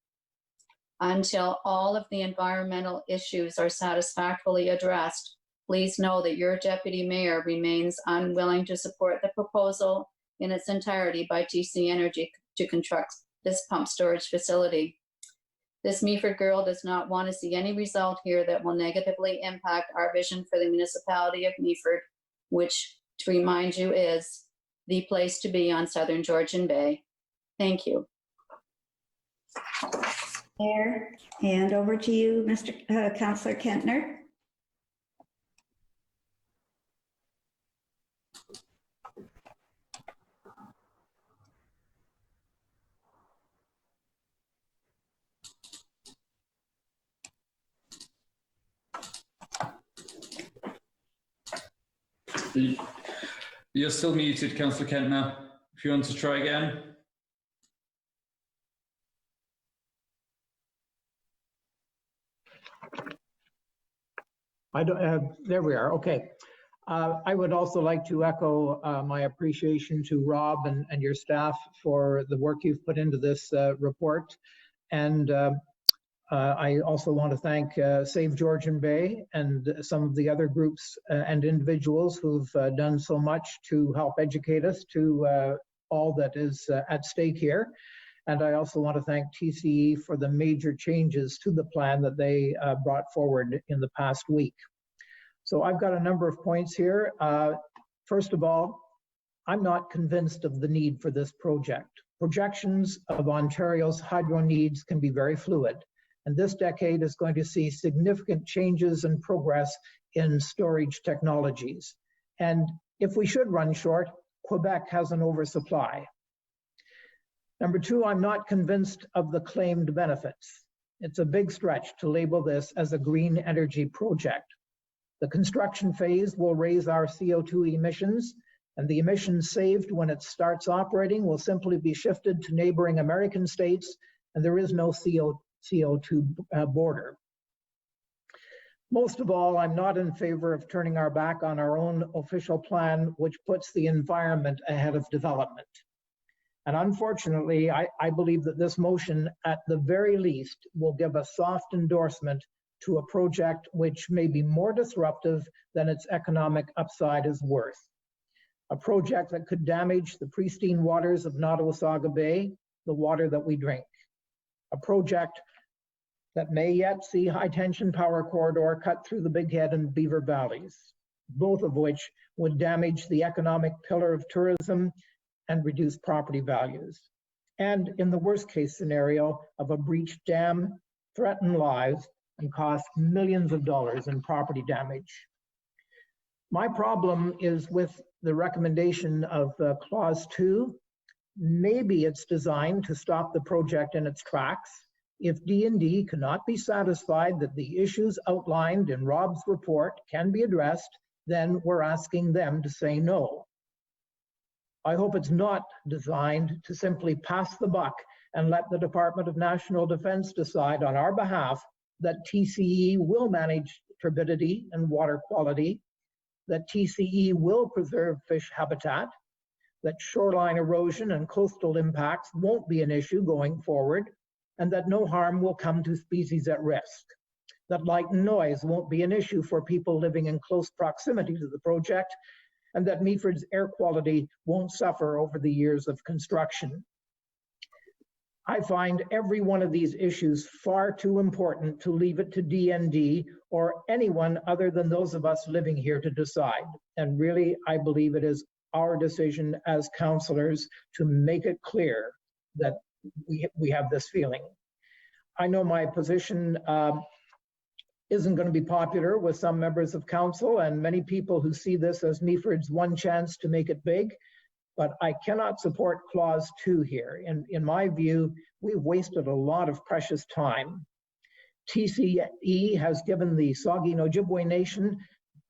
Until all of the environmental issues are satisfactorily addressed, please know that your deputy mayor remains unwilling to support the proposal in its entirety by TC Energy to construct this pump storage facility. This Meaford girl does not want to see any result here that will negatively impact our vision for the municipality of Meaford, which, to remind you, is the place to be on Southern Georgian Bay. Thank you. Mayor, and over to you, Mr. Councillor Kentner. You're still muted, Councillor Kentner. If you want to try again. I don't. There we are. Okay. I would also like to echo my appreciation to Rob and your staff for the work you've put into this report. And I also want to thank Save Georgian Bay and some of the other groups and individuals who've done so much to help educate us to all that is at stake here. And I also want to thank TCE for the major changes to the plan that they brought forward in the past week. So I've got a number of points here. First of all, I'm not convinced of the need for this project. Projections of Ontario's hydro needs can be very fluid, and this decade is going to see significant changes and progress in storage technologies. And if we should run short, Quebec has an oversupply. Number two, I'm not convinced of the claimed benefits. It's a big stretch to label this as a green energy project. The construction phase will raise our CO2 emissions, and the emissions saved when it starts operating will simply be shifted to neighboring American states, and there is no CO2 border. Most of all, I'm not in favor of turning our back on our own official plan, which puts the environment ahead of development. And unfortunately, I believe that this motion, at the very least, will give a soft endorsement to a project which may be more disruptive than its economic upside is worth. A project that could damage the pristine waters of Nottawasaga Bay, the water that we drink. A project that may yet see high-tension power corridor cut through the Big Head and Beaver Valleys, both of which would damage the economic pillar of tourism and reduce property values. And in the worst-case scenario of a breached dam, threaten lives and cost millions of dollars in property damage. My problem is with the recommendation of Clause 2. Maybe it's designed to stop the project in its tracks. If D&D cannot be satisfied that the issues outlined in Rob's report can be addressed, then we're asking them to say no. I hope it's not designed to simply pass the buck and let the Department of National Defense decide on our behalf that TCE will manage turbidity and water quality, that TCE will preserve fish habitat, that shoreline erosion and coastal impacts won't be an issue going forward, and that no harm will come to species at risk, that light and noise won't be an issue for people living in close proximity to the project, and that Meaford's air quality won't suffer over the years of construction. I find every one of these issues far too important to leave it to DND or anyone other than those of us living here to decide. And really, I believe it is our decision as councillors to make it clear that we have this feeling. I know my position isn't going to be popular with some members of council and many people who see this as Meaford's one chance to make it big, but I cannot support clause 2 here. In my view, we've wasted a lot of precious time. TCE has given the Saugeen Ojibwe Nation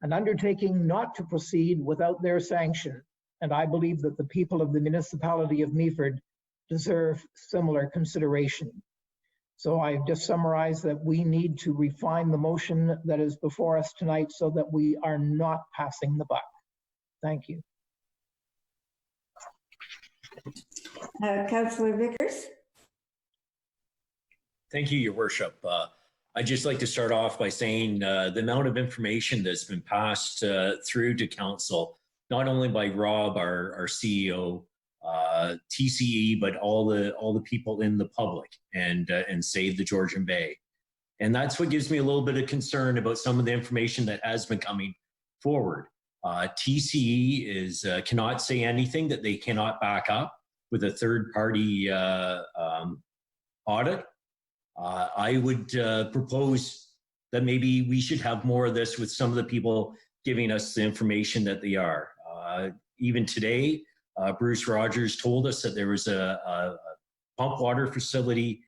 an undertaking not to proceed without their sanction, and I believe that the people of the municipality of Meaford deserve similar consideration. So I've just summarized that we need to refine the motion that is before us tonight so that we are not passing the buck. Thank you. Councillor Vickers. Thank you, Your Worship. I'd just like to start off by saying the amount of information that's been passed through to council, not only by Rob, our CEO, TCE, but all the people in the public and Save the Georgian Bay. And that's what gives me a little bit of concern about some of the information that has been coming forward. TCE cannot say anything that they cannot back up with a third-party audit. I would propose that maybe we should have more of this with some of the people giving us the information that they are. Even today, Bruce Rogers told us that there was a pump water facility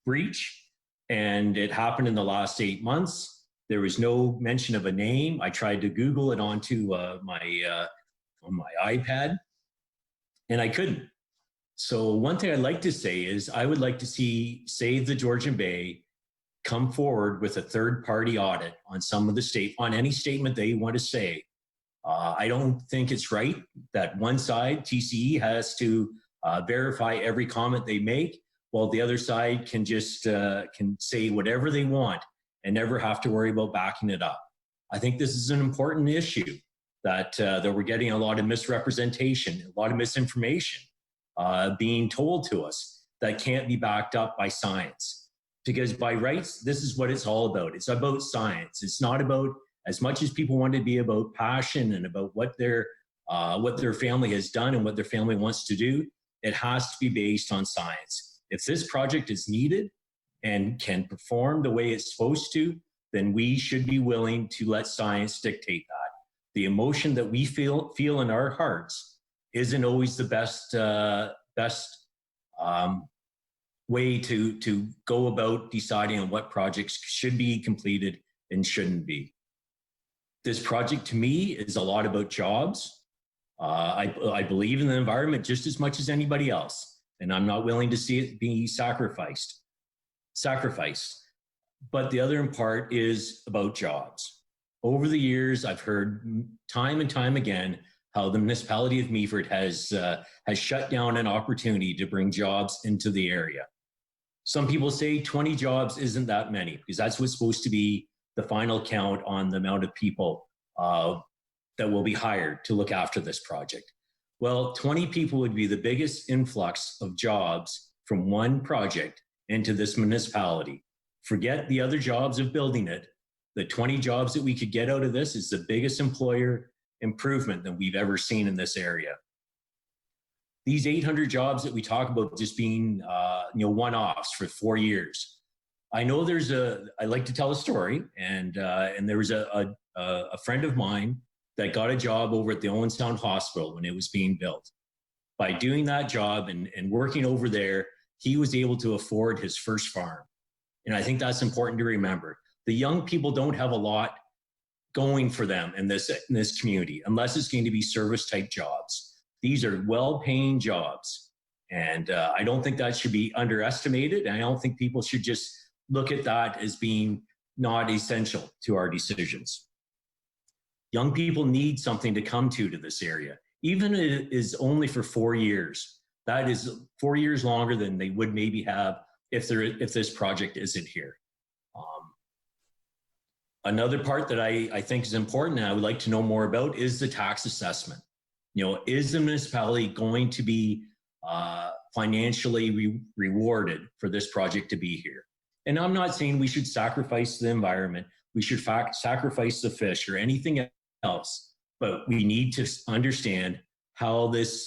breach, and it happened in the last 8 months. There was no mention of a name. I tried to Google it onto on my iPad, and I couldn't. So one thing I'd like to say is I would like to see Save the Georgian Bay come forward with a third-party audit on some of the on any statement they want to say. I don't think it's right that one side, TCE, has to verify every comment they make, while the other side can just can say whatever they want and never have to worry about backing it up. I think this is an important issue that we're getting a lot of misrepresentation, a lot of misinformation being told to us that can't be backed up by science. Because by rights, this is what it's all about. It's about science. It's not about, as much as people want to be about passion and about what their family has done and what their family wants to do, it has to be based on science. If this project is needed and can perform the way it's supposed to, then we should be willing to let science dictate that. The emotion that we feel in our hearts isn't always the best way to go about deciding on what projects should be completed and shouldn't be. This project to me is a lot about jobs. I believe in the environment just as much as anybody else, and I'm not willing to see it be sacrificed. But the other part is about jobs. Over the years, I've heard time and time again how the municipality of Meaford has shut down an opportunity to bring jobs into the area. Some people say 20 jobs isn't that many, because that's what's supposed to be the final count on the amount of people that will be hired to look after this project. Well, 20 people would be the biggest influx of jobs from one project into this municipality. Forget the other jobs of building it. The 20 jobs that we could get out of this is the biggest employer improvement that we've ever seen in this area. These 800 jobs that we talk about just being one-offs for 4 years. I know I like to tell a story, and there was a friend of mine that got a job over at the Owenstown Hospital when it was being built. By doing that job and working over there, he was able to afford his first farm. And I think that's important to remember. The young people don't have a lot going for them in this community, unless it's going to be service type jobs. These are well-paying jobs. And I don't think that should be underestimated. And I don't think people should just look at that as being not essential to our decisions. Young people need something to come to this area. Even if it is only for 4 years, that is 4 years longer than they would maybe have if this project isn't here. Another part that I think is important and I would like to know more about is the tax assessment. You know, is the municipality going to be financially rewarded for this project to be here? And I'm not saying we should sacrifice the environment, we should sacrifice the fish or anything else, but we need to understand how this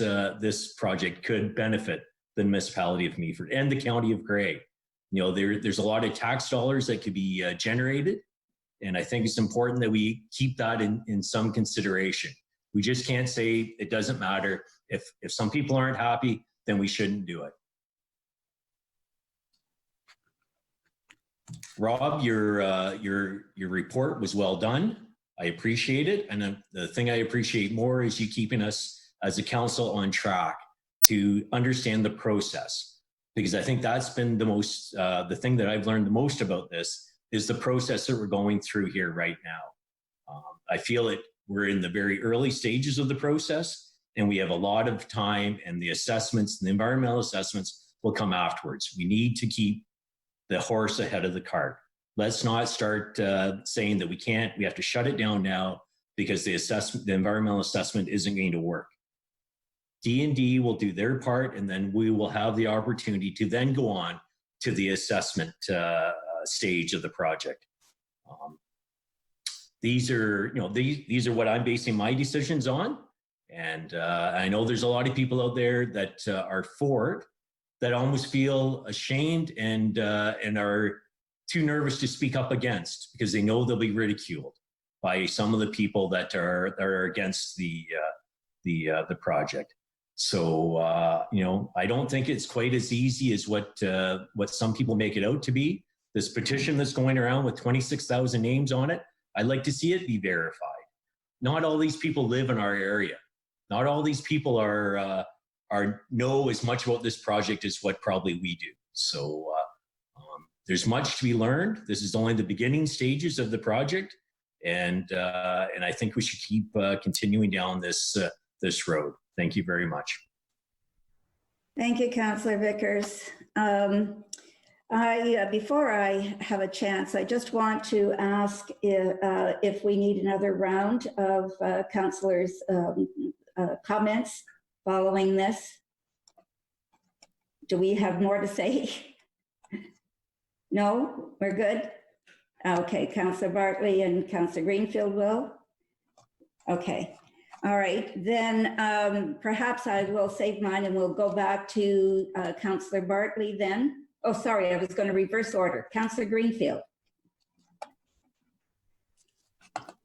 project could benefit the municipality of Meaford and the county of Grey. You know, there's a lot of tax dollars that could be generated, and I think it's important that we keep that in some consideration. We just can't say it doesn't matter. If some people aren't happy, then we shouldn't do it. Rob, your report was well done. I appreciate it. And the thing I appreciate more is you keeping us as a council on track to understand the process. Because I think that's been the thing that I've learned the most about this is the process that we're going through here right now. I feel we're in the very early stages of the process and we have a lot of time, and the assessments, the environmental assessments will come afterwards. We need to keep the horse ahead of the cart. Let's not start saying that we have to shut it down now because the environmental assessment isn't going to work. D&D will do their part, and then we will have the opportunity to then go on to the assessment stage of the project. These are what I'm basing my decisions on, and I know there's a lot of people out there that are for it, that almost feel ashamed and are too nervous to speak up against because they know they'll be ridiculed by some of the people that are against the project. So I don't think it's quite as easy as what some people make it out to be. This petition that's going around with 26,000 names on it, I'd like to see it be verified. Not all these people live in our area. Not all these people know as much about this project as what probably we do. So there's much to be learned. This is only the beginning stages of the project, and I think we should keep continuing down this road. Thank you very much. Thank you, Councillor Vickers. Before I have a chance, I just want to ask if we need another round of councillors' comments following this. Do we have more to say? No, we're good? Okay, Councillor Bartley and Councillor Greenfield will? Okay, all right, then perhaps I will save mine and we'll go back to Councillor Bartley then. Oh, sorry, I was going to reverse order. Councillor Greenfield.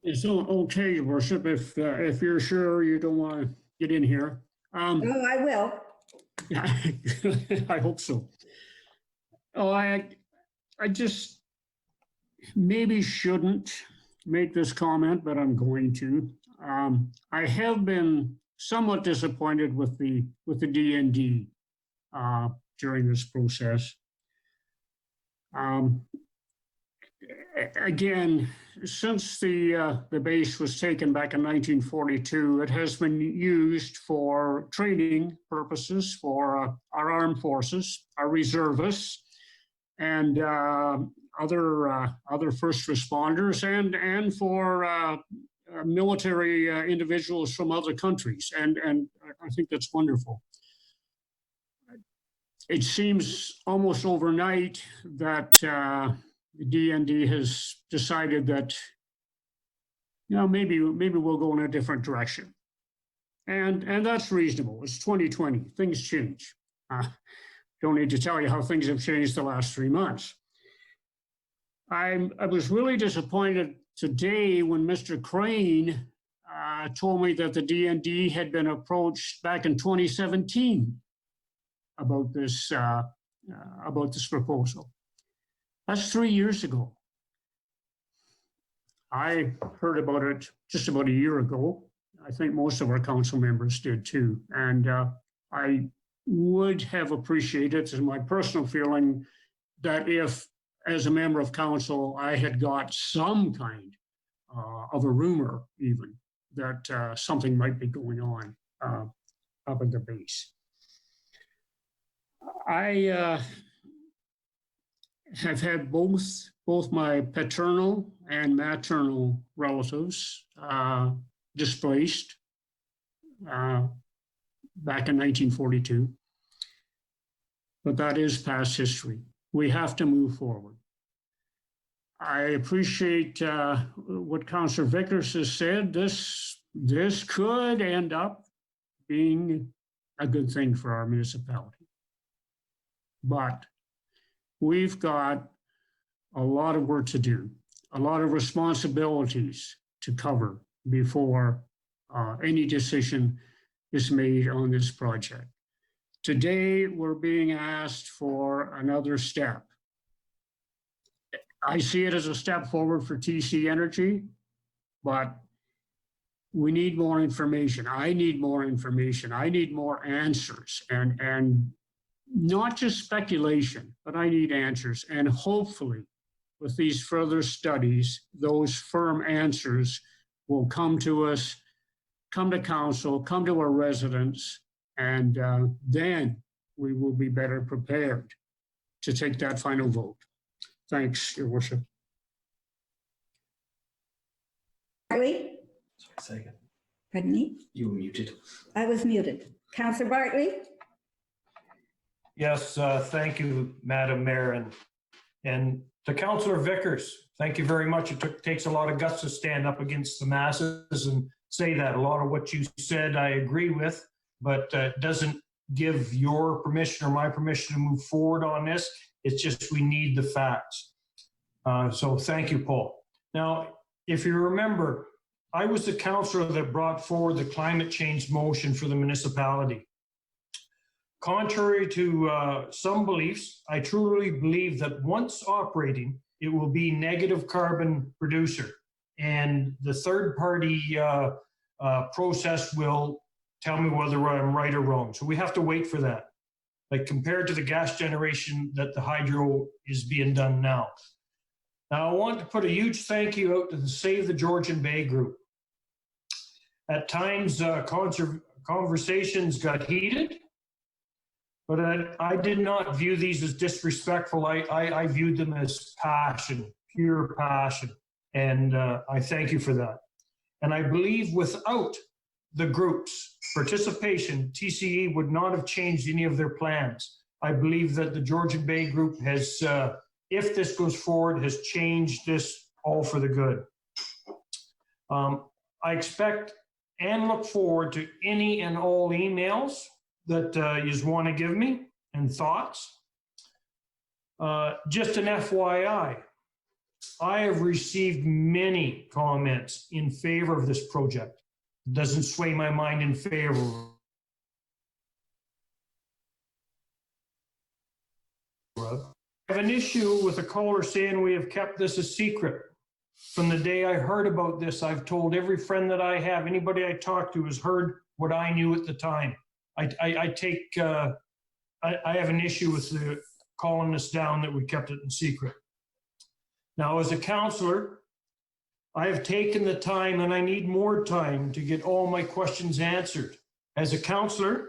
It's okay, Your Worship, if you're sure you don't want to get in here. Oh, I will. I hope so. Oh, I just maybe shouldn't make this comment, but I'm going to. I have been somewhat disappointed with the D&D during this process. Again, since the base was taken back in 1942, it has been used for training purposes for our armed forces, our reservists, and other first responders, and for military individuals from other countries, and I think that's wonderful. It seems almost overnight that the D&D has decided that, maybe we'll go in a different direction, and that's reasonable. It's 2020. Things change. Don't need to tell you how things have changed the last 3 months. I was really disappointed today when Mr. Crane told me that the D&D had been approached back in 2017 about this proposal. That's 3 years ago. I heard about it just about a year ago. I think most of our council members did too. And I would have appreciated, in my personal feeling, that if as a member of council, I had got some kind of a rumor even that something might be going on up at the base. I have had both my paternal and maternal relatives displaced back in 1942. But that is past history. We have to move forward. I appreciate what Councillor Vickers has said. This could end up being a good thing for our municipality. But we've got a lot of work to do, a lot of responsibilities to cover before any decision is made on this project. Today, we're being asked for another step. I see it as a step forward for TC Energy, but we need more information. I need more information. I need more answers, and not just speculation, but I need answers. And hopefully, with these further studies, those firm answers will come to us, come to council, come to our residents, and then we will be better prepared to take that final vote. Thanks, Your Worship. Bartley? Second. Pardon me? You were muted. I was muted. Councillor Bartley? Yes, thank you, Madam Mayor. And to Councillor Vickers, thank you very much. It takes a lot of guts to stand up against the masses and say that. A lot of what you said I agree with, but doesn't give your permission or my permission to move forward on this. It's just we need the facts. So thank you, Paul. Now, if you remember, I was the councillor that brought forward the climate change motion for the municipality. Contrary to some beliefs, I truly believe that once operating, it will be negative carbon producer. And the third party process will tell me whether I'm right or wrong. So we have to wait for that. Like compared to the gas generation that the hydro is being done now. Now I want to put a huge thank you out to the Save the Georgian Bay group. At times conversations got heated, but I did not view these as disrespectful. I viewed them as passion, pure passion. And I thank you for that. And I believe without the group's participation, TCE would not have changed any of their plans. I believe that the Georgian Bay group has, if this goes forward, has changed this all for the good. I expect and look forward to any and all emails that you want to give me and thoughts. Just an FYI, I have received many comments in favor of this project. It doesn't sway my mind in favor. I have an issue with a caller saying we have kept this a secret. From the day I heard about this, I've told every friend that I have, anybody I talk to has heard what I knew at the time. I have an issue with the calling us down that we kept it in secret. Now, as a councillor, I have taken the time and I need more time to get all my questions answered. As a councillor,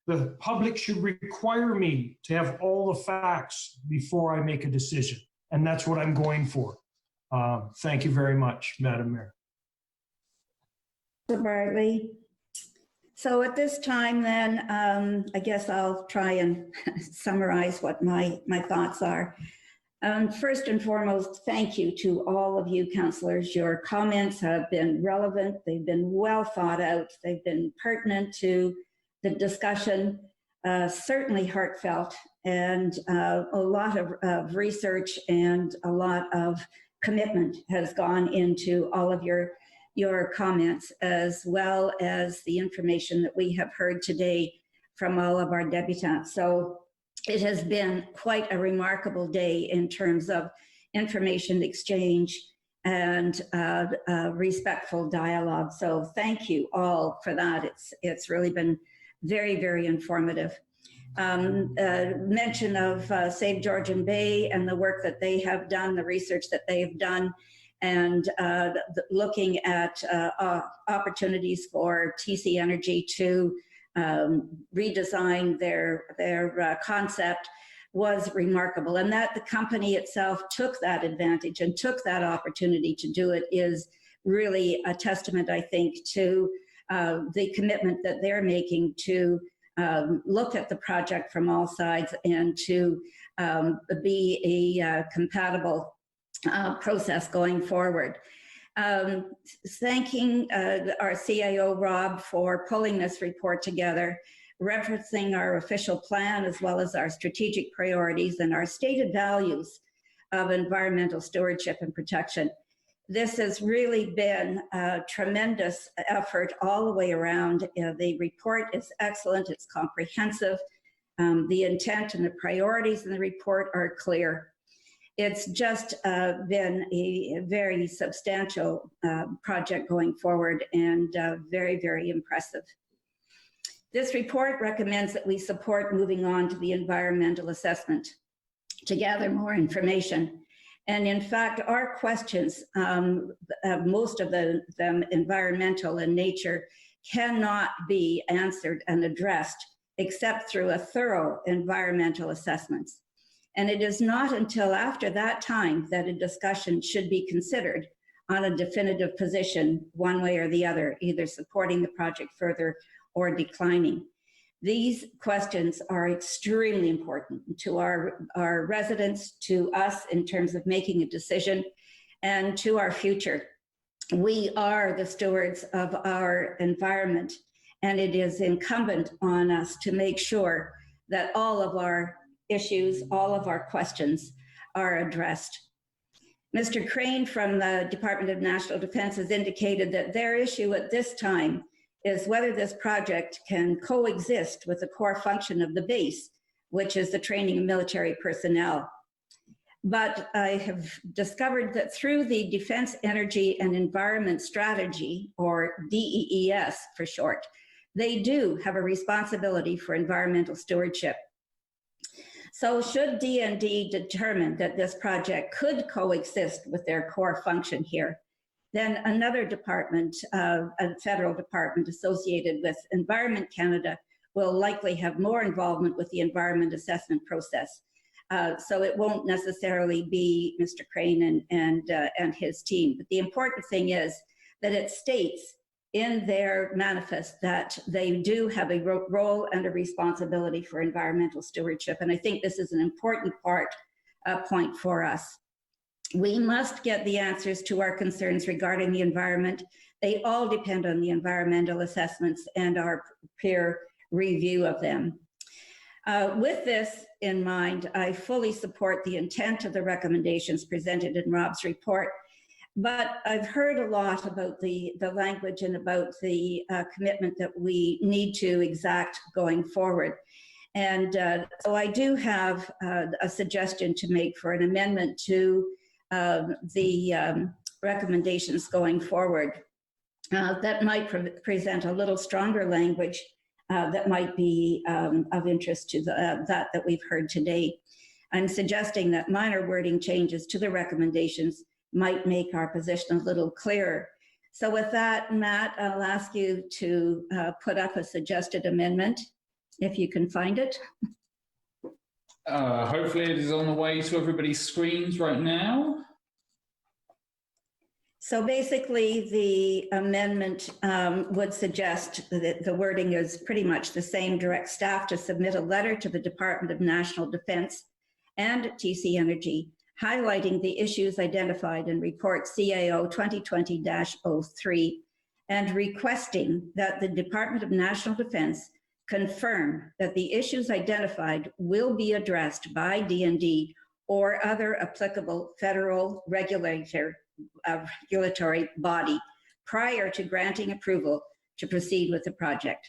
the public should require me to have all the facts before I make a decision. And that's what I'm going for. Thank you very much, Madam Mayor. Mr. Bartley. So at this time then, I guess I'll try and summarize what my thoughts are. First and foremost, thank you to all of you councillors. Your comments have been relevant. They've been well thought out. They've been pertinent to the discussion, certainly heartfelt, and a lot of research and a lot of commitment has gone into all of your comments, as well as the information that we have heard today from all of our debutants. So it has been quite a remarkable day in terms of information exchange and respectful dialogue. So thank you all for that. It's really been very, very informative. mention of Save Georgian Bay and the work that they have done, the research that they have done, and looking at opportunities for TC Energy to redesign their concept was remarkable. And that the company itself took that advantage and took that opportunity to do it is really a testament, I think, to the commitment that they're making to look at the project from all sides and to be a compatible process going forward. Thanking our CIO, Rob, for pulling this report together, referencing our official plan as well as our strategic priorities and our stated values of environmental stewardship and protection. This has really been a tremendous effort all the way around. The report is excellent, it's comprehensive. The intent and the priorities in the report are clear. It's just been a very substantial project going forward and very, very impressive. This report recommends that we support moving on to the environmental assessment to gather more information. And in fact, our questions, most of them environmental in nature, cannot be answered and addressed except through a thorough environmental assessment. And it is not until after that time that a discussion should be considered on a definitive position one way or the other, either supporting the project further or declining. These questions are extremely important to our residents, to us in terms of making a decision, and to our future. We are the stewards of our environment, and it is incumbent on us to make sure that all of our issues, all of our questions are addressed. Mr. Crane from the Department of National Defense has indicated that their issue at this time is whether this project can coexist with the core function of the base, which is the training of military personnel. But I have discovered that through the Defense Energy and Environment Strategy, or DEES for short, they do have a responsibility for environmental stewardship. So should DND determine that this project could coexist with their core function here, then another department, a federal department associated with Environment Canada, will likely have more involvement with the environment assessment process. So it won't necessarily be Mr. Crane and his team. But the important thing is that it states in their manifest that they do have a role and a responsibility for environmental stewardship. And I think this is an important point for us. We must get the answers to our concerns regarding the environment. They all depend on the environmental assessments and our peer review of them. With this in mind, I fully support the intent of the recommendations presented in Rob's report, but I've heard a lot about the language and about the commitment that we need to exact going forward. And so I do have a suggestion to make for an amendment to the recommendations going forward that might present a little stronger language that might be of interest to that we've heard today. I'm suggesting that minor wording changes to the recommendations might make our position a little clearer. So with that, Matt, I'll ask you to put up a suggested amendment, if you can find it. Hopefully it is on the way to everybody's screens right now. So basically the amendment would suggest that the wording is pretty much the same: direct staff to submit a letter to the Department of National Defense and TC Energy highlighting the issues identified in report CAO 2020-03 and requesting that the Department of National Defense confirm that the issues identified will be addressed by DND or other applicable federal regulatory body prior to granting approval to proceed with the project.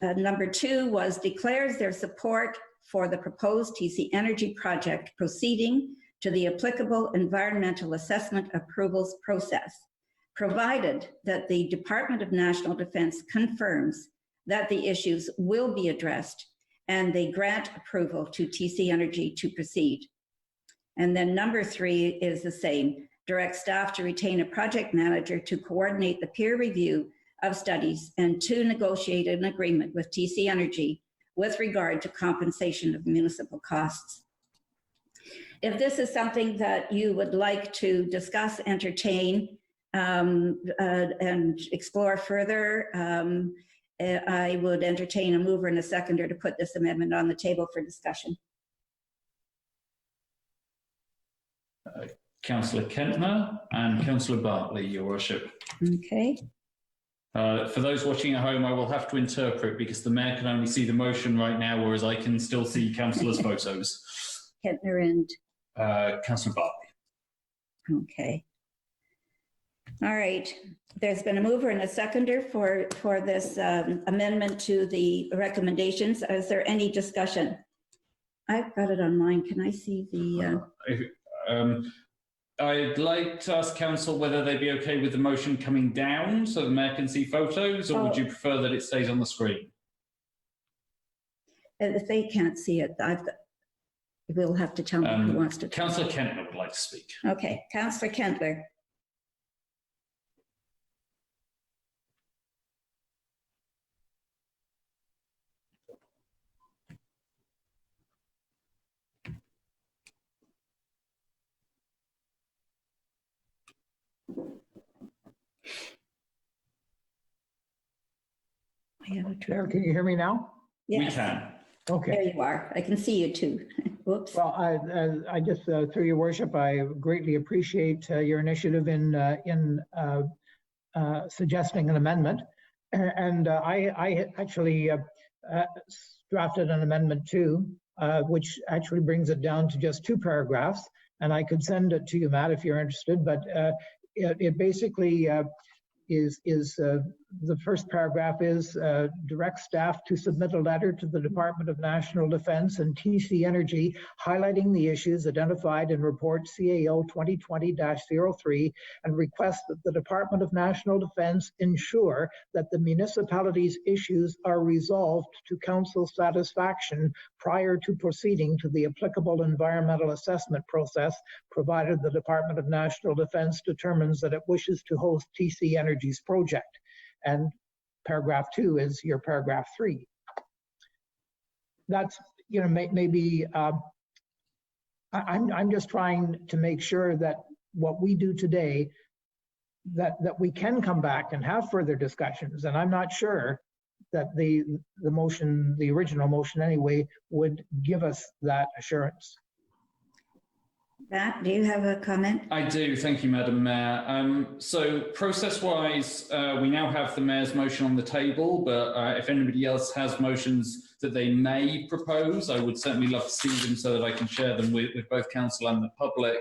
Number 2 was declares their support for the proposed TC Energy project proceeding to the applicable environmental assessment approvals process, provided that the Department of National Defense confirms that the issues will be addressed and they grant approval to TC Energy to proceed. And then number 3 is the same. Direct staff to retain a project manager to coordinate the peer review of studies and to negotiate an agreement with TC Energy with regard to compensation of municipal costs. If this is something that you would like to discuss, entertain, and explore further, I would entertain a mover and a seconder to put this amendment on the table for discussion. Councillor Kentner and Councillor Bartley, Your Worship. Okay. For those watching at home, I will have to interpret because the Mayor can only see the motion right now, whereas I can still see Councillors' photos. Kentner and Councillor Bartley. Okay. All right. There's been a mover and a seconder for this amendment to the recommendations. Is there any discussion? I've got it online. Can I see the? I'd like to ask Council whether they'd be okay with the motion coming down so the Mayor can see photos, or would you prefer that it stays on the screen? If they can't see it, we'll have to tell me who wants to. Councillor Kentner would like to speak. Okay, Councillor Kentner. There, can you hear me now? Yes. We can. Okay. There you are. I can see you too. Whoops. Well, I just, through your worship, I greatly appreciate your initiative in suggesting an amendment. And I actually drafted an amendment too, which actually brings it down to just 2 paragraphs. And I could send it to you, Matt, if you're interested. But it basically is the first paragraph is direct staff to submit a letter to the Department of National Defense and TC Energy highlighting the issues identified in report CAO 2020-03 and request that the Department of National Defense ensure that the municipality's issues are resolved to council's satisfaction prior to proceeding to the applicable environmental assessment process, provided the Department of National Defense determines that it wishes to host TC Energy's project. And paragraph 2 is your paragraph 3. That's, you know, maybe I'm just trying to make sure that what we do today, that we can come back and have further discussions. And I'm not sure that the motion, the original motion anyway, would give us that assurance. Matt, do you have a comment? I do. Thank you, Madam Mayor. So process-wise, we now have the Mayor's motion on the table, but if anybody else has motions that they may propose, I would certainly love to see them so that I can share them with both council and the public.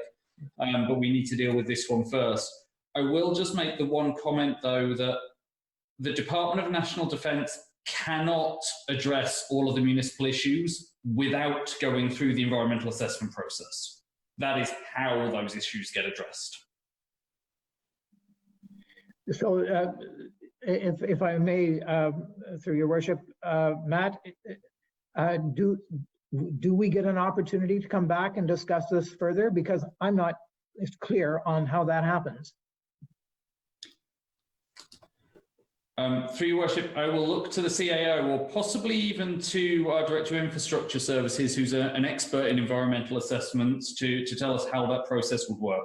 But we need to deal with this one first. I will just make the one comment, though, that the Department of National Defence cannot address all of the municipal issues without going through the environmental assessment process. That is how those issues get addressed. So if I may, through your worship, Matt, do we get an opportunity to come back and discuss this further? Because I'm not clear on how that happens. Through your worship, I will look to the CAO or possibly even to our Director of Infrastructure Services, who's an expert in environmental assessments, to tell us how that process would work.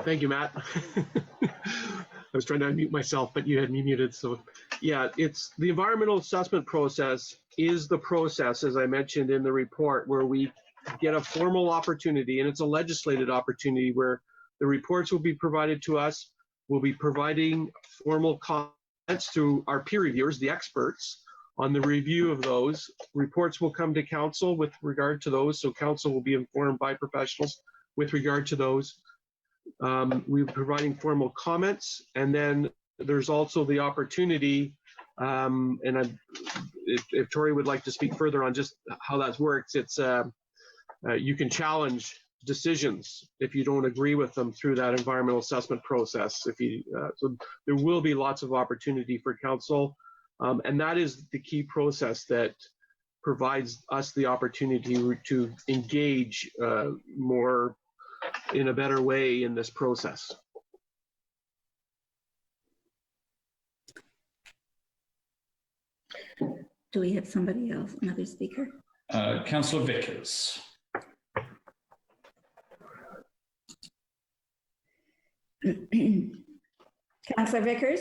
Thank you, Matt. I was trying to unmute myself, but you had me muted. So yeah, it's the environmental assessment process is the process, as I mentioned in the report, where we get a formal opportunity, and it's a legislated opportunity where the reports will be provided to us. We'll be providing formal comments to our peer reviewers, the experts, on the review of those. Reports will come to council with regard to those, so council will be informed by professionals with regard to those. We're providing formal comments, and then there's also the opportunity, if Tori would like to speak further on just how that works, it's you can challenge decisions if you don't agree with them through that environmental assessment process. So there will be lots of opportunity for council, and that is the key process that provides us the opportunity to engage more in a better way in this process. Do we have somebody else, another speaker? Councillor Vickers. Councillor Vickers?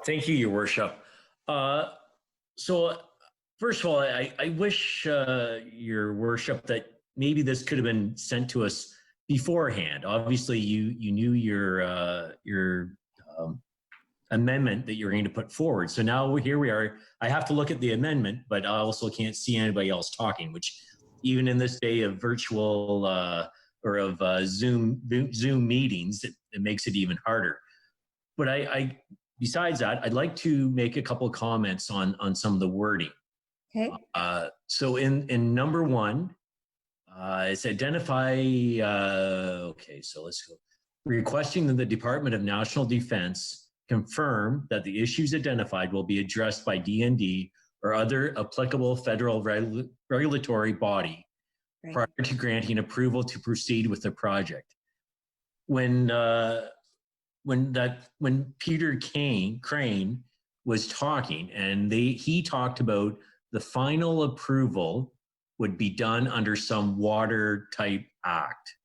Thank you, Your Worship. So first of all, I wish, Your Worship, that maybe this could have been sent to us beforehand. Obviously, you knew your amendment that you're going to put forward. So now here we are. I have to look at the amendment, but I also can't see anybody else talking, which even in this day of virtual or of Zoom meetings, it makes it even harder. But besides that, I'd like to make a couple of comments on some of the wording. Okay. So in number one, it's identify, okay, so let's go. Requesting that the Department of National Defense confirm that the issues identified will be addressed by DND or other applicable federal regulatory body prior to granting approval to proceed with the project. When Peter Crane was talking, and he talked about the final approval would be done under some water type act.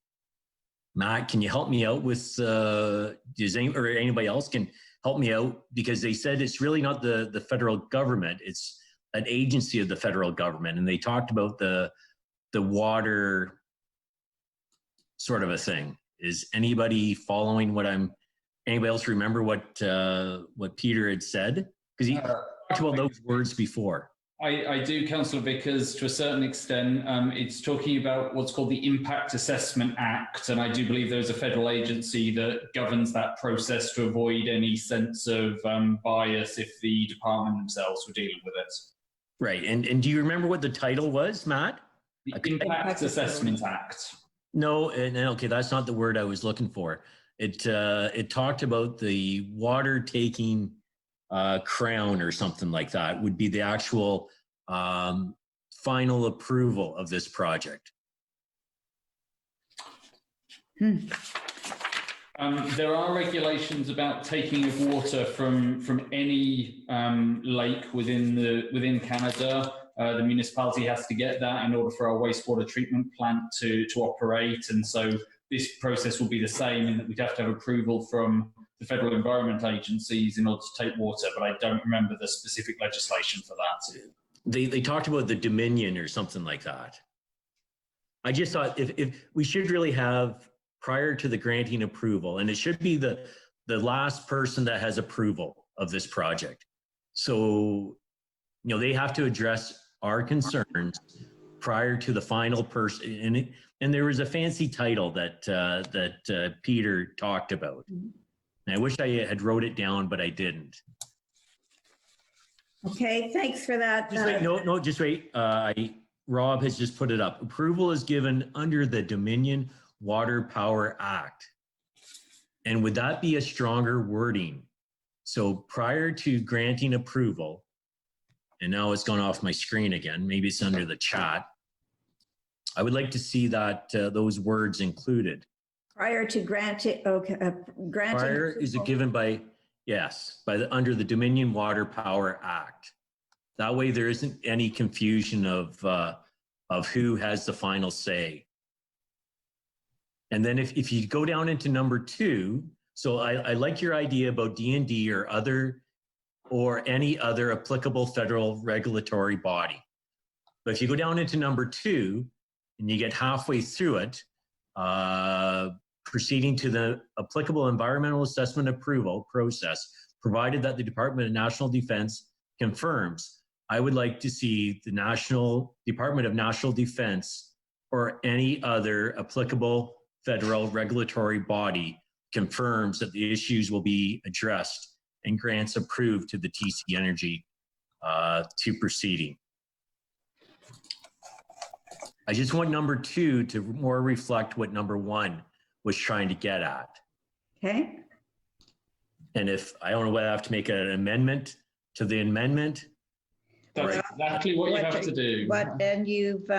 Matt, can you help me out with, anybody else can help me out? Because they said it's really not the federal government, it's an agency of the federal government. And they talked about the water sort of a thing. Is anybody following what anybody else remember what Peter had said? Because he talked about those words before. I do, Councillor Vickers, to a certain extent. It's talking about what's called the Impact Assessment Act, and I do believe there's a federal agency that governs that process to avoid any sense of bias if the department themselves were dealing with it. Right, and do you remember what the title was, Matt? The Impact Assessment Act. No, okay, that's not the word I was looking for. It talked about the water taking crown or something like that would be the actual final approval of this project. There are regulations about taking of water from any lake within Canada. The municipality has to get that in order for our wastewater treatment plant to operate, and so this process will be the same in that we'd have to have approval from the federal environment agencies in order to take water, but I don't remember the specific legislation for that. They talked about the Dominion or something like that. I just thought if we should really have prior to the granting approval, and it should be the last person that has approval of this project. So, they have to address our concerns prior to the final person. And there was a fancy title that Peter talked about. And I wish I had wrote it down, but I didn't. Okay, thanks for that. Just wait, no, just wait. Rob has just put it up. Approval is given under the Dominion Water Power Act. And would that be a stronger wording? So prior to granting approval, and now it's gone off my screen again, maybe it's under the chat. I would like to see that those words included. Prior to granting, okay, granting. Prior is it given by, yes, under the Dominion Water Power Act. That way there isn't any confusion of who has the final say. And then if you go down into number 2, so I like your idea about D&D or any other applicable federal regulatory body. But if you go down into number 2 and you get halfway through it, proceeding to the applicable environmental assessment approval process, provided that the Department of National Defense confirms. I would like to see the Department of National Defense or any other applicable federal regulatory body confirms that the issues will be addressed and grants approved to the TC Energy to proceeding. I just want number 2 to more reflect what number 1 was trying to get at. Okay. And if, I don't know whether I have to make an amendment to the amendment. That's exactly what you have to do. But then you've,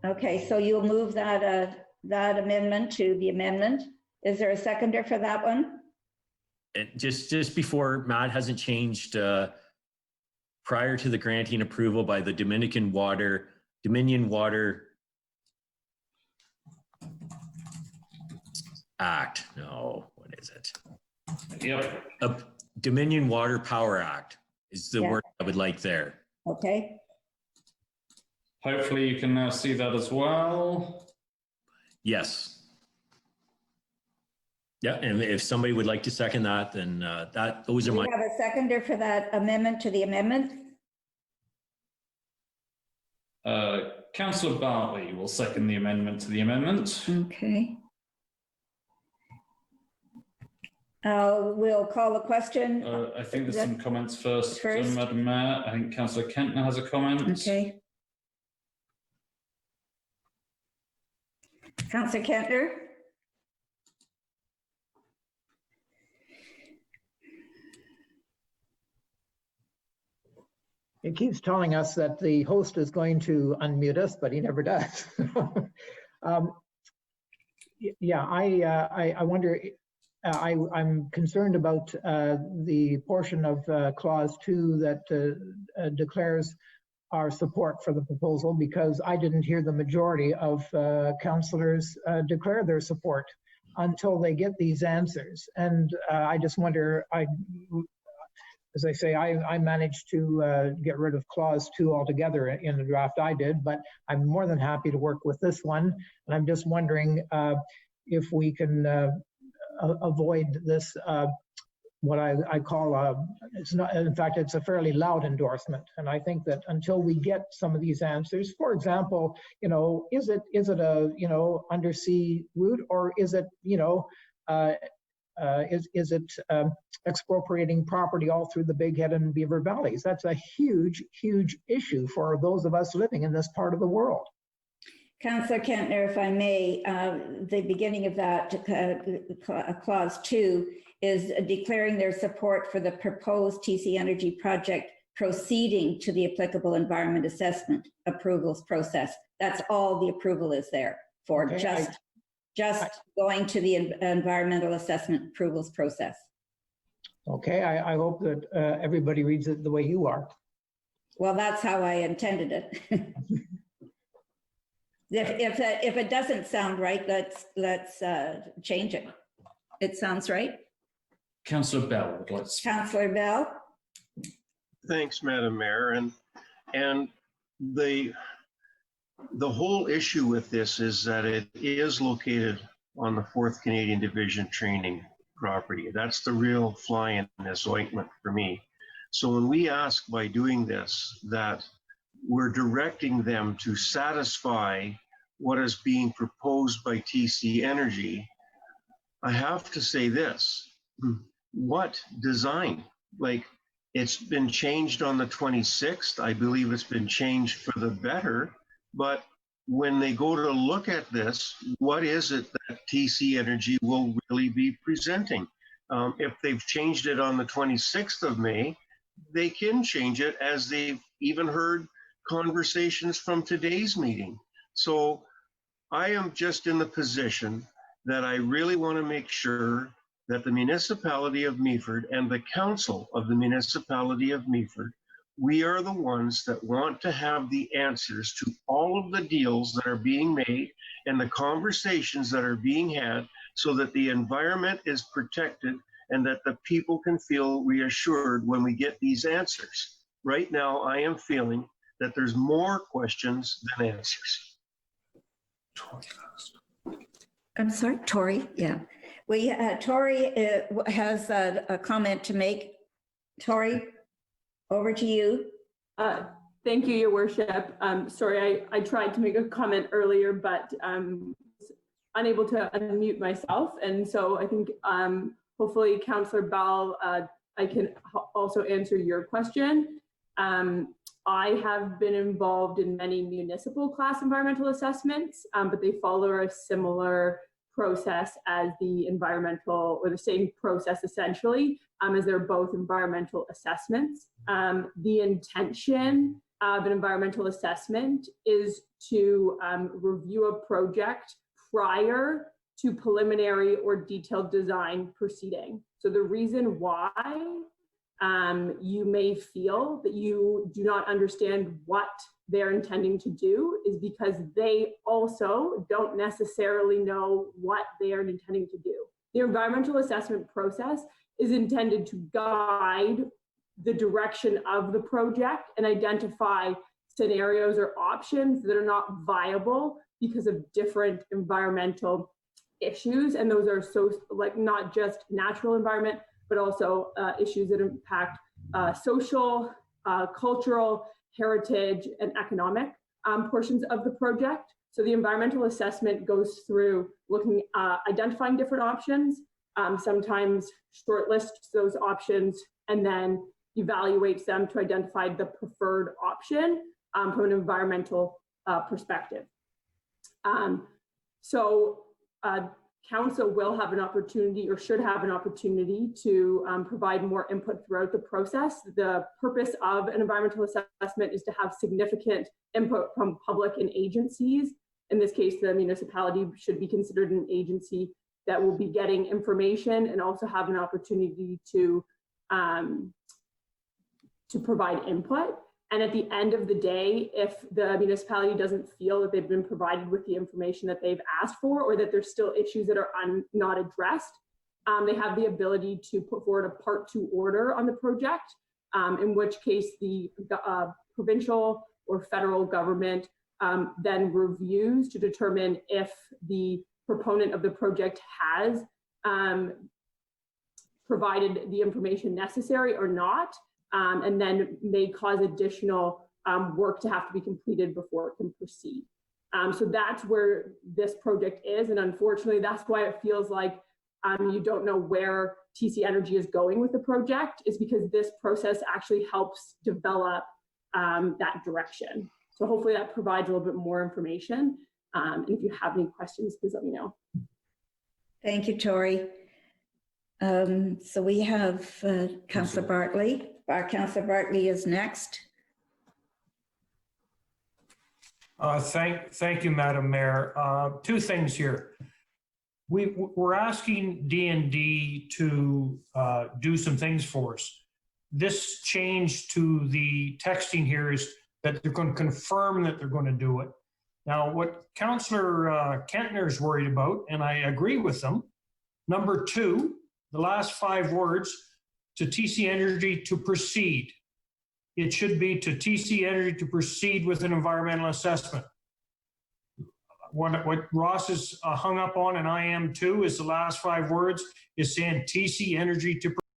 okay, so you'll move that amendment to the amendment. Is there a seconder for that one? And just before, Matt hasn't changed, prior to the granting approval by the Dominion Water Act. No, what is it? Yep. Dominion Water Power Act is the word I would like there. Okay. Hopefully you can now see that as well. Yes. Yeah, and if somebody would like to second that, then those are Do my. we have a seconder for that amendment to the amendment? Councillor Bartley will second the amendment to the amendment. Okay. We'll call the question. I think there's some comments first. Madam Mayor. I think Councillor Kentner has a comment. Okay. Councillor Kentner. It keeps telling us that the host is going to unmute us, but he never does. Yeah, I wonder, I'm concerned about the portion of clause 2 that declares our support for the proposal, because I didn't hear the majority of councillors declare their support until they get these answers. And I just wonder, as I say, I managed to get rid of clause 2 altogether in the draft I did, but I'm more than happy to work with this one. And I'm just wondering if we can avoid this, what I call, it's not, in fact, it's a fairly loud endorsement. And I think that until we get some of these answers, for example, is it a, undersea route, or is it, is it expropriating property all through the Big Head and Beaver Valleys? That's a huge, huge issue for those of us living in this part of the world. Councillor Kentner, if I may, the beginning of that clause 2 is declaring their support for the proposed TC Energy project proceeding to the applicable environment assessment approvals process. That's all the approval is there for, okay, just going to the environmental assessment approvals process. Okay, I hope that everybody reads it the way you are. Well, that's how I intended it. If it doesn't sound right, let's change it. It sounds right. Councillor Bell, Councillor Bell. Thanks, Madam Mayor. And the whole issue with this is that it is located on the 4th Canadian Division training property. That's the real fly in this ointment for me. So when we ask by doing this that we're directing them to satisfy what is being proposed by TC Energy, I have to say this. What design? Like, it's been changed on the 26th. I believe it's been changed for the better. But when they go to look at this, what is it that TC Energy will really be presenting? If they've changed it on the 26th of May, they can change it as they've even heard conversations from today's meeting. So I am just in the position that I really want to make sure that the municipality of Meaford and the council of the municipality of Meaford, we are the ones that want to have the answers to all of the deals that are being made and the conversations that are being had, so that the environment is protected and that the people can feel reassured when we get these answers. Right now, I am feeling that there's more questions than answers. I'm sorry, Tori, yeah. Tori has a comment to make. Tori, over to you. Thank you, Your Worship. Sorry, I tried to make a comment earlier, but unable to unmute myself. And so I think hopefully Councillor Bell, I can also answer your question. I have been involved in many municipal class environmental assessments, but they follow a similar process as the environmental, or the same process essentially, as they're both environmental assessments. The intention of an environmental assessment is to review a project prior to preliminary or detailed design proceeding. So the reason why you may feel that you do not understand what they're intending to do is because they also don't necessarily know what they are intending to do. The environmental assessment process is intended to guide the direction of the project and identify scenarios or options that are not viable because of different environmental issues. And those are not just natural environment, but also issues that impact social, cultural, heritage, and economic portions of the project. So the environmental assessment goes through looking, identifying different options, sometimes shortlists those options, and then evaluates them to identify the preferred option from an environmental perspective. Council will have an opportunity, or should have an opportunity, to provide more input throughout the process. The purpose of an environmental assessment is to have significant input from public and agencies. In this case, the municipality should be considered an agency that will be getting information and also have an opportunity to provide input. And at the end of the day, if the municipality doesn't feel that they've been provided with the information that they've asked for, or that there's still issues that are not addressed, they have the ability to put forward a Part 2 order on the project, in which case the provincial or federal government then reviews to determine if the proponent of the project has provided the information necessary or not. And then may cause additional work to have to be completed before it can proceed. So that's where this project is. And unfortunately, that's why it feels like you don't know where TC Energy is going with the project, is because this process actually helps develop that direction. So hopefully that provides a little bit more information. And if you have any questions, please let me know. Thank you, Tori. So we have Councillor Bartley. Councillor Bartley is next. Thank you, Madam Mayor. Two things here. We're asking D&D to do some things for us. This change to the texting here is that they're going to confirm that they're going to do it. Now, what Councillor Kentner is worried about, and I agree with them, number 2, the last 5 words, to TC Energy to proceed. It should be to TC Energy to proceed with an environmental assessment. What Ross is hung up on, and I am too, is the last 5 words is saying TC Energy to